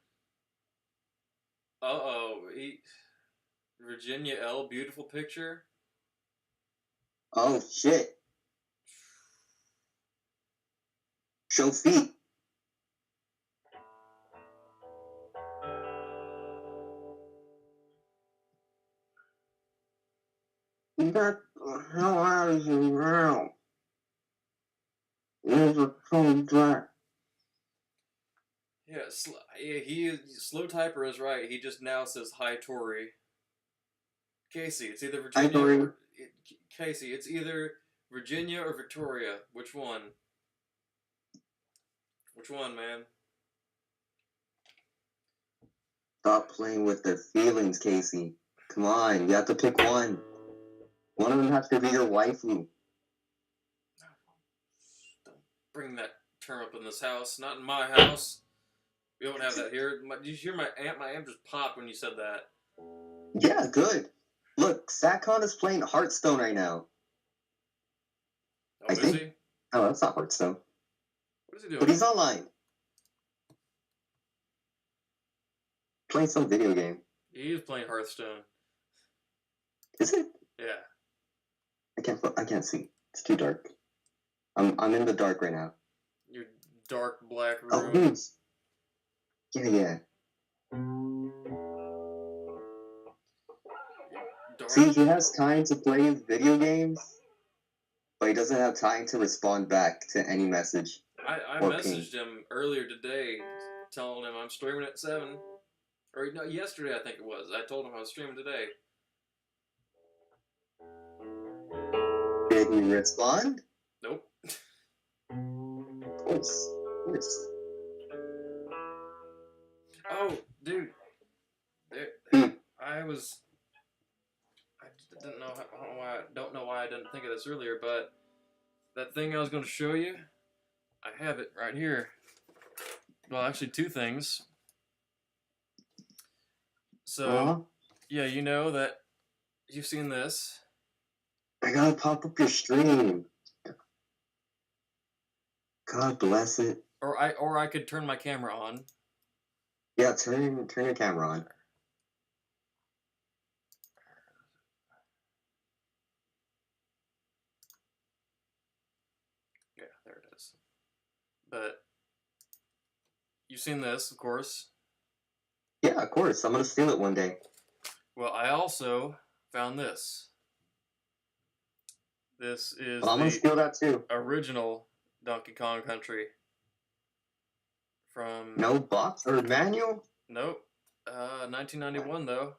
Virginia L. Beautiful picture. Oh shit! Show feet. Get the hell out of here now. There's a phone back. Yeah, slow typer is right. He just now says hi, Tori. Casey, it's either Virginia. Hi, Tori. Casey, it's either Virginia or Victoria. Which one? Which one, man? Stop playing with their feelings, Casey. Come on, you have to pick one. One of them has to be your waifu. Don't bring that term up in this house. Not in my house. We don't have that here. Did you hear my amp? My amp just popped when you said that. Yeah, good. Look, Sakon is playing Hearthstone right now. Oh, is he? Oh, that's not Hearthstone. What is he doing? But he's online. playing some video game. He is playing Hearthstone. Is it? Yeah. I can't see. It's too dark. I'm in the dark right now. Your dark black Oh, room. please. Yeah. Dark. See, he has time to play his video games, but he doesn't have time to respond back to any message. I or messaged him earlier today, telling him I'm streaming at 7. Or no, yesterday I think it was. I told him I was streaming today. Did he respond? Nope. Of course. Oh, dude. Hmm. I didn't know don't know why I didn't think of this earlier, but that thing I was going to show you, I have it right here. Well, actually, 2 things. So, yeah, you know that you've seen this. I gotta pop up your stream. God bless it. Or I could turn my camera on. Yeah, turn your camera on. Yeah, there it is. But you've seen this, of course. Yeah, of course. I'm gonna steal it one day. Well, I also found this. This is Well, I'm gonna steal that too. original Donkey Kong Country. From No box or manual? Nope. 1991 though.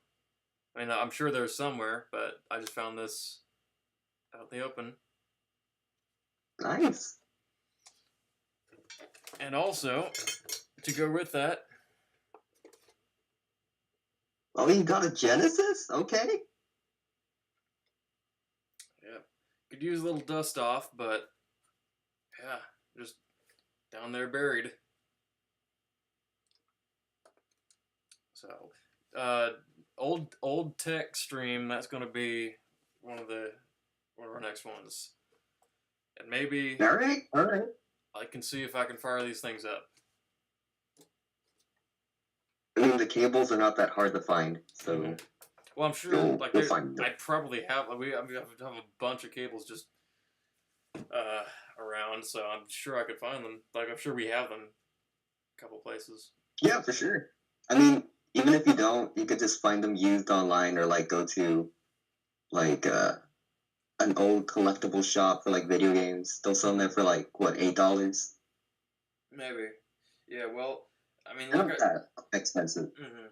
I mean, I'm sure there's somewhere, but I just found this out in the open. Nice. And also, to go with that, Oh, you got a Genesis? Okay. yeah, could use a little dust off, but yeah, just down there buried. So, old tech stream. That's going to be one of our next ones, and maybe All right. I can see if I can fire these things up. I mean, the cables are not that hard to find, so. Mhm. Well, I'm sure. We'll find them. I probably have. We have a bunch of cables just around, so I'm sure I could find them. Like I'm sure we have them a couple places. Yeah, for sure. I mean, even if you don't, you could just find them used online or like go to like an old collectible shop for like video games. They'll sell them there for like what, $8? Maybe. Yeah. Well, I mean, Not that expensive. Mm-hmm.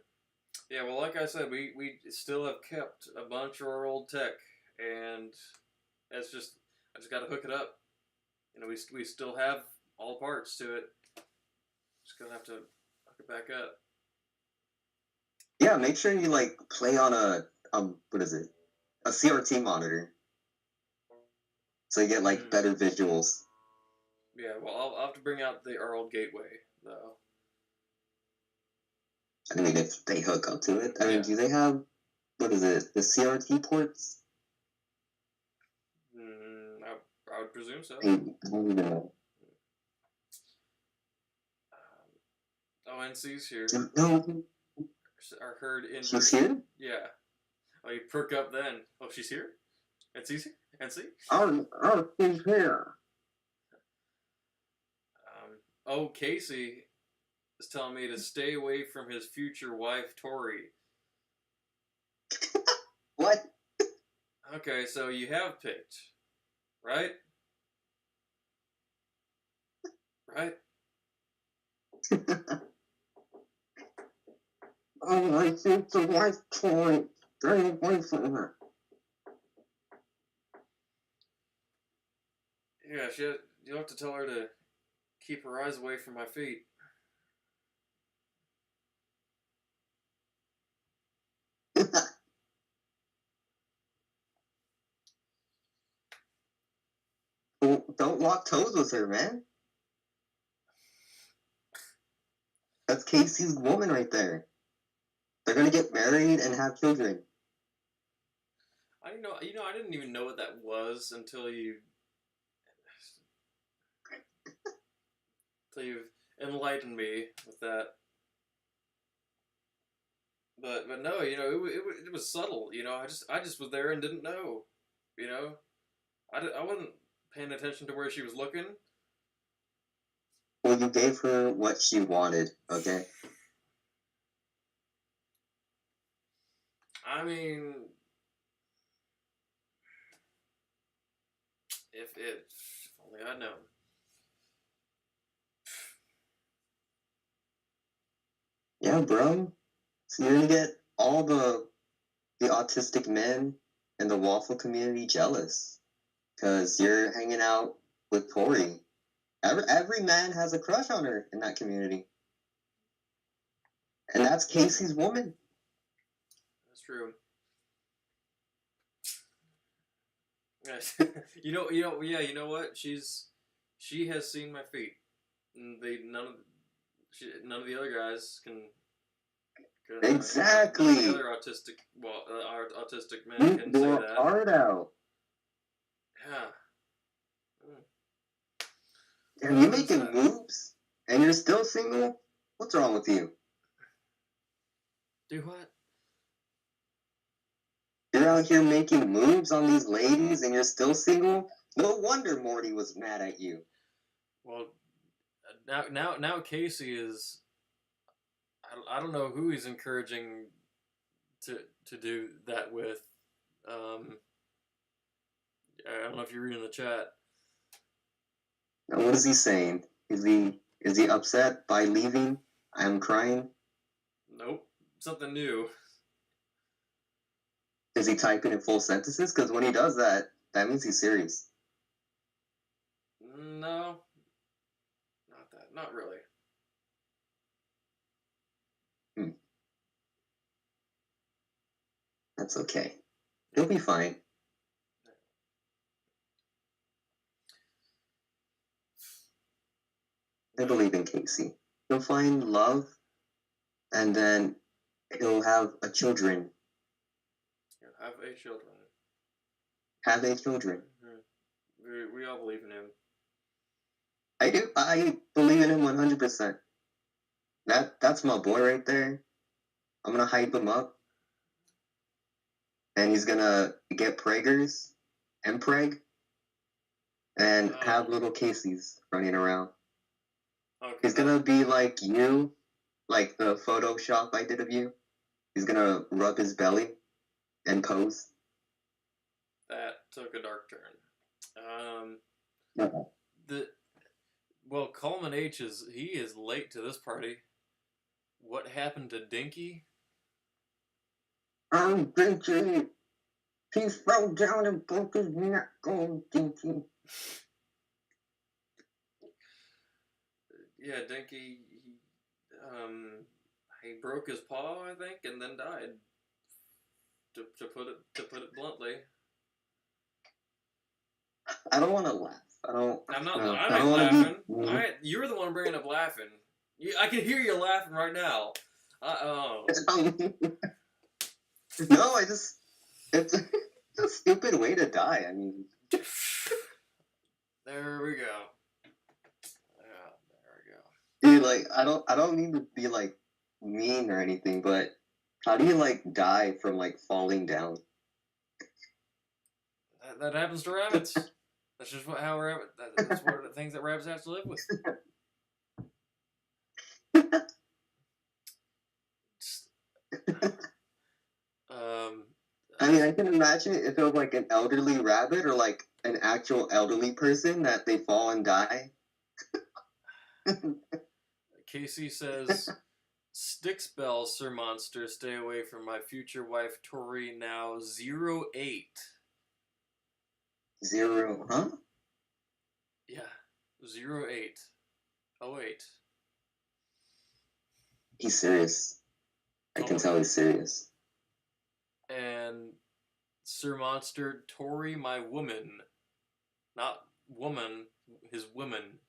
Yeah. Well, like I said, we still have kept a bunch of our old tech, and I just got to hook it up. You know, we still have all parts to it. Just gonna have to hook it back up. Yeah, make sure you like play on a what is it? A CRT monitor. So you get like better visuals. Yeah, well, I'll have to bring out our old gateway though. I mean, if they hook up to it. I mean, Yeah. do they have what is it? The CRT ports? I would presume so. I don't even know. Oh, NC's here. No, Are heard in. she's here. Yeah. Oh, you perk up then. Oh, she's here. NC's here. NC. Oh, she's here. Oh, Casey is telling me to stay away from his future wife, Tori. What? Okay, so you have picked, right? Right? Oh, I think the wife toy. Stay away from her. Yeah, you'll have to tell her to keep her eyes away from my feet. Don't lock toes with her, man. That's Casey's woman right there. They're gonna get married and have children. I didn't know. You know, I didn't even know what that was until you've enlightened me with that. But no, it was subtle. I just was there and didn't know. You know, I wasn't paying attention to where she was looking. Well, you gave her what she wanted, okay? I mean, if only I'd known. Yeah, bro. So you're gonna get all the autistic men in the waffle community jealous because you're hanging out with Tori. Every man has a crush on her in that community, and that's Casey's woman. That's true. Yeah. You know what? She has seen my feet. And none of the other guys can. Exactly. None of the other autistic men can say Your that. heart out. Yeah. Are you making moves and you're still single? What's wrong with you? Do what? You're out here making moves on these ladies and you're still single? No wonder Morty was mad at you. Well, now Casey is. I don't know who he's encouraging to do that with. I don't know if you're reading the chat. Now, what is he saying? Is he upset by leaving? I'm crying. Nope, something new. Is he typing in full sentences? Because when he does that, that means he's serious. No, not that. Not really. That's okay. He'll be fine. I believe in Casey. He'll find love, and then he'll have a children. Have a children. Have a children. Mm-hmm. We all believe in him. I do. I believe in him 100%. That's my boy right there. I'm gonna hype him up, and he's gonna get preggers and preg, and have little Caseys running around. Okay, He's gonna be like you, like the Photoshop I did of you. He's gonna rub his belly and pose. That took a dark turn. Uh-huh. Well, Coleman H he is late to this party. What happened to Dinky? Dinky. He fell down and broke his neck. Oh, Dinky. Yeah, Dinky. He broke his paw, I think, and then died. To put it bluntly. I don't want to laugh. I'm not. No, I'm I don't not wanna laughing. You're the one bringing up laughing. I can hear you laughing right now. Oh. No, it's a stupid way to die. I mean, There we go. Yeah, there we go. dude, like I don't mean to be like mean or anything, but how do you like die from like falling down? That happens to rabbits. That's just that's one of the things that rabbits have to live with. I mean, I can imagine if it was like an elderly rabbit or like an actual elderly person that they fall and die. Casey says, "Stickspell, Sir Monster, stay away from my future wife Tori. Now 08." 0, huh? Yeah, 08. 08. He's serious. I can tell he's serious. And Sir Monster, Tori, my woman. Not woman, his women.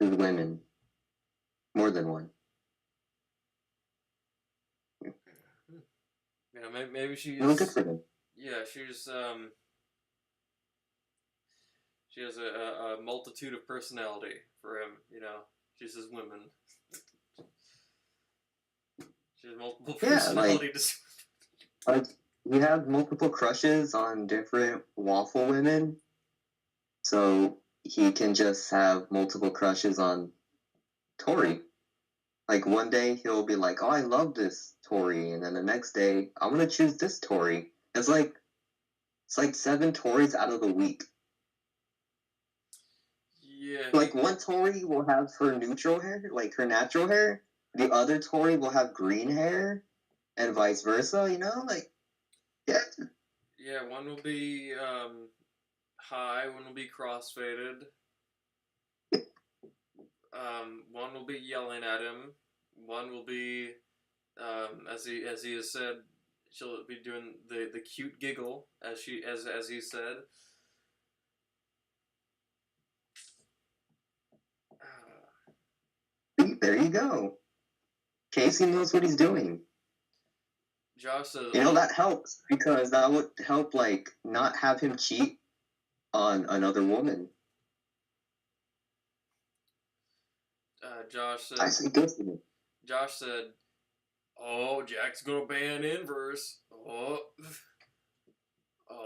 His women. More than one. You know, maybe she's. No, good for him. Yeah, she's she has a multitude of personality for him. You know, she's his woman. She has multiple Yeah, personality like- disorders. Like, he has multiple crushes on different waffle women, so he can just have multiple crushes on Tori. Like, one day he'll be like, oh, I love this Tori, and then the next day, I'm gonna choose this Tori. It's like 7 Tories out of the week. Yeah. Like, one Tori will have her neutral hair, like her natural hair. The other Tori will have green hair, and vice versa, you know? Like, yeah. Yeah, one will be high, one will be crossfaded. One will be yelling at him. One will be, as he has said, she'll be doing the cute giggle as he said. See, there you go. Casey knows what he's doing. Josh says, You know, that helps because that would help, like, not have him cheat on another woman. Josh I said, say good for him. Josh said, "Oh, Jack's gonna ban Inverse. Oh,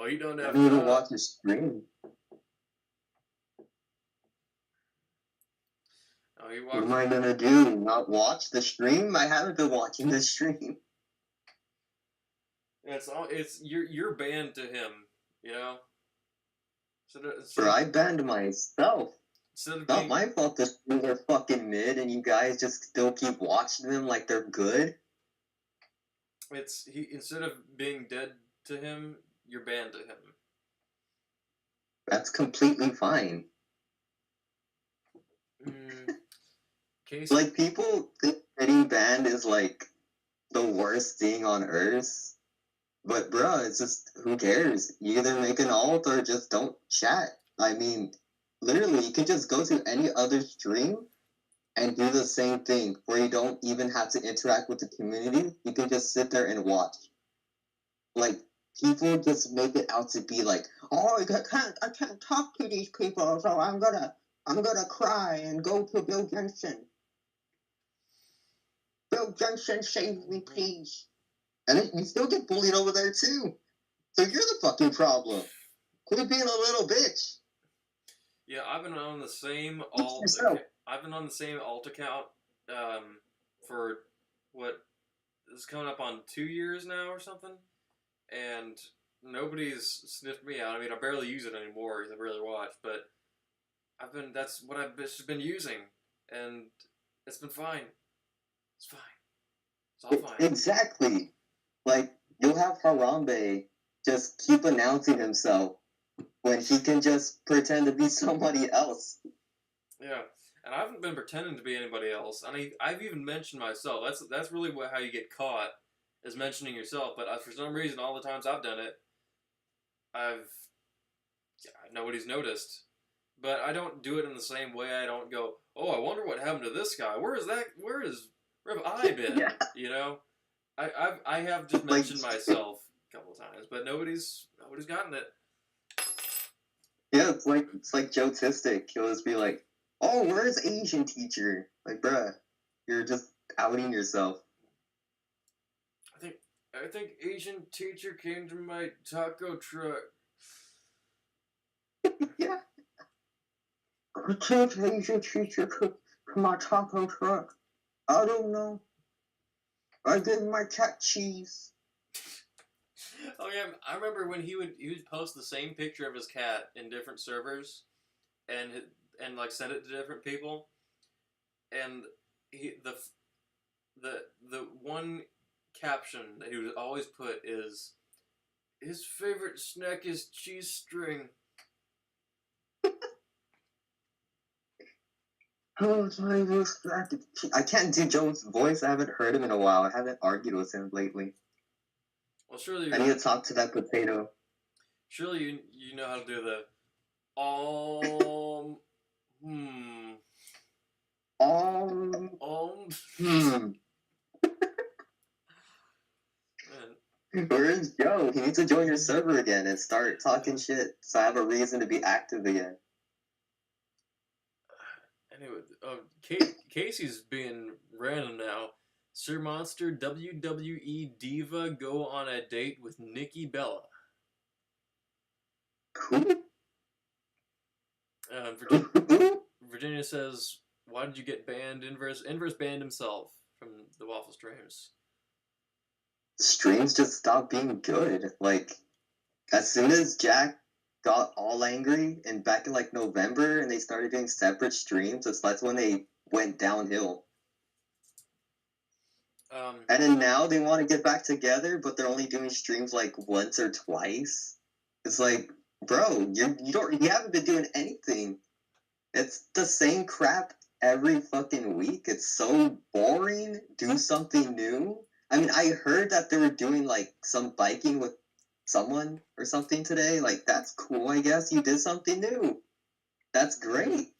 he don't I have don't even time." watch his stream. Oh, he What watched. am I gonna do? Not watch the stream? I haven't been watching the stream. It's you're banned to him. You know. Bro, I banned myself. Instead of Not being, my fault the streams are fucking mid and you guys just still keep watching them like they're good. instead of being dead to him, you're banned to him. That's completely fine. Case Like, people think getting banned is, like, the worst thing on earth. But, bruh, it's just, who cares? You either make an alt or just don't chat. I mean, literally, you can just go to any other stream and do the same thing, where you don't even have to interact with the community. You can just sit there and watch. Like, people just make it out to be like, oh, I can't talk to these people, so I'm gonna cry and go to Bill Jensen. Bill Jensen, save me, please. And you still get bullied over there too. So you're the fucking problem. Quit being a little bitch. Yeah, I've been on the same alt. yourself. I've been on the same alt account for what is coming up on 2 years now or something, and nobody's sniffed me out. I mean, I barely use it anymore because I barely watch, but that's what I've just been using, and it's been fine. It's fine. It's all fine. Exactly. Like, you'll have Harambe just keep announcing himself when he can just pretend to be somebody else. Yeah, and I haven't been pretending to be anybody else. I mean, I've even mentioned myself. That's really how you get caught, is mentioning yourself. But for some reason, all the times I've done it, nobody's noticed. But I don't do it in the same way. I don't go, oh, I wonder what happened to this guy. Where have I been? Yeah. You know, I have just mentioned myself a couple of times, but nobody's gotten it. Yeah, it's like Joe Tistic. He'll just be like, oh, where's Asian teacher? Like, bruh, you're just outing yourself. I think Asian teacher came to my taco truck. Yeah. I can't Asian teacher to my taco truck. I don't know. I get my cat cheese. Oh yeah, I remember when he would post the same picture of his cat in different servers, and like send it to different people, and the one caption that he would always put is, his favorite snack is cheese string. Oh, I can't do Joe's voice. I haven't heard him in a while. I haven't argued with him lately. Well, surely I need to talk to that potato. Surely you know how to do the Man. Where is Joe? He needs to join your server again and start talking shit, so I have a reason to be active again. Anyway, Casey's being random now. Sir Monster WWE Diva go on a date with Nikki Bella. Who? Virginia says, "Why did you get banned?" Inverse banned himself from the Waffle Streams. Streams just stopped being good. Like, as soon as Jack got all angry and back in like November and they started doing separate streams, that's when they went downhill. And then now they want to get back together, but they're only doing streams like once or twice. It's like, bro, you haven't been doing anything. It's the same crap every fucking week. It's so boring. Do something new. I mean, I heard that they were doing like some biking with someone or something today. Like, that's cool, I guess. You did something new. That's great.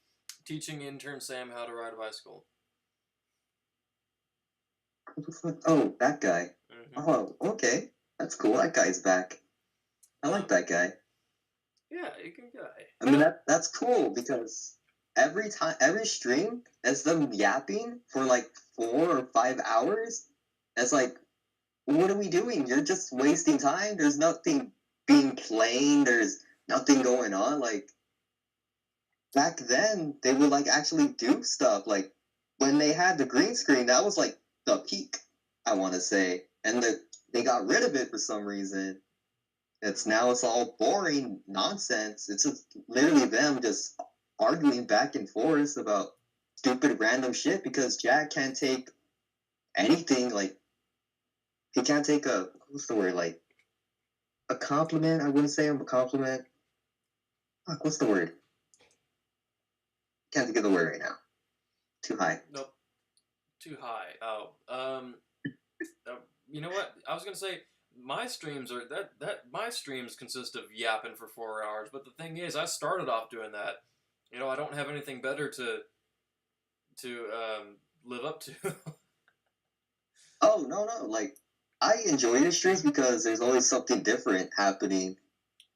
Teaching intern Sam how to ride a bicycle. Oh, that guy. Mm-hmm. Oh, okay. That's cool. That guy's back. I like that guy. Yeah, a good guy. I mean, that's cool because every stream, it's them yapping for like 4 or 5 hours. It's like, what are we doing? You're just wasting time. There's nothing being played. There's nothing going on. Like, back then, they would like actually do stuff. Like, when they had the green screen, that was like the peak, I want to say. And they got rid of it for some reason. Now it's all boring nonsense. It's just literally them just arguing back and forth about stupid random shit because Jack can't take anything. Like, he can't take what's the word, like a compliment. I wouldn't say a compliment. Fuck, what's the word? Can't think of the word right now. Too high. Nope. Too high. Oh. You know what? I was gonna say my streams are my streams consist of yapping for 4 hours, but the thing is, I started off doing that. You know, I don't have anything better to live up to. Oh no. Like, I enjoy your streams because there's always something different happening.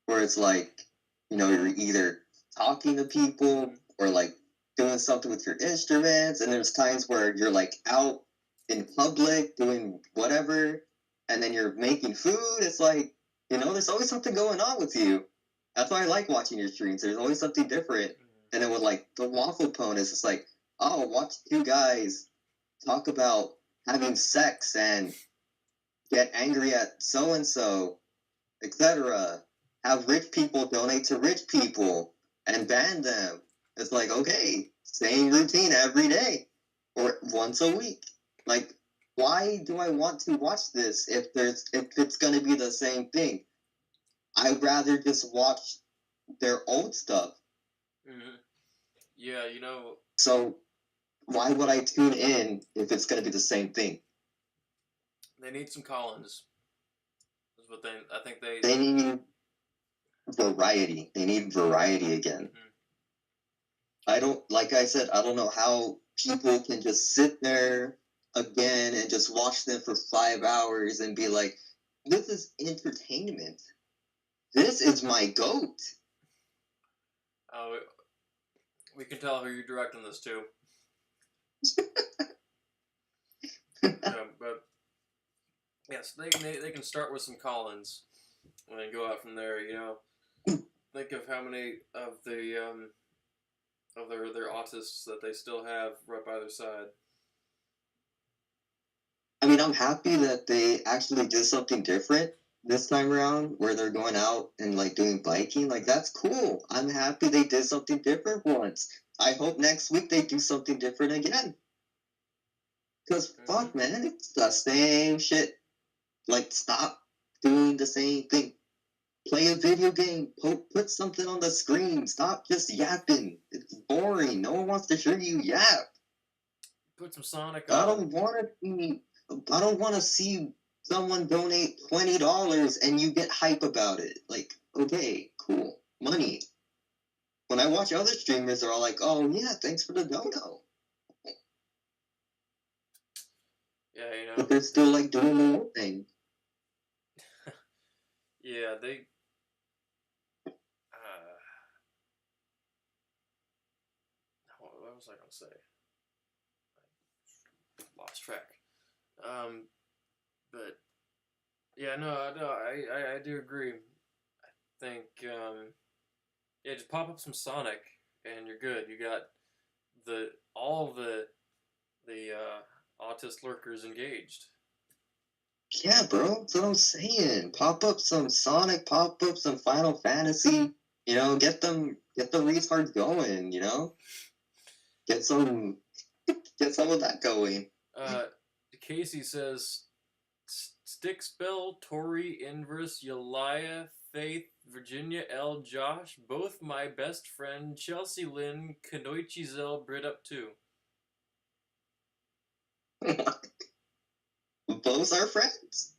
Where it's like, you're either talking to people or like doing something with your instruments, and there's times where you're like out in public doing whatever, and then you're making food. It's like, there's always something going on with you. That's why I like watching your streams. There's always something different. And then with like the waffle ponies, it's like, oh, watch two guys talk about having sex and get angry at so and so, etc. Have rich people donate to rich people and ban them. It's like, okay, same routine every day or once a week. Like, why do I want to watch this if it's going to be the same thing? I'd rather just watch their old stuff. Mm-hmm. Yeah, So why would I tune in if it's going to be the same thing? They need some Collins. Is what I think they need variety. They need variety again. Mm-hmm. Like I said, I don't know how people can just sit there again and just watch them for 5 hours and be like, this is entertainment. This is my goat. We can tell who you're directing this to. But yes, they can start with some Collins and then go out from there. Think of how many of the of their autists that they still have right by their side. I mean, I'm happy that they actually did something different this time around, where they're going out and like doing biking. Like, that's cool. I'm happy they did something different once. I hope next week they do something different again. Because fuck, man, it's the same shit. Like, stop doing the same thing. Play a video game. Put something on the screen. Stop just yapping. It's boring. No one wants to hear you yap. Put some Sonic on. I don't want to see someone donate $20 and you get hype about it. Like, okay, cool, money. When I watch other streamers, they're all like, "Oh yeah, thanks for the dono." Yeah, But they're still like doing their own thing. Yeah, they. What was I gonna say? I lost track. But yeah, I do agree. I think yeah, just pop up some Sonic and you're good. You got all the autist lurkers engaged. Yeah, bro, that's what I'm saying. Pop up some Sonic, pop up some Final Fantasy. You know, get the retards going. You know, get some of that going. Casey says Stickspell, Tori, Inverse, Yalaya, Faith, Virginia L, Josh, both my best friend, Chelsea Lynn, Kanoichi Zell, Brit up too. Both are friends.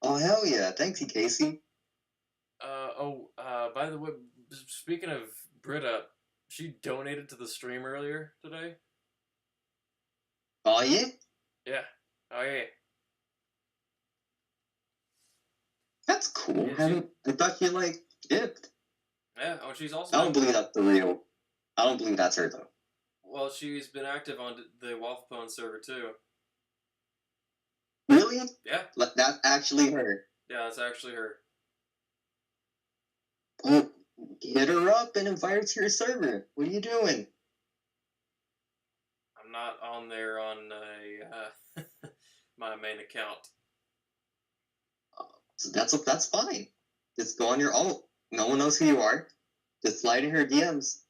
Oh hell yeah! Thanks, Casey. By the way, speaking of Brit up, she donated to the stream earlier today. Oh yeah. Yeah. Oh yeah. That's cool. Yeah, I thought she like dipped. Yeah. Oh, she's also. I don't believe that's the real. I don't believe that's her though. Well, she's been active on the Wafflepone server too. Really? Yeah. That's actually her. Yeah, that's actually her. Well, hit her up and invite her to your server. What are you doing? I'm not on there on my main account. So that's fine. Just go on your alt. No one knows who you are. Just slide in her DMs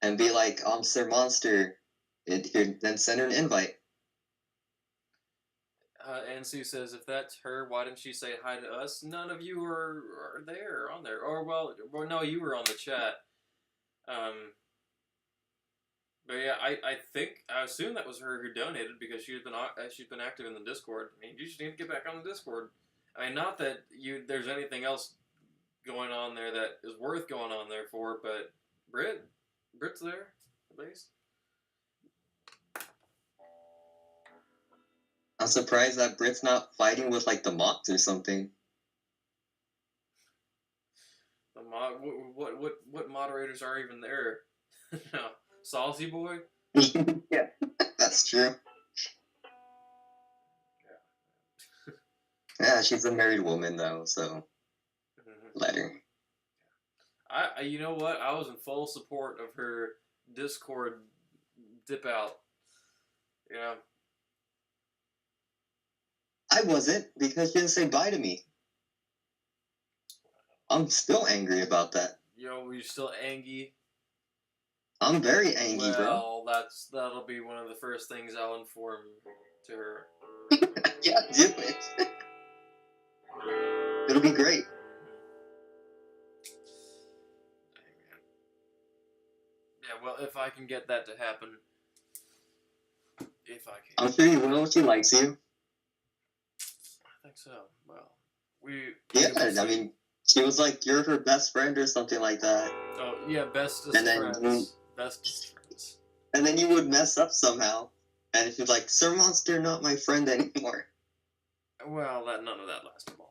and be like, "I'm Sir Monster." Then send her an invite. And Sue says, if that's her, why didn't she say hi to us? None of you are there, on there. Or, well, no, you were on the chat. But yeah, I assume that was her who donated because she's been active in the Discord. I mean, you just need to get back on the Discord. I mean, not that there's anything else going on there that is worth going on there for, but Brit's there, at least. I'm surprised that Brit's not fighting with like the mods or something. The what moderators are even there? No, Saucy Boy. Yeah, that's true. Yeah, she's a married woman though, so let her. You know what? I was in full support of her Discord dip out. You know. I wasn't, because she didn't say bye to me. I'm still angry about that. Yo, you're still angry? I'm very angry, bro. Well, that'll be one of the first things I'll inform to her. Yeah, do it. It'll be great. Yeah, well, if I can get that to happen. If I can. I'm sure you will. She likes you. I think so. Well, yeah, I mean, she was like, you're her best friend or something like that. Oh, yeah, bestest friends. Bestest friends. And then you would mess up somehow. And she's like, Sir Monster, not my friend anymore. Well, none of that lasted long.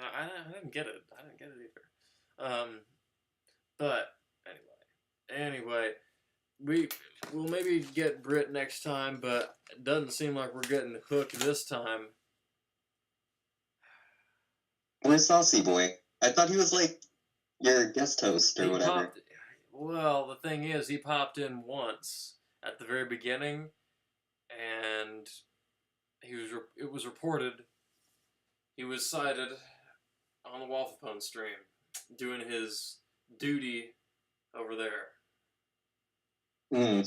I didn't get it. I didn't get it either. But anyway, we'll maybe get Brit next time, but it doesn't seem like we're getting Hook this time. Where's Saucy Boy? I thought he was like your guest host or whatever. Well, the thing is, he popped in once at the very beginning, and it was reported he was sighted on the Wafflepone stream doing his duty over there. Okay.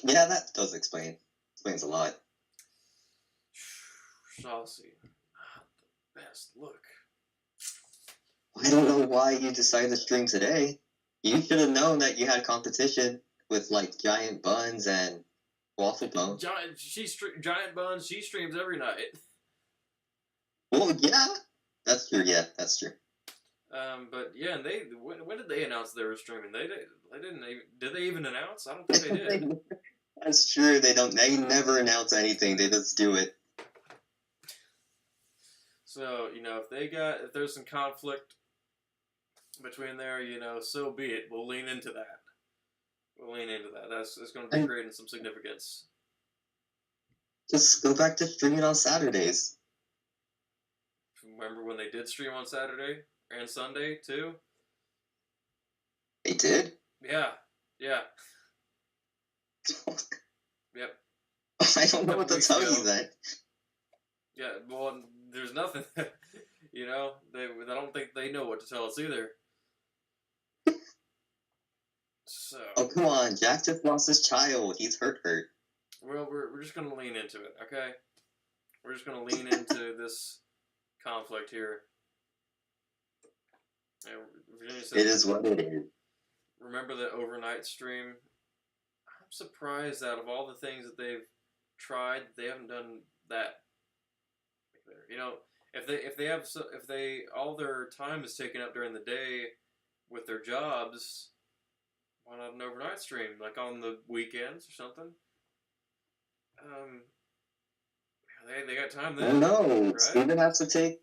Yeah, that does explains a lot. Saucy, not the best look. I don't know why you decided to stream today. You should have known that you had competition with like Giant Buns and Wafflepone. Giant Buns. She streams every night. Well, yeah, that's true. Yeah, that's true. But yeah, and when did they announce they were streaming? They didn't even. Did they even announce? I don't think they did. That's true. They never announce anything. They just do it. So if there's some conflict between there, so be it. We'll lean into that. It's going to be creating some significance. Just go back to streaming on Saturdays. Remember when they did stream on Saturday and Sunday too? They did? Yeah. Yep. I don't know what to tell you then. Yeah, well, there's nothing. You know, I don't think they know what to tell us either. So. Oh, come on. Jack just lost his child. He's hurt. Well, we're just gonna lean into it, okay? We're just gonna lean into this conflict here. And Virginia says, It is what it is. remember the overnight stream? I'm surprised out of all the things that they've tried, they haven't done that. You know, if they all their time is taken up during the day with their jobs, why not an overnight stream, like on the weekends or something? They got time then. No, right? Steven has to take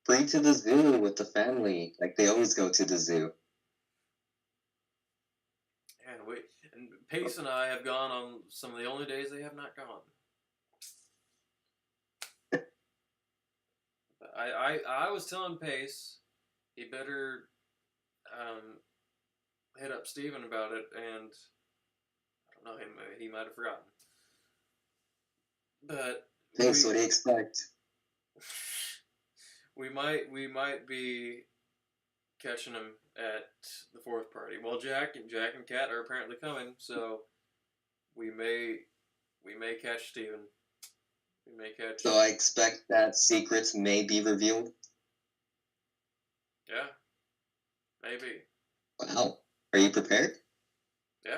Bree to the zoo with the family. Like they always go to the zoo. And Pace and I have gone on some of the only days they have not gone. I was telling Pace he better hit up Steven about it, and I don't know, he might have forgotten. But Pace, what do you expect? We might be catching him at the fourth party. Well, Jack and Kat are apparently coming, so we may catch Steven. We may catch. So I expect that secrets may be revealed. Yeah, maybe. Wow, are you prepared? Yeah.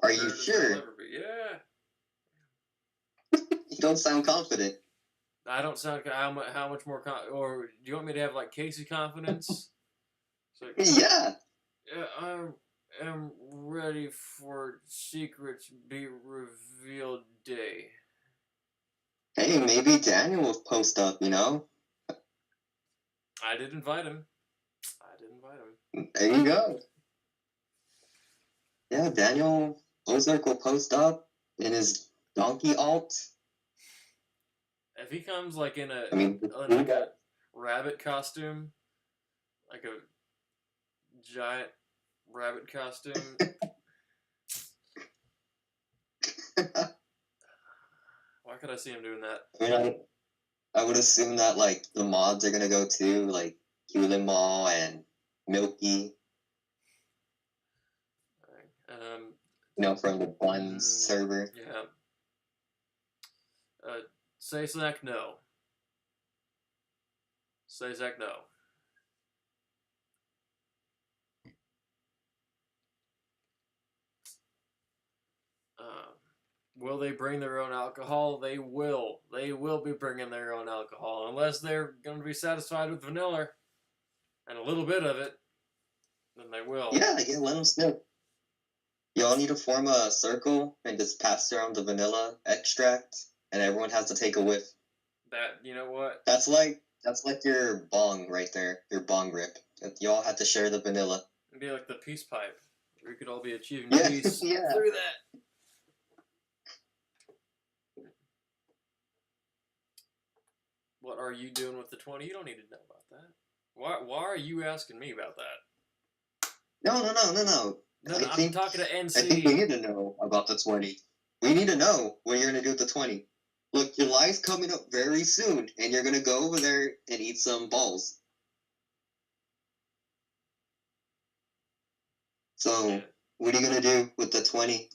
Are you sure? Yeah. You don't sound confident. I don't sound. How much more? Or do you want me to have like Casey confidence? Like, yeah. Yeah, I am ready for secrets be revealed day. Hey, maybe Daniel will post up, you know? I did invite him. There you go. Yeah, Daniel Ozark will post up in his donkey alt. If he comes like in a rabbit costume, like a giant rabbit costume. Why could I see him doing that? I mean, I would assume that like the mods are gonna go too, like Hewlin Mall and Milky. You know, from the Buns server. Yeah. Say Zach no. Say Zach no. Will they bring their own alcohol? They will. They will be bringing their own alcohol. Unless they're going to be satisfied with vanilla and a little bit of it, then they will. Yeah, let them sniff. Y'all need to form a circle and just pass around the vanilla extract, and everyone has to take a whiff. That, you know what? That's like your bong right there, your bong rip. Y'all have to share the vanilla. It'd be like the peace pipe. We could all be achieving Yeah, peace yeah. through that. What are you doing with the 20? You don't need to know about that. Why are you asking me about that? No. No, I'm talking to NC. I think we need to know about the 20. We need to know what you're going to do with the 20. Look, July's coming up very soon, and you're going to go over there and eat some balls. So, what are you going to do with the 20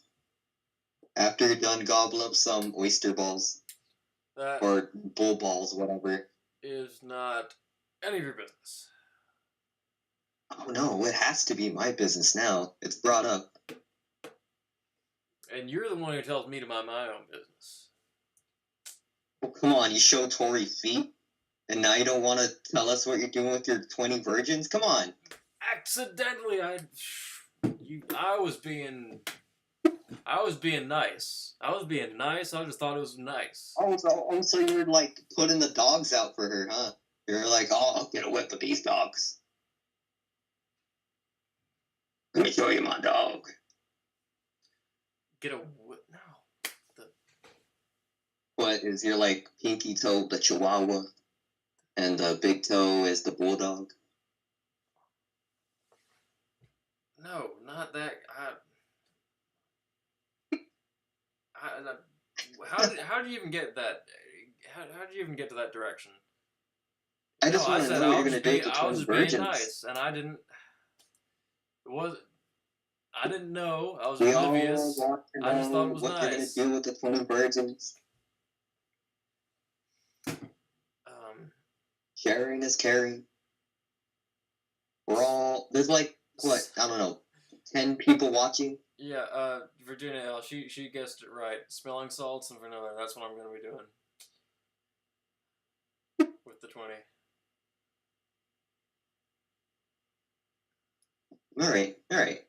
after you're done gobbling up some oyster balls? That or bull balls, whatever. Is not any of your business. Oh no, it has to be my business now. It's brought up. And you're the one who tells me to mind my own business. Well, come on, you show Tori feet, and now you don't want to tell us what you're doing with your 20 virgins? Come on. Accidentally, I was being nice. I just thought it was nice. So you were like putting the dogs out for her, huh? You're like, oh, I'll get a whip of these dogs. Let me show you my dog. Get a whip? No. foot is your like pinky toe, the Chihuahua, and the big toe is the Bulldog. No, not that. How do you even get that? How do you even get to that direction? I just want to know what you're gonna do with the I was twin just being virgins. nice, and I didn't. I didn't know. I was We all oblivious. want to know I just thought it was what they're gonna nice. do with the twin virgins. Sharing is caring. There's like, what, I don't know, 10 people watching? Yeah, Virginia L, she guessed it right. Smelling salts and vanilla, that's what I'm going to be doing. With the 20. Alright.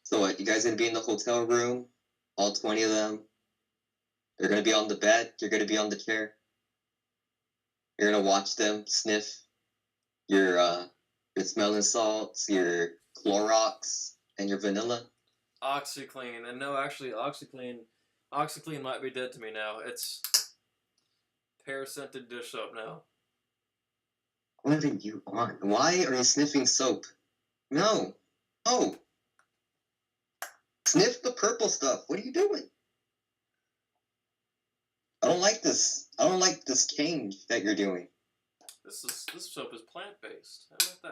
So what, you guys gonna be in the hotel room? All 20 of them? They're gonna be on the bed, you're gonna be on the chair. You're gonna watch them sniff your smelling salts, your Clorox, and your vanilla. OxyClean, and no, actually, OxyClean might be dead to me now. It's pear-scented dish soap now. What are you on? Why are you sniffing soap? No. Oh. Sniff the purple stuff. What are you doing? I don't like this. I don't like this change that you're doing. This soap is plant-based. How about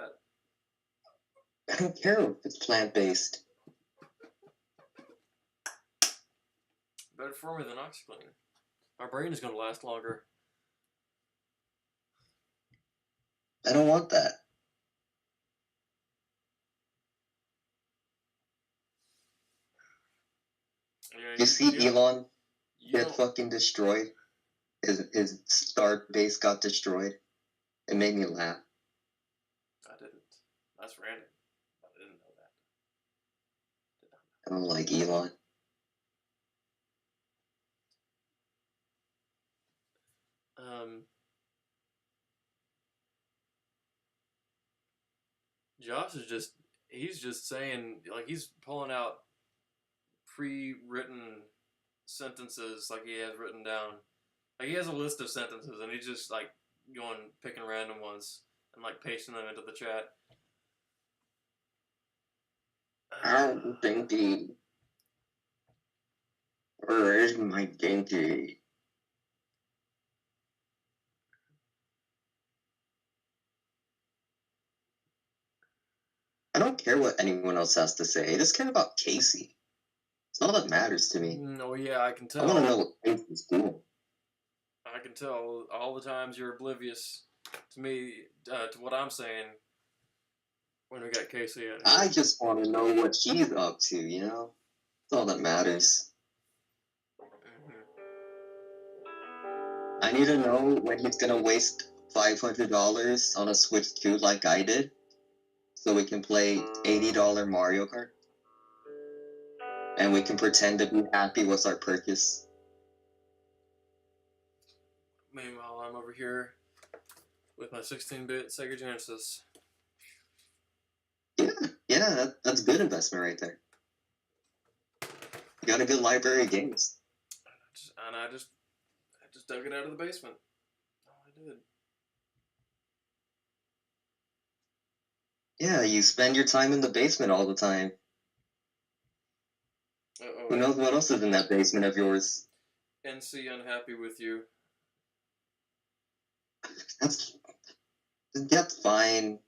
that? I don't care if it's plant-based. Better for me than OxyClean. My brain is going to last longer. I don't want that. Yeah, You see Elon get fucking destroyed? His star base got destroyed. It made me laugh. I didn't. That's random. I didn't know that. I don't like Elon. Josh is he's just saying, like, he's pulling out pre-written sentences like he has written down. Like, he has a list of sentences, and he's just, like, picking random ones and, like, pasting them into the chat. I'm thinking, where is my dinky? I don't care what anyone else has to say. I just care about Casey. It's all that matters to me. No, yeah, I can tell. I want to know what Casey's doing. I can tell all the times you're oblivious to me, to what I'm saying when we got Casey in here. I just want to know what she's up to, you know? That's all that matters. I need to know when he's going to waste $500 on a Switch 2 like I did, so we can play $80 Mario Kart. And we can pretend to be happy with our purchase. Meanwhile, I'm over here with my 16-bit Sega Genesis. Yeah, that's good investment right there. You got a good library of games. And I just dug it out of the basement. All I did. Yeah, you spend your time in the basement all the time. Uh-oh. Who knows what else is in that basement of yours? NC unhappy with you. That's fine.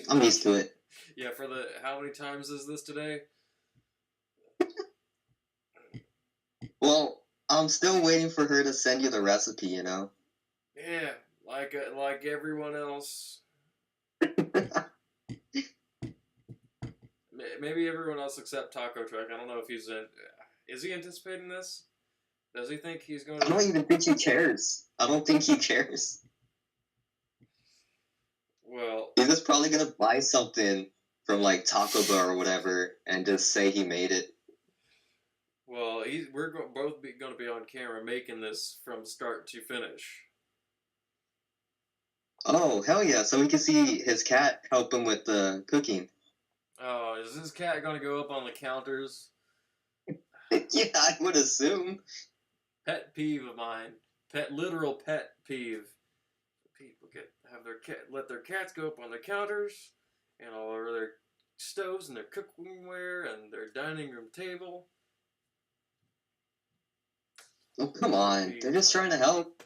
I'm used to it. Yeah, for the... How many times is this today? Well, I'm still waiting for her to send you the recipe, you know? Yeah, like everyone else. Maybe everyone else except Taco Truck. I don't know if he's in... Is he anticipating this? Does he think he's going to... I don't even think he cares. I don't think he cares. Well... He's just probably going to buy something from, like, Taco Bell or whatever and just say he made it. Well, we're both going to be on camera making this from start to finish. Oh, hell yeah. So we can see his cat help him with the cooking. Oh, is this cat going to go up on the counters? Yeah, I would assume. pet peeve of mine. Literal pet peeve. People let their cats go up on their counters and all over their stoves and their cookware and their dining room table. Oh, come on. They're just trying to help.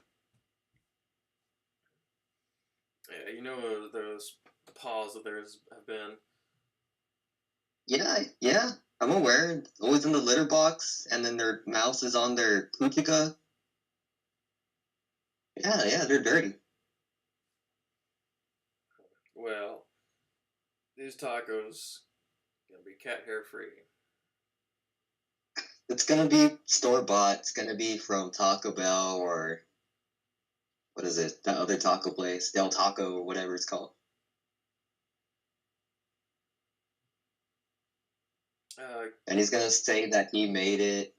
Yeah, you know those paws of theirs have been. Yeah. I'm aware. Always in the litter box, and then their mouse is on their putika. Yeah, they're dirty. Well, these tacos gonna be cat hair free. It's gonna be store-bought. It's gonna be from Taco Bell or... What is it? That other taco place. Del Taco or whatever it's called. And he's gonna say that he made it,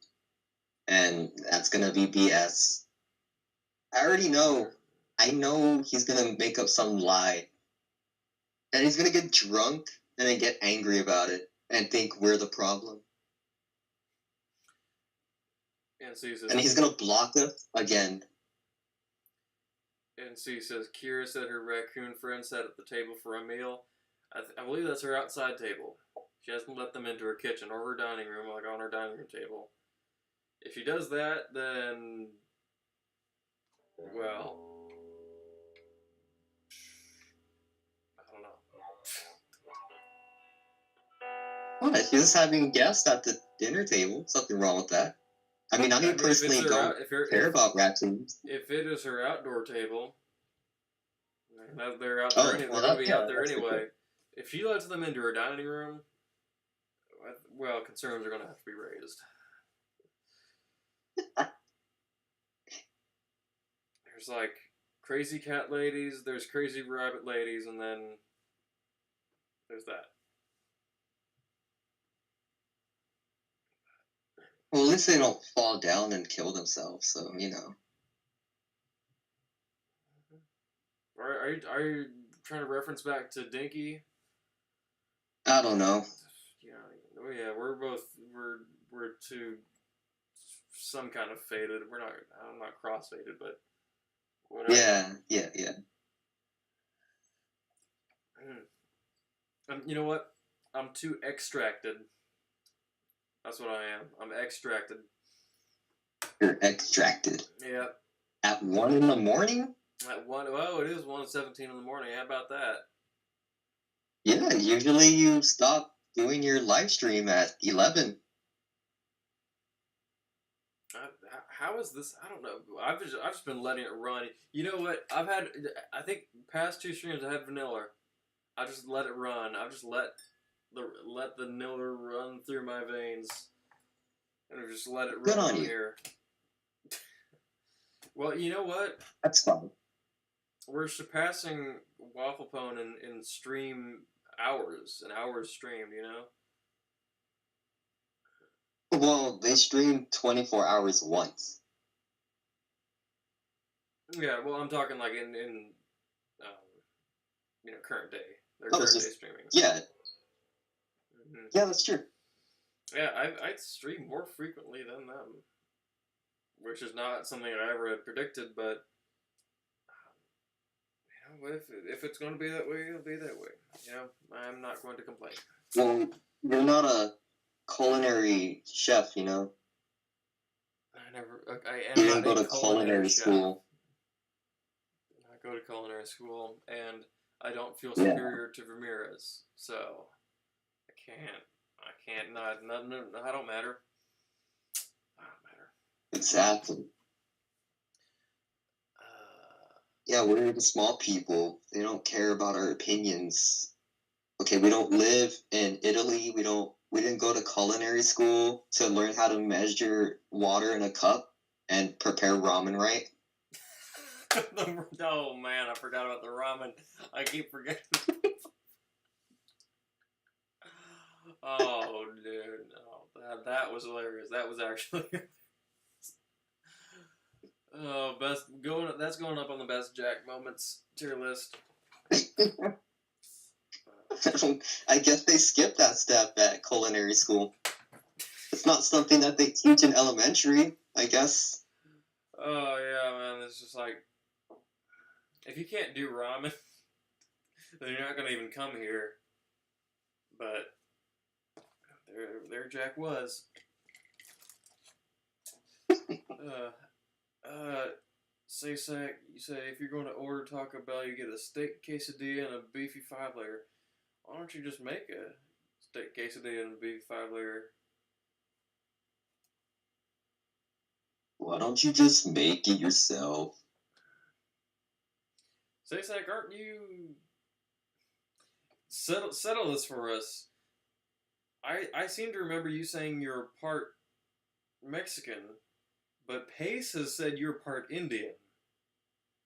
and that's gonna be BS. I already know. I know he's gonna make up some lie. And he's gonna get drunk and then get angry about it and think we're the problem. And he's gonna block us again. NC says Kira said her raccoon friend sat at the table for a meal. I believe that's her outside table. She hasn't let them into her kitchen or her dining room, like on her dining room table. If she does that, then... well... I don't know. What? He's just having guests at the dinner table. Something wrong with that. I mean, I personally don't care about raccoons. If it is her outdoor table, they're out there. They're going to be out there anyway. If she lets them into her dining room, well, concerns are going to have to be raised. There's like crazy cat ladies, there's crazy rabbit ladies, and then there's that. Well, at least they don't fall down and kill themselves, so, you know. Are you trying to reference back to Dinky? I don't know. Yeah, we're too some kind of faded. I'm not cross-faded, but whatever. Yeah. You know what? I'm too extracted. That's what I am. I'm extracted. You're extracted. Yeah. At 1 in the morning? At 1, oh, it is 1:17 in the morning. How about that? Yeah, usually you stop doing your live stream at 11. How is this? I don't know. I've just been letting it run. You know what? I think past 2 streams I had vanilla. I just let it run. I've just let the vanilla run through my veins, and I've just let it run. Good on you. Here. Well, you know what? That's fine. We're surpassing Waffle Pone in stream hours, an hour's streamed, you know? Well, they stream 24 hours once. Yeah, well, I'm talking like in current day. Their current day streaming. Yeah. Mm-hmm. Yeah, that's true. Yeah, I stream more frequently than them, which is not something I ever had predicted, but if it's going to be that way, it'll be that way. You know, I'm not going to complain. Well, you're not a culinary chef, you know? I you didn't go to culinary school. I go to culinary school, and I don't feel superior to Ramirez, so I can't, I don't matter. I don't matter. Exactly. Yeah, we're the small people. They don't care about our opinions. Okay, we don't live in Italy. We didn't go to culinary school to learn how to measure water in a cup and prepare ramen right. Oh man, I forgot about the ramen. I keep forgetting. Oh dude, no, that was hilarious. That was actually that's going up on the best Jack moments tier list. I guess they skipped that step at culinary school. It's not something that they teach in elementary, I guess. Oh yeah, man. It's just like if you can't do ramen, then you're not gonna even come here. But there Jack was. Uh, say Sack, you say if you're going to order Taco Bell, you get a steak quesadilla and a beefy 5-layer. Why don't you just make a steak quesadilla and a beefy 5-layer? Why don't you just make it yourself? Say Sack, aren't you settle this for us? I seem to remember you saying you're part Mexican, but Pace has said you're part Indian.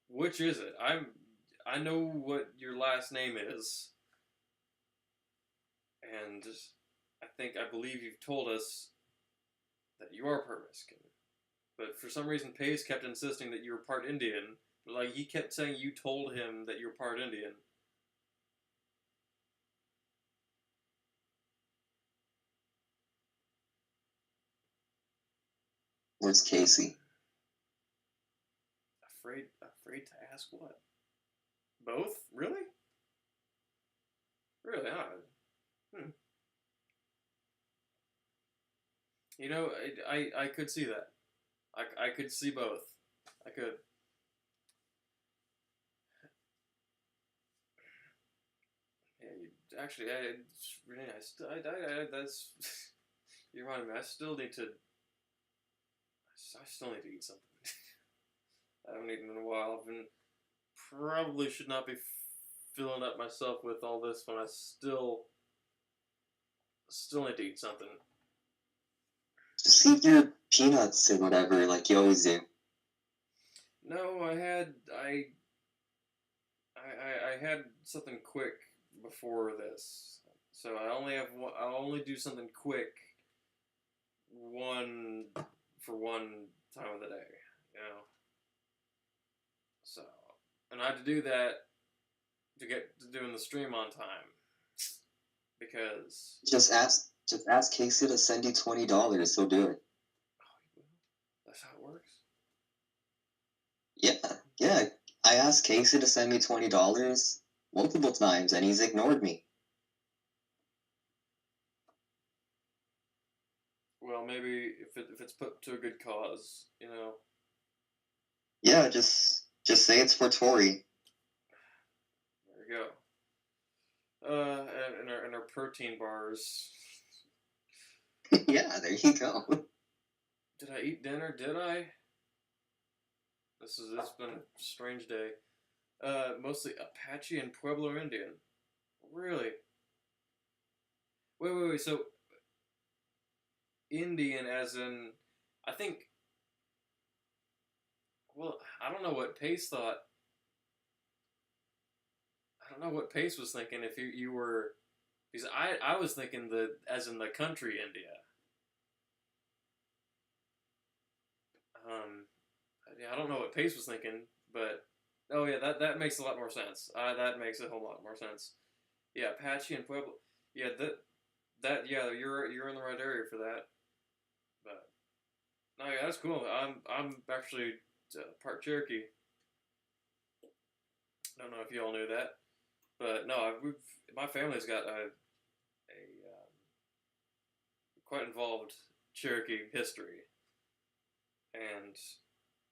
Which is it? I know what your last name is, and I believe you've told us that you are part Mexican. But for some reason, Pace kept insisting that you were part Indian. Like he kept saying you told him that you're part Indian. Where's Casey? Afraid to ask what? Both? Really? Really? You know, I could see that. I could see both. I could. Yeah, actually, Renee, that's you reminded me. I still need to eat something. I haven't eaten in a while. I've been probably should not be filling up myself with all this when I still need to eat something. Just eat your peanuts or whatever, like you always do. No, I had something quick before this, so I only have one. I'll only do something quick one time of the day, you know. So, and I had to do that to get to doing the stream on time because Just ask Casey to send you $20. He'll do it. that's how it works. Yeah. I asked Casey to send me $20 multiple times, and he's ignored me. Well, maybe if it's put to a good cause, you know. Yeah, just say it's for Tori. There we go. And our protein bars. Yeah, there you go. Did I eat dinner? Did I? It's been a strange day. Mostly Apache and Pueblo Indian. Really? Wait. So Indian, as in, I think. Well, I don't know what Pace thought. I don't know what Pace was thinking. If you were, because I was thinking as in the country India. Yeah, I don't know what Pace was thinking, but oh yeah, that makes a lot more sense. That makes a whole lot more sense. Yeah, Apache and Pueblo. Yeah, yeah, you're in the right area for that. But no, yeah, that's cool. I'm actually part Cherokee. Don't know if you all knew that, but no, my family's got a quite involved Cherokee history, and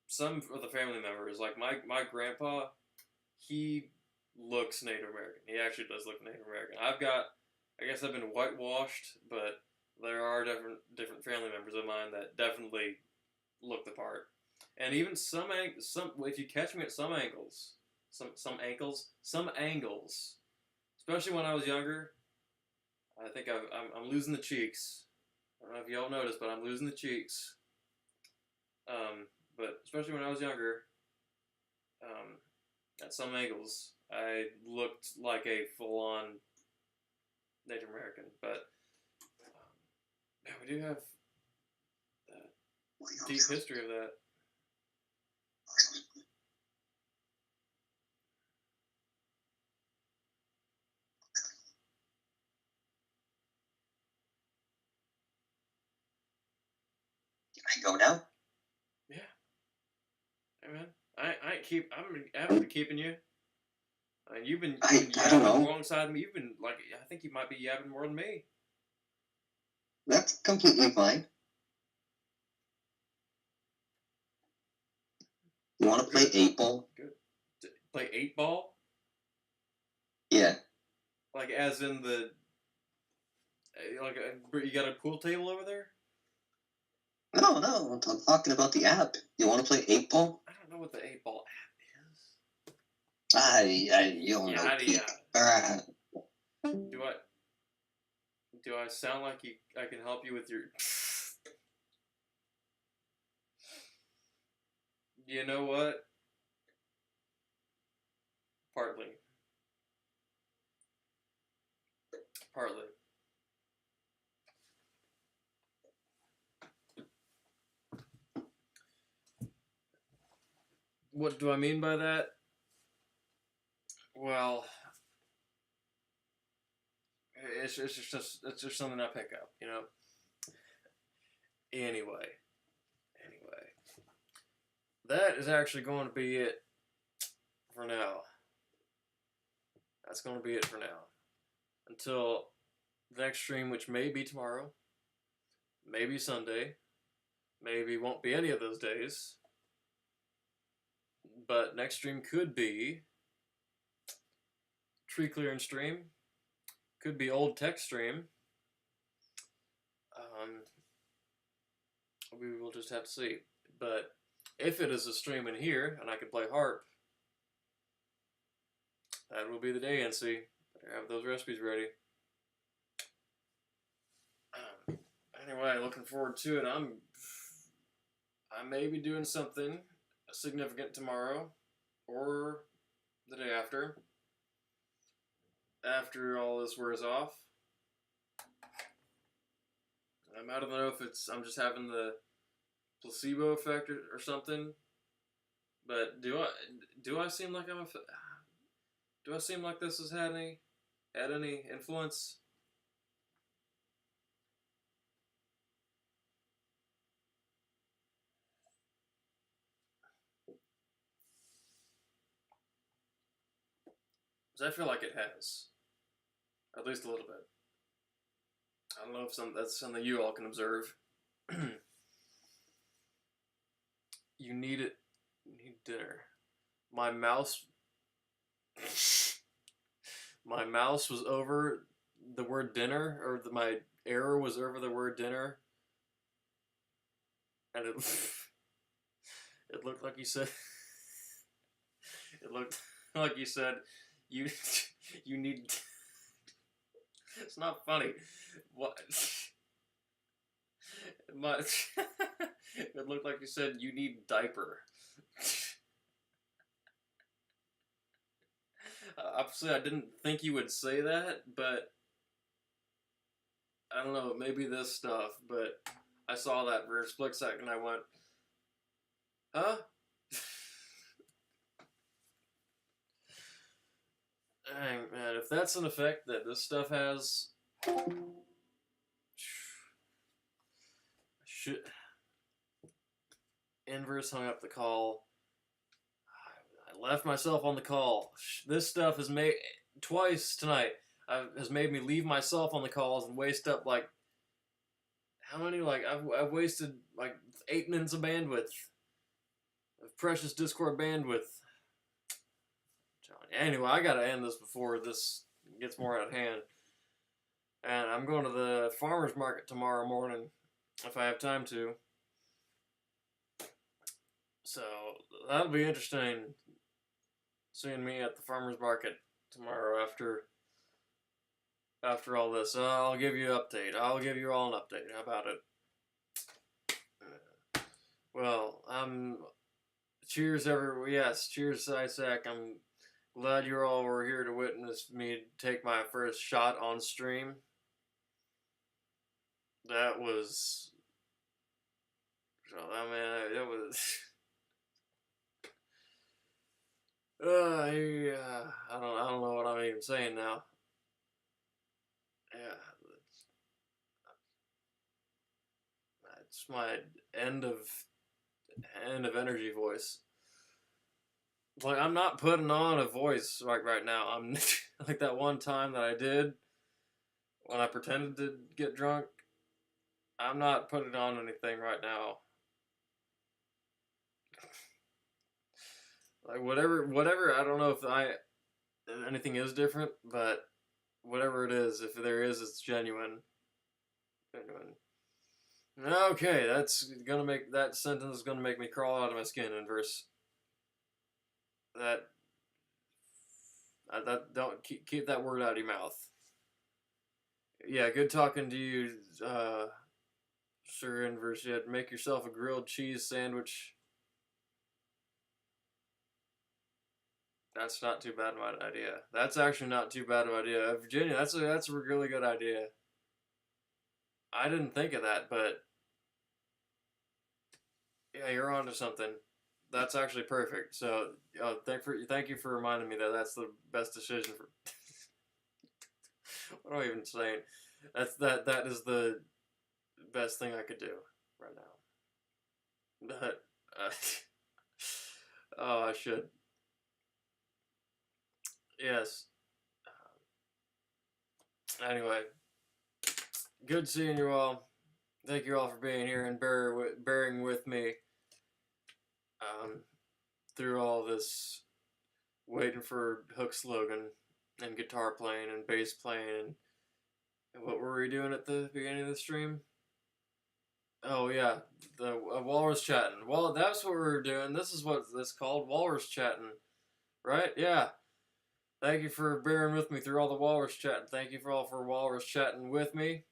some of the family members, like my grandpa, he looks Native American. He actually does look Native American. I guess I've been whitewashed, but there are different family members of mine that definitely look the part. And even some if you catch me at some angles, some angles, especially when I was younger, I think I'm losing the cheeks. I don't know if y'all noticed, but I'm losing the cheeks. But especially when I was younger, at some angles, I looked like a full-on Native American. But yeah, we do have a deep history of that. Can I go now? Yeah. Hey man, I haven't been keeping you. You've been I don't yapping know. alongside me. You've been like, I think you might be yapping more than me. That's completely fine. You want to play 8-ball? Good. Play 8-ball? Yeah. Like as in the you got a pool table over there? No, I'm talking about the app. You want to play 8-ball? I don't know what the 8-ball app is. You don't know. Yada Peep. yada. Do I sound like I can help you with your? You know what? Partly. Partly. What do I mean by that? Well, it's just something I pick up, you know. Anyway, that is actually going to be it for now. That's going to be it for now. Until the next stream, which may be tomorrow, maybe Sunday, maybe won't be any of those days. But next stream could be tree clearing stream, could be old tech stream. We will just have to see. But if it is a stream in here and I can play harp, that will be the day, NC. Better have those recipes ready. Anyway, looking forward to it. I may be doing something significant tomorrow or the day after all this wears off. I don't know if I'm just having the placebo effect or something, but do I seem like do I seem like this has had any influence? Because I feel like it has, at least a little bit. I don't know if that's something you all can observe. You need it. You need dinner. My mouse was over the word dinner, or my error was over the word dinner, and it it looked like you said it looked like you said you need. It's not funny. What? It looked like you said you need diaper. Obviously, I didn't think you would say that, but I don't know, maybe this stuff, but I saw that for a split second, I went, huh? Dang, man, if that's an effect that this stuff has, Inverse hung up the call. I left myself on the call. This stuff has made, twice tonight, has made me leave myself on the calls and waste up, like, how many, like, I've wasted, like, 8 minutes of bandwidth. Of precious Discord bandwidth. Anyway, I gotta end this before this gets more out of hand. And I'm going to the farmer's market tomorrow morning, if I have time to. So, that'll be interesting, seeing me at the farmer's market tomorrow after all this. I'll give you an update. I'll give you all an update. How about it? Well, cheers, yes, cheers, Isaac. I'm glad you all were here to witness me take my first shot on stream. That was, I mean, it was. I don't know what I'm even saying now. Yeah, it's my end of energy voice. Like, I'm not putting on a voice right now. I'm like that one time that I did when I pretended to get drunk. I'm not putting on anything right now. Like whatever. I don't know if anything is different, but whatever it is, if there is, it's genuine. Okay, that's gonna make that sentence is gonna make me crawl out of my skin in verse. That don't keep that word out of your mouth. Yeah, good talking to you, Sir Inverse. Yeah, make yourself a grilled cheese sandwich. That's not too bad of an idea. That's actually not too bad of an idea. Virginia, that's a really good idea. I didn't think of that, but yeah, you're onto something. That's actually perfect. So, thank you for reminding me that that's the best decision for. What am I even saying? That is the best thing I could do right now. But oh, I should. Yes. Anyway, good seeing you all. Thank you all for being here and bearing with me through all this waiting for hook slogan and guitar playing and bass playing and what were we doing at the beginning of the stream? Oh yeah, the Walrus Chattin. Well, that's what we were doing. This is what this called, Walrus Chattin, right? Yeah. Thank you for bearing with me through all the Walrus Chattin. Thank you for Walrus Chattin with me.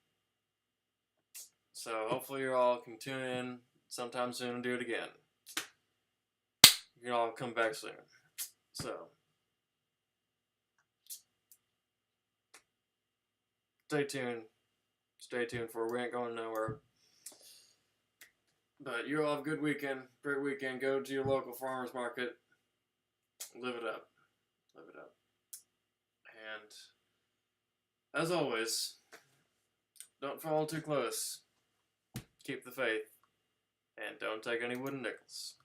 So hopefully you all can tune in sometime soon and do it again. You can all come back soon. So stay tuned. Stay tuned for we ain't going nowhere. But you all have a good weekend. Great weekend. Go to your local farmer's market. Live it up. Live it up. And as always, don't fall too close. Keep the faith. And don't take any wooden nickels.